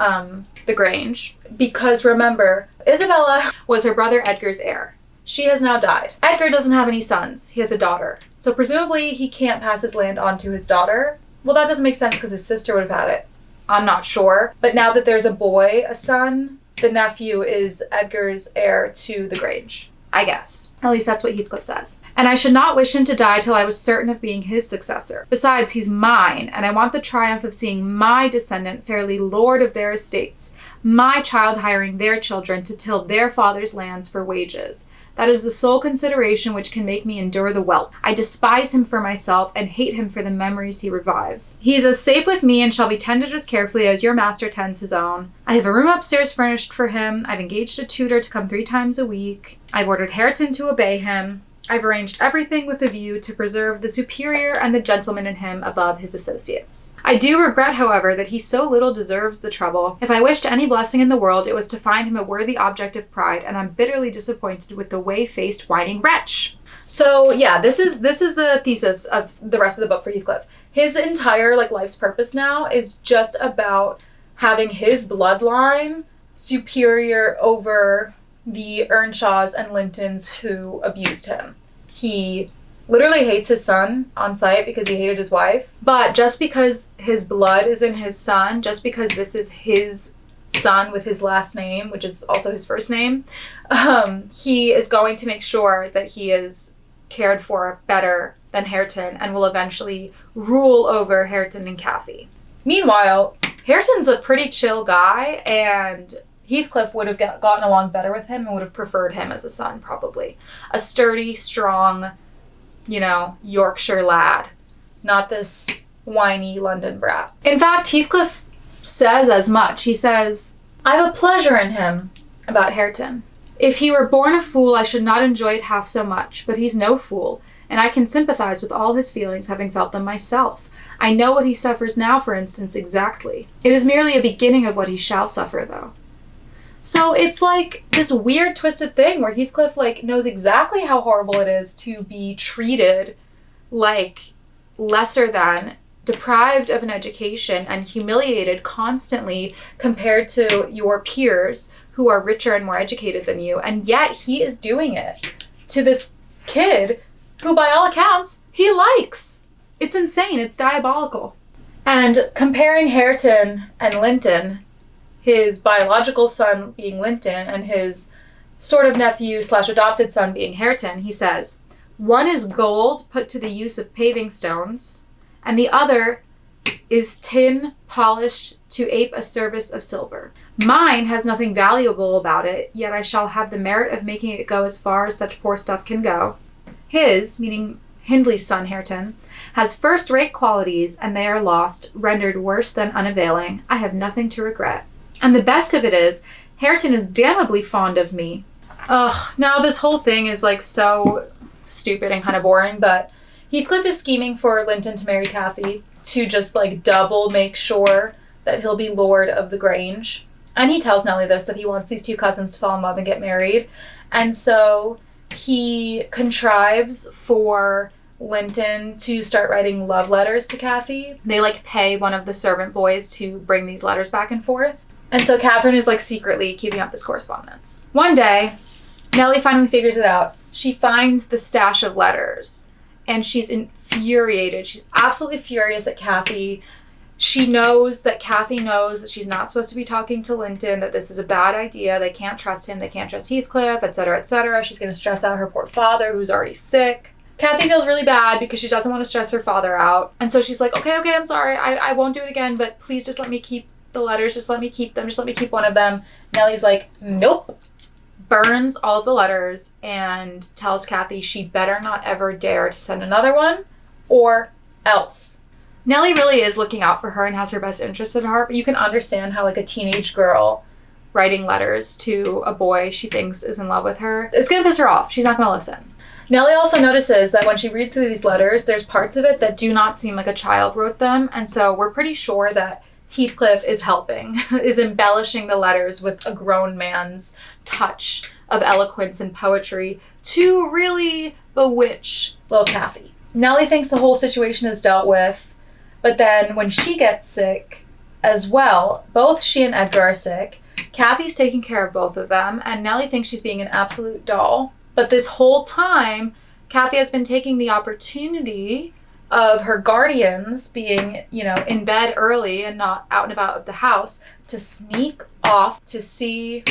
S1: the Grange, because remember, Isabella was her brother Edgar's heir. She has now died. Edgar doesn't have any sons. He has a daughter. So presumably he can't pass his land on to his daughter. Well, that doesn't make sense because his sister would have had it. I'm not sure. But now that there's a boy, a son, the nephew is Edgar's heir to the Grange, I guess. At least that's what Heathcliff says. And I should not wish him to die till I was certain of being his successor. Besides, he's mine, and I want the triumph of seeing my descendant fairly lord of their estates, my child hiring their children to till their father's lands for wages. That is the sole consideration which can make me endure the whelp. I despise him for myself and hate him for the memories he revives. He is as safe with me and shall be tended as carefully as your master tends his own. I have a room upstairs furnished for him. I've engaged a tutor to come 3 times a week. I've ordered Hareton to obey him. I've arranged everything with a view to preserve the superior and the gentleman in him above his associates. I do regret, however, that he so little deserves the trouble. If I wished any blessing in the world, it was to find him a worthy object of pride, and I'm bitterly disappointed with the way-faced, whining wretch. So yeah, this is the thesis of the rest of the book for Heathcliff. His entire life's purpose now is just about having his bloodline superior over the Earnshaws and Lintons who abused him. He literally hates his son on sight because he hated his wife. But just because his blood is in his son, just because this is his son with his last name, which is also his first name, he is going to make sure that he is cared for better than Hareton and will eventually rule over Hareton and Cathy. Meanwhile, Hareton's a pretty chill guy, and Heathcliff would have gotten along better with him and would have preferred him as a son, probably. A sturdy, strong, Yorkshire lad. Not this whiny London brat. In fact, Heathcliff says as much. He says, I have a pleasure in him about Hareton. If he were born a fool, I should not enjoy it half so much, but he's no fool, and I can sympathize with all his feelings, having felt them myself. I know what he suffers now, for instance, exactly. It is merely a beginning of what he shall suffer, though. So it's like this weird twisted thing where Heathcliff like knows exactly how horrible it is to be treated like lesser than, deprived of an education, and humiliated constantly compared to your peers who are richer and more educated than you. And yet he is doing it to this kid who by all accounts he likes. It's insane. It's diabolical. And comparing Hareton and Linton, his biological son being Linton and his sort of nephew / adopted son being Hareton, he says, one is gold put to the use of paving stones, and the other is tin polished to ape a service of silver. Mine has nothing valuable about it, yet I shall have the merit of making it go as far as such poor stuff can go. His, meaning Hindley's son Hareton, has first-rate qualities, and they are lost, rendered worse than unavailing. I have nothing to regret. And the best of it is, Hareton is damnably fond of me. Ugh, now this whole thing is like so stupid and kind of boring, but Heathcliff is scheming for Linton to marry Cathy to just like double make sure that he'll be lord of the Grange. And he tells Nellie this, that he wants these two cousins to fall in love and get married. And so he contrives for Linton to start writing love letters to Cathy. They like pay one of the servant boys to bring these letters back and forth. And so Catherine is like secretly keeping up this correspondence. One day, Nellie finally figures it out. She finds the stash of letters and she's infuriated. She's absolutely furious at Cathy. She knows that Cathy knows that she's not supposed to be talking to Linton, that this is a bad idea. They can't trust him. They can't trust Heathcliff, etc., etc. She's going to stress out her poor father, who's already sick. Cathy feels really bad because she doesn't want to stress her father out. And so she's like, okay, I'm sorry. I won't do it again, but please just let me keep the letters. Just let me keep them. Just let me keep one of them. Nellie's like, nope. Burns all of the letters and tells Cathy she better not ever dare to send another one or else. Nellie really is looking out for her and has her best interest at heart, but you can understand how like a teenage girl writing letters to a boy she thinks is in love with her, it's going to piss her off. She's not going to listen. Nellie also notices that when she reads through these letters, there's parts of it that do not seem like a child wrote them, and so we're pretty sure that Heathcliff is helping, is embellishing the letters with a grown man's touch of eloquence and poetry to really bewitch little Cathy. Nellie thinks the whole situation is dealt with, but then when she gets sick as well, both she and Edgar are sick. Cathy's taking care of both of them, and Nellie thinks she's being an absolute doll. But this whole time, Cathy has been taking the opportunity of her guardians being, in bed early and not out and about of the house to sneak off to see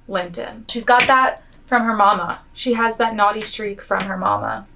S1: Linton. She's got that from her mama. She has that naughty streak from her mama.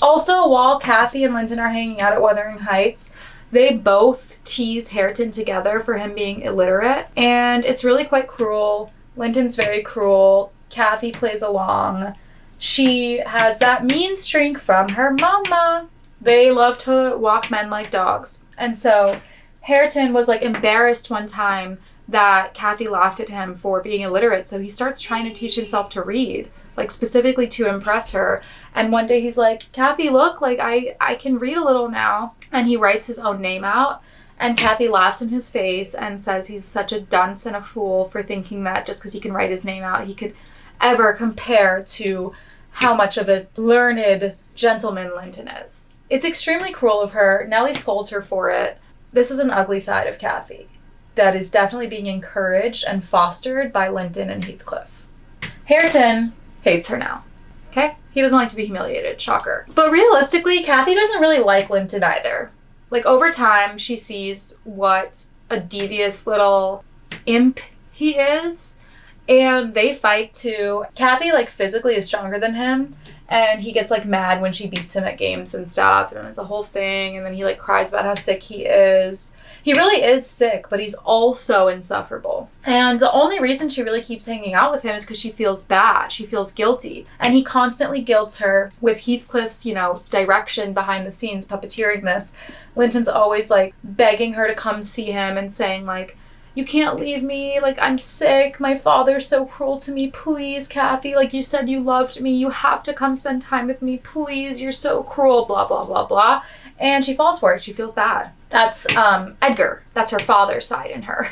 S1: Also, while Cathy and Linton are hanging out at Wuthering Heights, they both tease Hareton together for him being illiterate, and it's really quite cruel. Linton's very cruel. Cathy plays along. She has that mean streak from her mama. They love to walk men like dogs. And so Hareton was like embarrassed one time that Cathy laughed at him for being illiterate, so he starts trying to teach himself to read, like specifically to impress her. And one day he's like, Cathy, look, like I can read a little now. And he writes his own name out. And Cathy laughs in his face and says he's such a dunce and a fool for thinking that just because he can write his name out, he could ever compare to how much of a learned gentleman Linton is. It's extremely cruel of her. Nellie scolds her for it. This is an ugly side of Cathy that is definitely being encouraged and fostered by Linton and Heathcliff. Hareton hates her now. Okay? He doesn't like to be humiliated. Shocker. But realistically, Cathy doesn't really like Linton either. Like, over time, she sees what a devious little imp he is, and they fight too. Cathy, like, physically is stronger than him, and he gets, like, mad when she beats him at games and stuff, and then it's a whole thing, and then he, like, cries about how sick he is. He really is sick, but he's also insufferable. And the only reason she really keeps hanging out with him is because she feels bad. She feels guilty. And he constantly guilts her with Heathcliff's, direction behind the scenes, puppeteering this. Linton's always, like, begging her to come see him and saying, like, you can't leave me, like, I'm sick, my father's so cruel to me, please, Cathy, like, you said you loved me, you have to come spend time with me, please, you're so cruel, blah, blah, blah, blah. And she falls for it. She feels bad. That's Edgar. That's her father's side in her.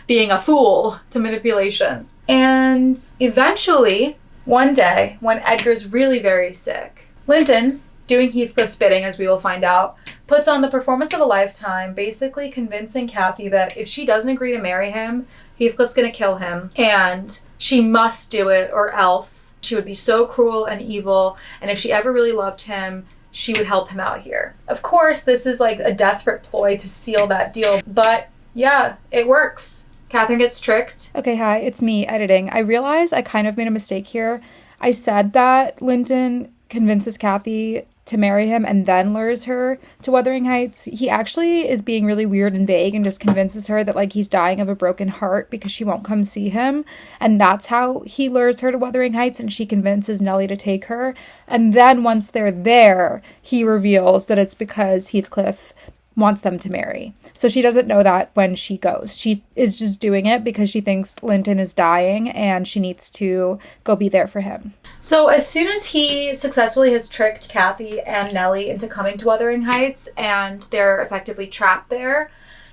S1: Being a fool to manipulation. And eventually, one day, when Edgar's really very sick, Linton, doing Heathcliff's bidding, as we will find out, puts on the performance of a lifetime, basically convincing Cathy that if she doesn't agree to marry him, Heathcliff's gonna kill him, and she must do it or else she would be so cruel and evil, and if she ever really loved him, she would help him out here. Of course, this is like a desperate ploy to seal that deal, but yeah, it works. Catherine gets tricked.
S4: Okay, hi, it's me editing. I realized I kind of made a mistake here. I said that Linton convinces Cathy to marry him and then lures her to Wuthering Heights. He actually is being really weird and vague and just convinces her that like he's dying of a broken heart because she won't come see him, and that's how he lures her to Wuthering Heights, and she convinces Nellie to take her. And then once they're there, he reveals that it's because Heathcliff wants them to marry. So she doesn't know that when she goes. She is just doing it because she thinks Linton is dying and she needs to go be there for him.
S1: So as soon as he successfully has tricked Cathy and Nellie into coming to Wuthering Heights and they're effectively trapped there,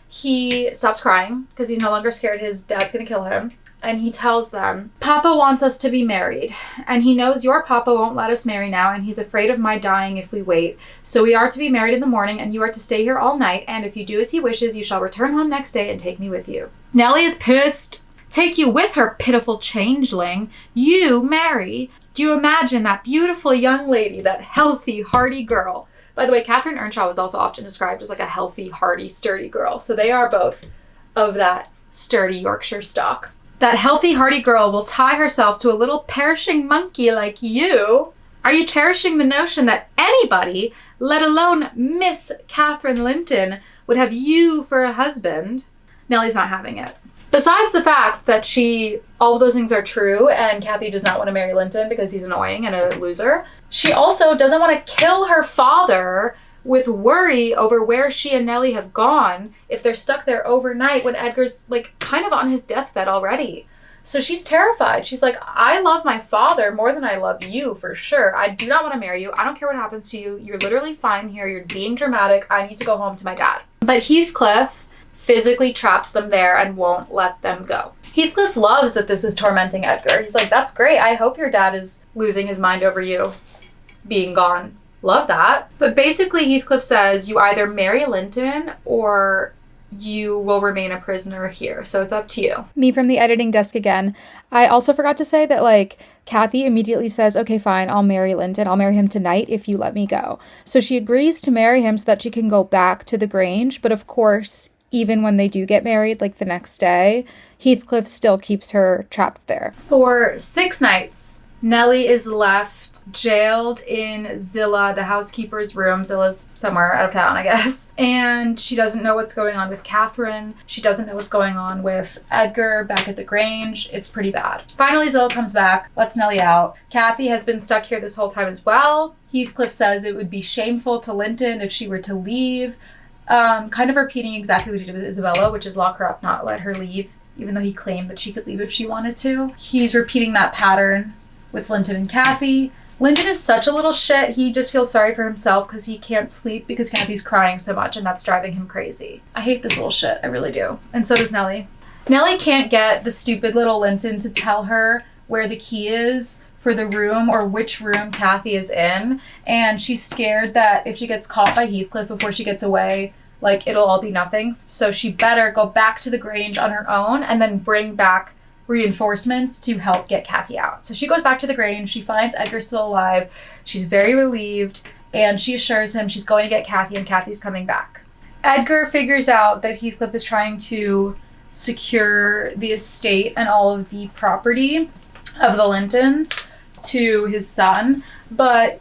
S1: he stops crying because he's no longer scared his dad's going to kill him. And he tells them, Papa wants us to be married, and he knows your Papa won't let us marry now, and he's afraid of my dying if we wait. So we are to be married in the morning, and you are to stay here all night, and if you do as he wishes, you shall return home next day and take me with you. Nellie is pissed. Take you with her, pitiful changeling. You marry. Do you imagine that beautiful young lady, that healthy, hearty girl? By the way, Catherine Earnshaw was also often described as like a healthy, hearty, sturdy girl. So they are both of that sturdy Yorkshire stock. That healthy, hearty girl will tie herself to a little perishing monkey like you. Are you cherishing the notion that anybody, let alone Miss Catherine Linton, would have you for a husband? Nellie's not having it. Besides the fact that all of those things are true and Cathy does not want to marry Linton because he's annoying and a loser, she also doesn't want to kill her father with worry over where she and Nellie have gone if they're stuck there overnight when Edgar's like kind of on his deathbed already. So she's terrified. She's like, I love my father more than I love you for sure. I do not want to marry you. I don't care what happens to you. You're literally fine here. You're being dramatic. I need to go home to my dad. But Heathcliff physically traps them there and won't let them go. Heathcliff loves that this is tormenting Edgar. He's like, that's great. I hope your dad is losing his mind over you being gone. Love that. But basically Heathcliff says you either marry Linton or you will remain a prisoner here. So it's up to you.
S4: Me from the editing desk again. I also forgot to say that like Cathy immediately says, okay, fine, I'll marry Linton. I'll marry him tonight if you let me go. So she agrees to marry him so that she can go back to the Grange. But of course, even when they do get married, like the next day, Heathcliff still keeps her trapped there.
S1: For 6 nights, Nellie is left jailed in Zillah, the housekeeper's room. Zilla's somewhere out of town, I guess. And she doesn't know what's going on with Catherine. She doesn't know what's going on with Edgar back at the Grange. It's pretty bad. Finally, Zillah comes back, lets Nellie out. Cathy has been stuck here this whole time as well. Heathcliff says it would be shameful to Linton if she were to leave. Kind of repeating exactly what he did with Isabella, which is lock her up, not let her leave, even though he claimed that she could leave if she wanted to. He's repeating that pattern with Linton and Cathy. Linton is such a little shit. He just feels sorry for himself because he can't sleep because Cathy's crying so much and that's driving him crazy. I hate this little shit. I really do. And so does Nellie. Nellie can't get the stupid little Linton to tell her where the key is for the room or which room Cathy is in. And she's scared that if she gets caught by Heathcliff before she gets away, like it'll all be nothing. So she better go back to the Grange on her own and then bring back reinforcements to help get Cathy out. So she goes back to the Grange. She finds Edgar still alive. She's very relieved and she assures him she's going to get Cathy and Cathy's coming back. Edgar figures out that Heathcliff is trying to secure the estate and all of the property of the Lintons to his son, but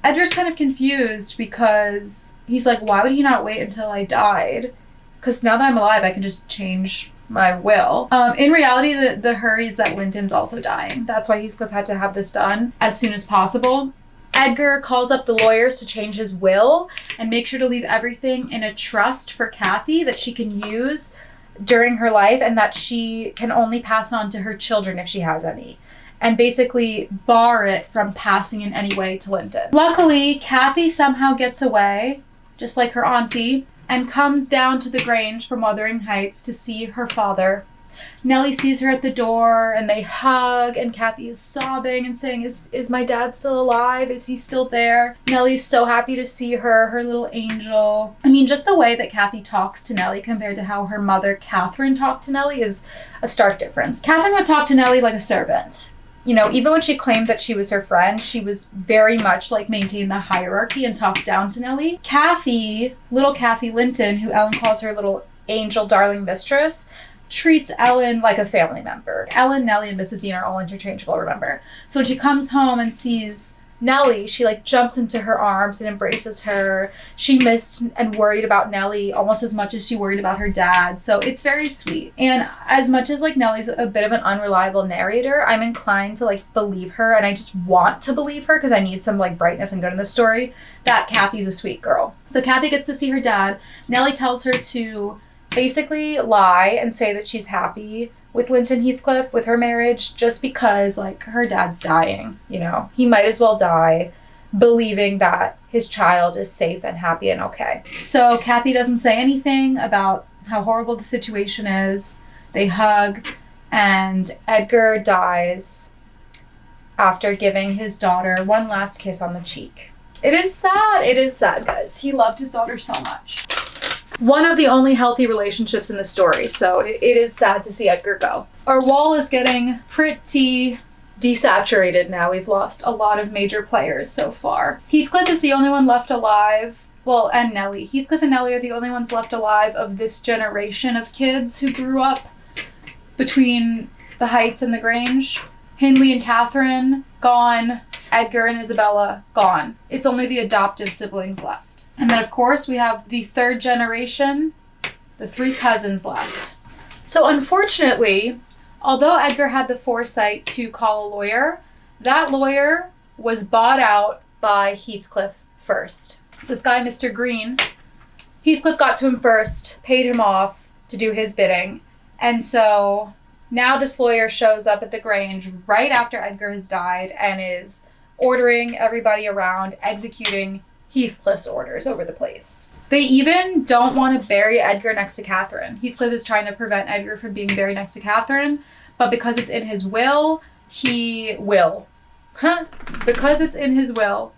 S1: Edgar's kind of confused because he's like, why would he not wait until I died? Because now that I'm alive, I can just change my will. In reality, the hurry is that Linton's also dying. That's why Heathcliff had to have this done as soon as possible. Edgar calls up the lawyers to change his will and make sure to leave everything in a trust for Cathy that she can use during her life and that she can only pass on to her children if she has any. And basically bar it from passing in any way to Linton. Luckily, Cathy somehow gets away, just like her auntie, and comes down to the Grange from Wuthering Heights to see her father. Nellie sees her at the door and they hug, and Cathy is sobbing and saying, is my dad still alive? Is he still there? Nellie's so happy to see her little angel. I mean, just the way that Cathy talks to Nellie compared to how her mother Catherine talked to Nellie is a stark difference. Catherine would talk to Nellie like a servant. You know, even when she claimed that she was her friend, she was very much like maintained the hierarchy and talked down to Nellie. Cathy, little Cathy Linton, who Ellen calls her little angel darling mistress, treats Ellen like a family member. Ellen, Nellie, and Mrs. Dean are all interchangeable, remember? So when she comes home and sees Nellie, she like jumps into her arms and embraces her. She missed and worried about Nellie almost as much as she worried about her dad. So it's very sweet. And as much as like Nellie's a bit of an unreliable narrator, I'm inclined to like believe her, and I just want to believe her because I need some like brightness and good in the story, that Cathy's a sweet girl. So Cathy gets to see her dad. Nellie tells her to basically lie and say that she's happy with Linton Heathcliff, with her marriage, just because, like, her dad's dying, you know? He might as well die believing that his child is safe and happy and okay. So Cathy doesn't say anything about how horrible the situation is. They hug, and Edgar dies after giving his daughter one last kiss on the cheek. It is sad. It is sad, guys. He loved his daughter so much. One of the only healthy relationships in the story, so it is sad to see Edgar go. Our wall is getting pretty desaturated now. We've lost a lot of major players so far. Heathcliff is the only one left alive. Well, and Nellie. Heathcliff and Nellie are the only ones left alive of this generation of kids who grew up between the Heights and the Grange. Hindley and Catherine, gone. Edgar and Isabella, gone. It's only the adoptive siblings left. And then, of course, we have the third generation, the 3 cousins left. So, unfortunately, although Edgar had the foresight to call a lawyer, that lawyer was bought out by Heathcliff first. So this guy, Mr. Green, Heathcliff got to him first, paid him off to do his bidding. And so now this lawyer shows up at the Grange right after Edgar has died and is ordering everybody around, executing Heathcliff's orders over the place. They even don't want to bury Edgar next to Catherine. Heathcliff is trying to prevent Edgar from being buried next to Catherine, but because it's in his will, he will. Because it's in his will,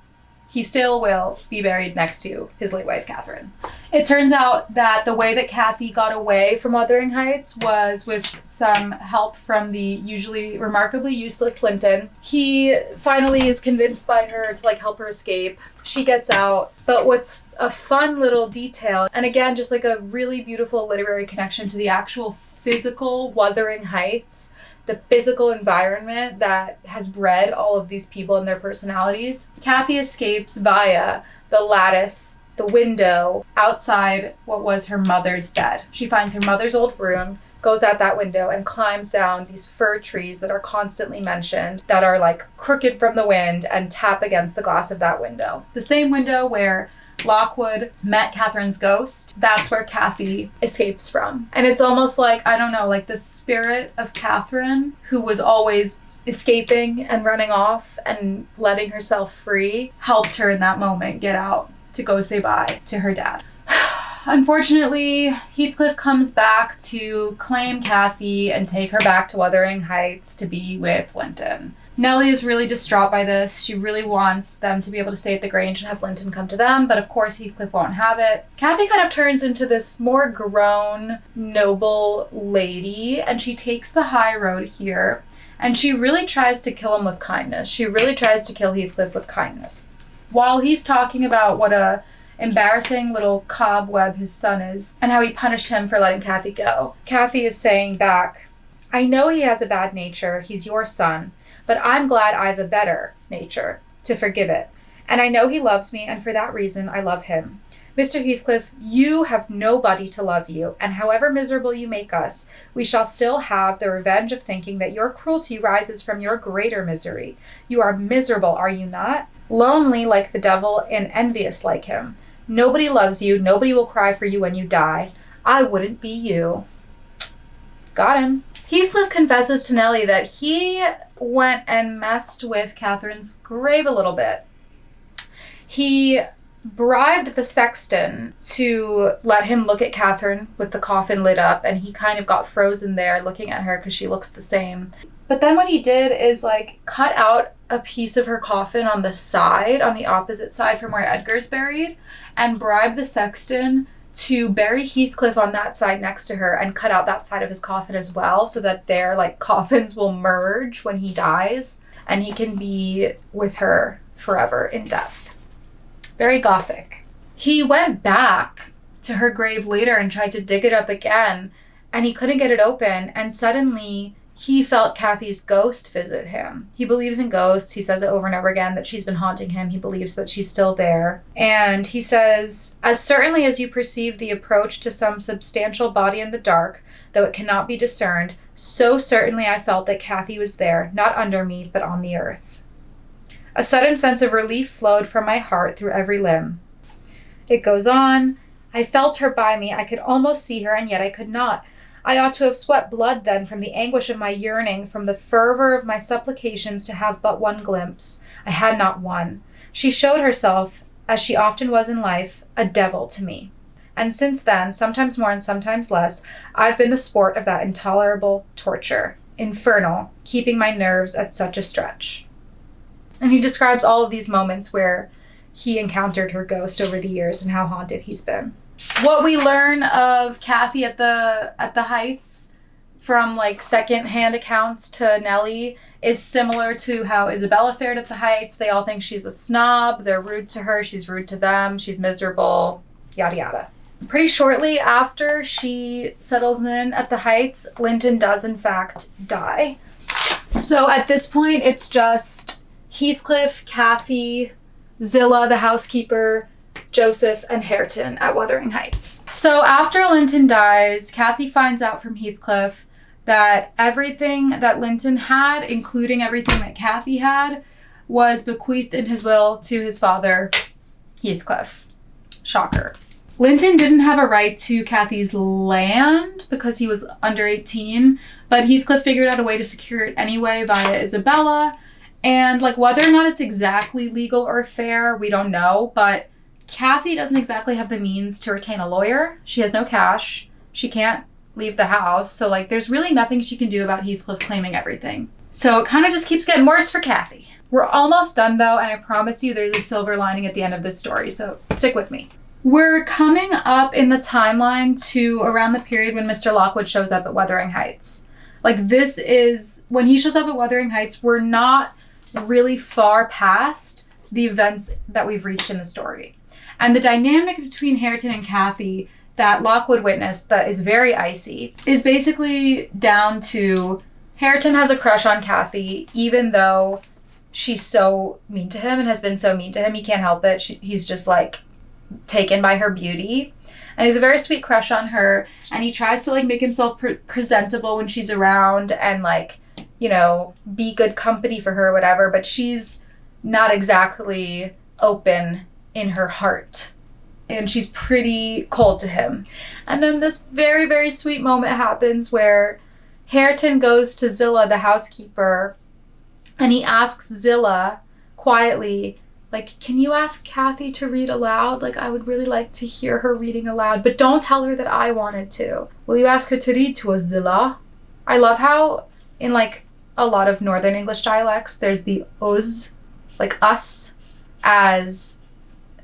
S1: he still will be buried next to his late wife, Catherine. It turns out that the way that Cathy got away from Wuthering Heights was with some help from the usually remarkably useless Linton. He finally is convinced by her to like help her escape. She gets out, but what's a fun little detail, and again, just like a really beautiful literary connection to the actual physical Wuthering Heights, the physical environment that has bred all of these people and their personalities. Cathy escapes via the lattice, the window, outside what was her mother's bed. She finds her mother's old room, goes out that window and climbs down these fir trees that are constantly mentioned, that are like crooked from the wind and tap against the glass of that window. The same window where Lockwood met Catherine's ghost, that's where Cathy escapes from. And it's almost like, I don't know, like the spirit of Catherine, who was always escaping and running off and letting herself free, helped her in that moment get out to go say bye to her dad. Unfortunately, Heathcliff comes back to claim Cathy and take her back to Wuthering Heights to be with Linton. Nellie is really distraught by this. She really wants them to be able to stay at the Grange and have Linton come to them, but of course Heathcliff won't have it. Cathy kind of turns into this more grown, noble lady, and she takes the high road here, and she really tries to kill him with kindness. She really tries to kill Heathcliff with kindness. While he's talking about what a embarrassing little cobweb his son is, and how he punished him for letting Cathy go, Cathy is saying back, I know he has a bad nature, he's your son, but I'm glad I've a better nature to forgive it. And I know he loves me, and for that reason I love him. Mr. Heathcliff, you have nobody to love you, and however miserable you make us, we shall still have the revenge of thinking that your cruelty rises from your greater misery. You are miserable, are you not? Lonely like the devil and envious like him. Nobody loves you. Nobody will cry for you when you die. I wouldn't be you. Got him. Heathcliff confesses to Nellie that he went and messed with Catherine's grave a little bit. He bribed the sexton to let him look at Catherine with the coffin lit up, and he kind of got frozen there looking at her because she looks the same. But then what he did is like cut out a piece of her coffin on the side, on the opposite side from where Edgar's buried, and bribed the sexton to bury Heathcliff on that side next to her and cut out that side of his coffin as well, so that their like coffins will merge when he dies and he can be with her forever in death. Very Gothic. He went back to her grave later and tried to dig it up again, and he couldn't get it open, and suddenly he felt Cathy's ghost visit him. He believes in ghosts. He says it over and over again that she's been haunting him. He believes that she's still there. And he says, "As certainly as you perceive the approach to some substantial body in the dark, though it cannot be discerned, so certainly I felt that Cathy was there, not under me, but on the earth. A sudden sense of relief flowed from my heart through every limb." It goes on. "I felt her by me. I could almost see her, and yet I could not. I ought to have sweat blood then from the anguish of my yearning, from the fervor of my supplications to have but one glimpse. I had not one. She showed herself, as she often was in life, a devil to me. And since then, sometimes more and sometimes less, I've been the sport of that intolerable torture, infernal, keeping my nerves at such a stretch." And he describes all of these moments where he encountered her ghost over the years and how haunted he's been. What we learn of Cathy at the Heights from like second-hand accounts to Nellie is similar to how Isabella fared at the Heights. They all think she's a snob, they're rude to her, she's rude to them, she's miserable, yada yada. Pretty shortly after she settles in at the Heights, Linton does in fact die. So at this point, it's just Heathcliff, Cathy, Zillah, the housekeeper, Joseph, and Hareton at Wuthering Heights. So after Linton dies, Cathy finds out from Heathcliff that everything that Linton had, including everything that Cathy had, was bequeathed in his will to his father, Heathcliff. Shocker. Linton didn't have a right to Cathy's land because he was under 18, but Heathcliff figured out a way to secure it anyway via Isabella. And like whether or not it's exactly legal or fair, we don't know, but Cathy doesn't exactly have the means to retain a lawyer. She has no cash. She can't leave the house. So like there's really nothing she can do about Heathcliff claiming everything. So it kind of just keeps getting worse for Cathy. We're almost done though, and I promise you there's a silver lining at the end of this story, so stick with me. We're coming up in the timeline to around the period when Mr. Lockwood shows up at Wuthering Heights. Like this is, when he shows up at Wuthering Heights, we're not really far past the events that we've reached in the story. And the dynamic between Hareton and Cathy that Lockwood witnessed that is very icy is basically down to Hareton has a crush on Cathy, even though she's so mean to him and has been so mean to him. He can't help it. He's just like taken by her beauty. And he's a very sweet crush on her. And he tries to like make himself presentable when she's around and like, you know, be good company for her or whatever. But she's not exactly open in her heart, and she's pretty cold to him. And then this very, very sweet moment happens where Hareton goes to Zillah, the housekeeper, and he asks Zillah quietly, like, "Can you ask Cathy to read aloud? Like, I would really like to hear her reading aloud, but don't tell her that I wanted to. Will you ask her to read to us, Zillah?" I love how in like a lot of Northern English dialects, there's the us, like us, as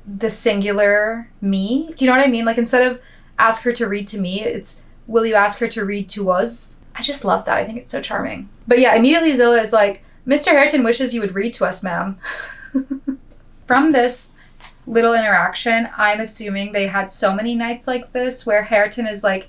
S1: the singular me. Do you know what I mean? Like instead of ask her to read to me, it's will you ask her to read to us? I just love that. I think it's so charming. But yeah, immediately Zillah is like, "Mr. Hareton wishes you would read to us, ma'am." From this little interaction, I'm assuming they had so many nights like this where Hareton is like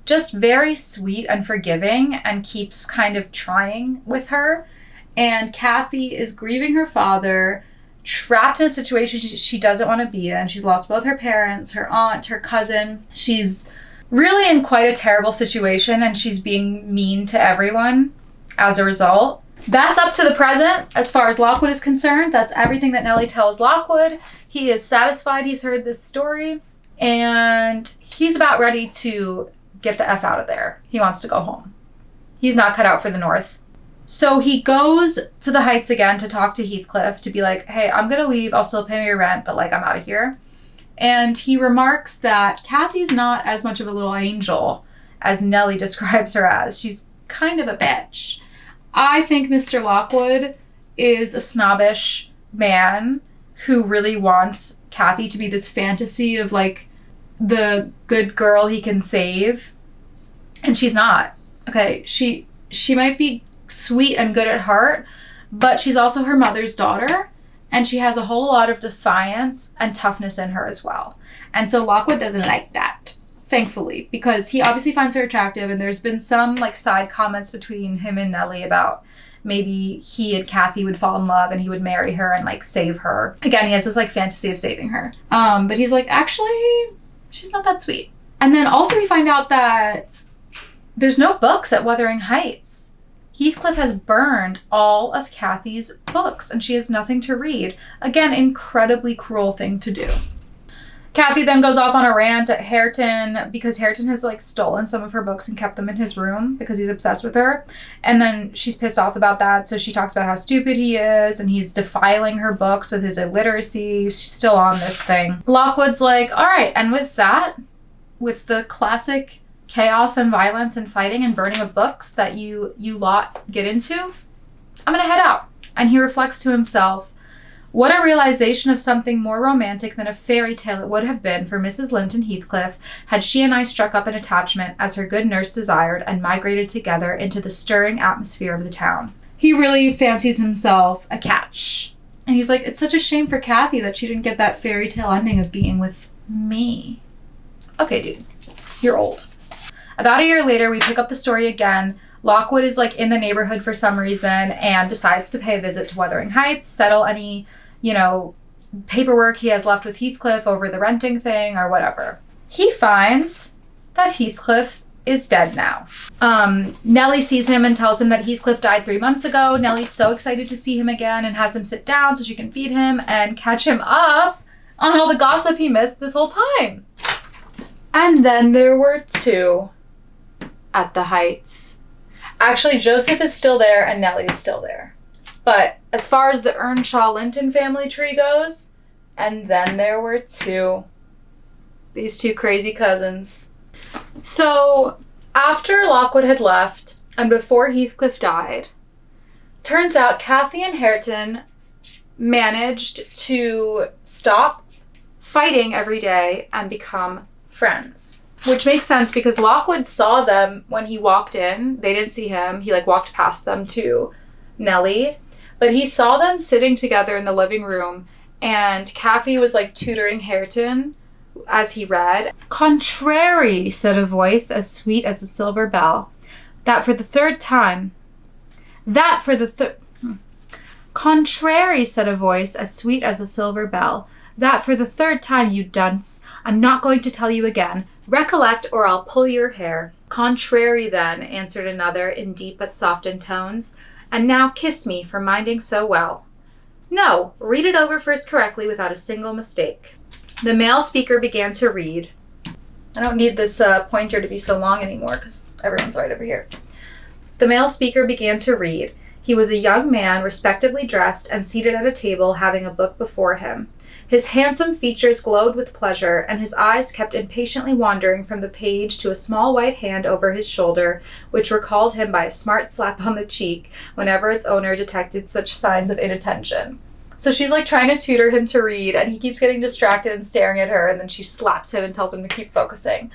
S1: just very sweet and forgiving and keeps kind of trying with her. And Cathy is grieving her father, trapped in a situation she doesn't want to be in. She's lost both her parents, her aunt, her cousin. She's really in quite a terrible situation, and she's being mean to everyone as a result. That's up to the present as far as Lockwood is concerned. That's everything that Nellie tells Lockwood. He is satisfied he's heard this story, and he's about ready to get the F out of there. He wants to go home. He's not cut out for the North. So he goes to the Heights again to talk to Heathcliff, to be like, "Hey, I'm going to leave. I'll still pay me your rent, but like I'm out of here." And he remarks that Cathy's not as much of a little angel as Nellie describes her as. She's kind of a bitch. I think Mr. Lockwood is a snobbish man who really wants Cathy to be this fantasy of like the good girl he can save. And she's not. Okay, she might be sweet and good at heart, but she's also her mother's daughter, and she has a whole lot of defiance and toughness in her as well. And so Lockwood doesn't like that, thankfully, because he obviously finds her attractive, and there's been some like side comments between him and Nellie about maybe he and Cathy would fall in love and he would marry her and like save her. Again, he has this like fantasy of saving her. But he's like, actually, she's not that sweet. And then also we find out that there's no books at Wuthering Heights. Heathcliff has burned all of Cathy's books and she has nothing to read. Again, incredibly cruel thing to do. Cathy then goes off on a rant at Hareton because Hareton has like stolen some of her books and kept them in his room because he's obsessed with her. And then she's pissed off about that. So she talks about how stupid he is and he's defiling her books with his illiteracy. She's still on this thing. Lockwood's like, all right. And with that, with the classic chaos and violence and fighting and burning of books that you lot get into, I'm going to head out. And he reflects to himself, what a realization of something more romantic than a fairy tale it would have been for Mrs. Linton Heathcliff had she and I struck up an attachment as her good nurse desired and migrated together into the stirring atmosphere of the town. He really fancies himself a catch. And he's like, it's such a shame for Cathy that she didn't get that fairy tale ending of being with me. Okay, dude, you're old. About a year later, we pick up the story again. Lockwood is like in the neighborhood for some reason and decides to pay a visit to Wuthering Heights, settle any paperwork he has left with Heathcliff over the renting thing or whatever. He finds that Heathcliff is dead now. Nellie sees him and tells him that Heathcliff died 3 months ago. Nellie's so excited to see him again and has him sit down so she can feed him and catch him up on all the gossip he missed this whole time. And then there were two at the Heights. Actually, Joseph is still there and Nellie is still there. But as far as the Earnshaw-Linton family tree goes, and then there were these two crazy cousins. So after Lockwood had left and before Heathcliff died, turns out Cathy and Hareton managed to stop fighting every day and become friends. Which makes sense because Lockwood saw them when he walked in. They didn't see him. He walked past them to Nellie. But he saw them sitting together in the living room, and Cathy was tutoring Hareton as he read. Contrary, said a voice as sweet as a silver bell, that for the third time. Contrary, said a voice as sweet as a silver bell, that for the third time, you dunce. I'm not going to tell you again. Recollect, or I'll pull your hair. Contrary, then, answered another in deep but softened tones. And now kiss me for minding so well. No, read it over first correctly without a single mistake. The male speaker began to read. I don't need this pointer to be so long anymore because everyone's right over here. The male speaker began to read. He was a young man, respectably dressed and seated at a table having a book before him. His handsome features glowed with pleasure, and his eyes kept impatiently wandering from the page to a small white hand over his shoulder, which recalled him by a smart slap on the cheek whenever its owner detected such signs of inattention. So she's trying to tutor him to read, and he keeps getting distracted and staring at her, and then she slaps him and tells him to keep focusing.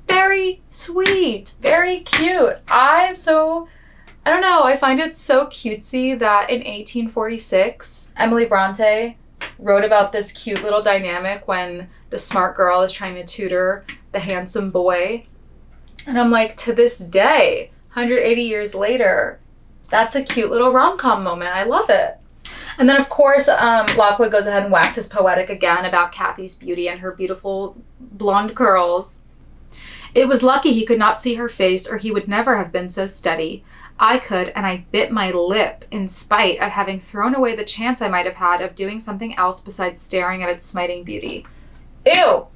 S1: Very sweet, very cute. I don't know, I find it so cutesy that in 1846, Emily Brontë wrote about this cute little dynamic when the smart girl is trying to tutor the handsome boy. And I'm to this day, 180 years later, that's a cute little rom-com moment. I love it. And then, of course, Lockwood goes ahead and waxes poetic again about Cathy's beauty and her beautiful blonde curls. It was lucky he could not see her face, or he would never have been so steady. I could, and I bit my lip in spite at having thrown away the chance I might have had of doing something else besides staring at its smiting beauty. Ew!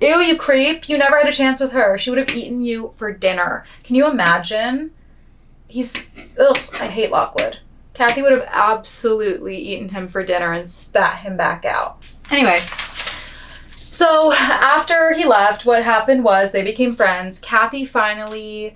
S1: Ew, you creep! You never had a chance with her. She would have eaten you for dinner. Can you imagine? Ugh, I hate Lockwood. Cathy would have absolutely eaten him for dinner and spat him back out. Anyway, So after he left, what happened was they became friends. Cathy finally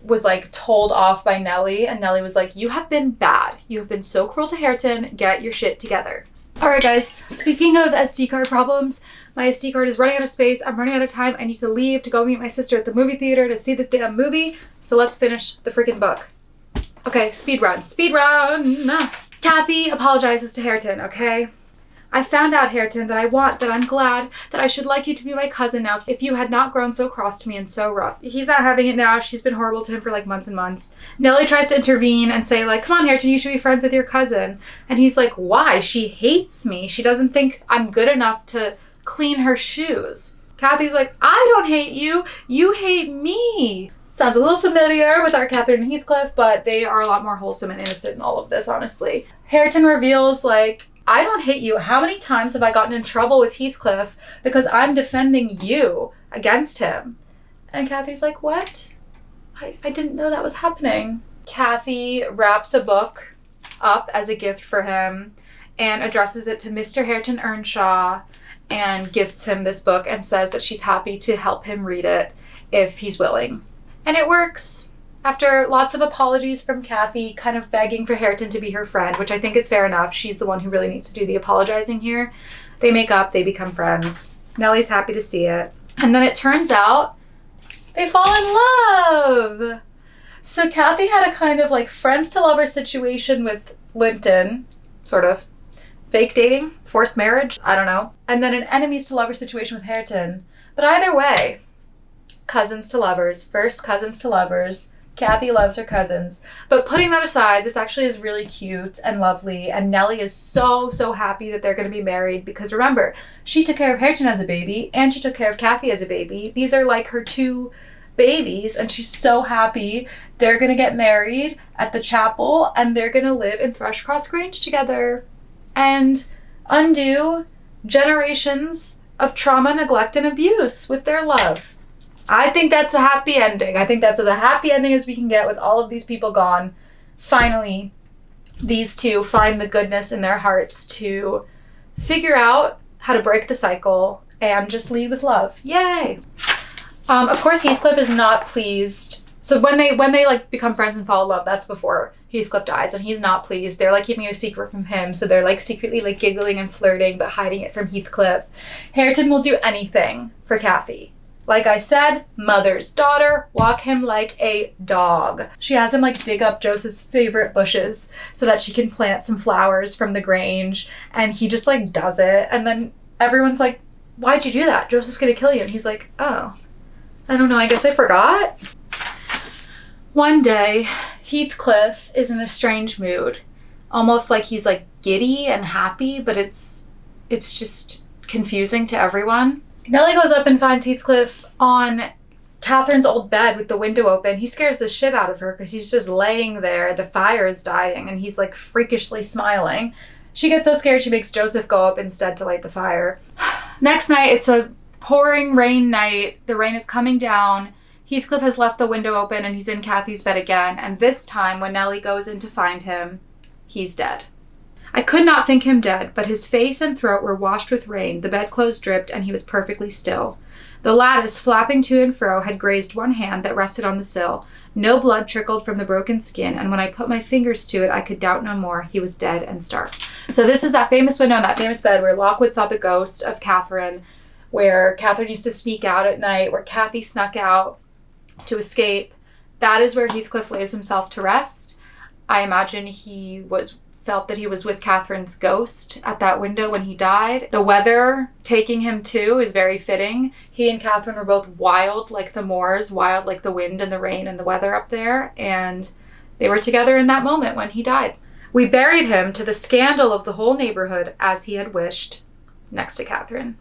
S1: was like told off by Nellie, and Nellie was like, you have been bad. You have been so cruel to Hareton. Get your shit together. All right, guys. Speaking of SD card problems, my SD card is running out of space. I'm running out of time. I need to leave to go meet my sister at the movie theater to see this damn movie. So let's finish the freaking book. Okay, speed run. Speed run! Cathy apologizes to Hareton, okay? I found out, Hareton, that I'm glad that I should like you to be my cousin now if you had not grown so cross to me and so rough. He's not having it now. She's been horrible to him for like months and months. Nellie tries to intervene and say like, come on, Hareton, you should be friends with your cousin. And he's like, why? She hates me. She doesn't think I'm good enough to clean her shoes. Cathy's like, I don't hate you. You hate me. Sounds a little familiar with our Catherine and Heathcliff, but they are a lot more wholesome and innocent in all of this, honestly. Hareton reveals like, I don't hate you. How many times have I gotten in trouble with Heathcliff because I'm defending you against him? And Cathy's like, what? I didn't know that was happening. Cathy wraps a book up as a gift for him and addresses it to Mr. Hareton Earnshaw and gifts him this book and says that she's happy to help him read it if he's willing. And it works. After lots of apologies from Cathy, kind of begging for Hareton to be her friend, which I think is fair enough. She's the one who really needs to do the apologizing here. They make up, they become friends. Nellie's happy to see it. And then it turns out they fall in love. So Cathy had a kind of like friends to lover situation with Linton, sort of. Fake dating, forced marriage, I don't know. And then an enemies to lover situation with Hareton. But either way, cousins to lovers, first cousins to lovers. Cathy loves her cousins. But putting that aside, this actually is really cute and lovely. And Nellie is so, so happy that they're going to be married because remember, she took care of Hareton as a baby and she took care of Cathy as a baby. These are like her two babies and she's so happy. They're going to get married at the chapel and they're going to live in Thrushcross Grange together and undo generations of trauma, neglect, and abuse with their love. I think that's a happy ending. I think that's as a happy ending as we can get with all of these people gone. Finally, these two find the goodness in their hearts to figure out how to break the cycle and just lead with love. Yay! Of course, Heathcliff is not pleased. So when they like become friends and fall in love, that's before Heathcliff dies, and he's not pleased. They're like keeping it a secret from him, so they're like secretly like giggling and flirting, but hiding it from Heathcliff. Hareton will do anything for Cathy. Like I said, mother's daughter, walk him like a dog. She has him like dig up Joseph's favorite bushes so that she can plant some flowers from the Grange. And he just like does it. And then everyone's like, why'd you do that? Joseph's gonna kill you. And he's like, oh, I don't know. I guess I forgot. One day, Heathcliff is in a strange mood. Almost like he's like giddy and happy, but it's just confusing to everyone. Nellie goes up and finds Heathcliff on Catherine's old bed with the window open. He scares the shit out of her because he's just laying there. The fire is dying and he's like freakishly smiling. She gets so scared she makes Joseph go up instead to light the fire. Next night, it's a pouring rain night. The rain is coming down. Heathcliff has left the window open and he's in Cathy's bed again. And this time, when Nellie goes in to find him, he's dead. I could not think him dead, but his face and throat were washed with rain, the bedclothes dripped, and he was perfectly still. The lattice, flapping to and fro, had grazed one hand that rested on the sill. No blood trickled from the broken skin, and when I put my fingers to it, I could doubt no more. He was dead and stark. So this is that famous window in that famous bed where Lockwood saw the ghost of Catherine, where Catherine used to sneak out at night, where Cathy snuck out to escape. That is where Heathcliff lays himself to rest. I imagine he felt that he was with Catherine's ghost at that window when he died. The weather taking him to is very fitting. He and Catherine were both wild like the moors, wild like the wind and the rain and the weather up there, and they were together in that moment when he died. We buried him to the scandal of the whole neighborhood as he had wished, next to Catherine.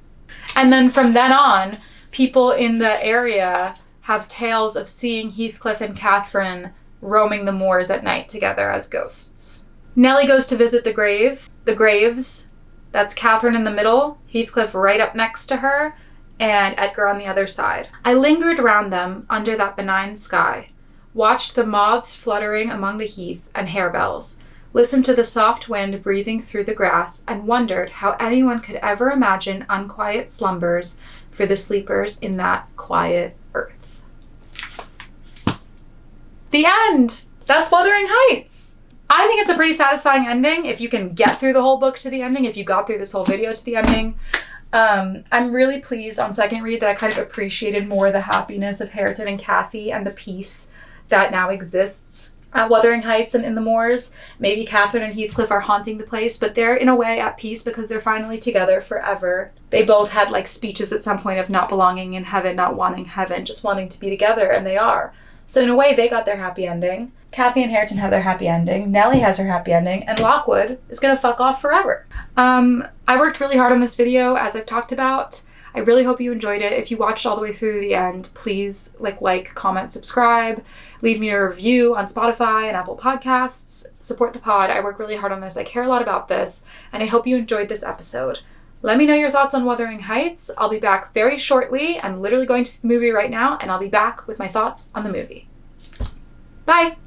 S1: And then from then on, people in the area have tales of seeing Heathcliff and Catherine roaming the moors at night together as ghosts. Nellie goes to visit the graves. That's Catherine in the middle, Heathcliff right up next to her, and Edgar on the other side. I lingered round them under that benign sky, watched the moths fluttering among the heath and harebells, listened to the soft wind breathing through the grass, and wondered how anyone could ever imagine unquiet slumbers for the sleepers in that quiet earth. The end! That's Wuthering Heights! I think it's a pretty satisfying ending if you can get through the whole book to the ending, if you got through this whole video to the ending. I'm really pleased on second read that I kind of appreciated more the happiness of Hareton and Cathy and the peace that now exists at Wuthering Heights and in the moors. Maybe Catherine and Heathcliff are haunting the place, but they're in a way at peace because they're finally together forever. They both had like speeches at some point of not belonging in heaven, not wanting heaven, just wanting to be together, and they are. So in a way, they got their happy ending. Cathy and Hareton have their happy ending. Nellie has her happy ending. And Lockwood is going to fuck off forever. I worked really hard on this video, as I've talked about. I really hope you enjoyed it. If you watched all the way through the end, please like, comment, subscribe. Leave me a review on Spotify and Apple Podcasts. Support the pod. I work really hard on this. I care a lot about this. And I hope you enjoyed this episode. Let me know your thoughts on Wuthering Heights. I'll be back very shortly. I'm literally going to see the movie right now, and I'll be back with my thoughts on the movie. Bye!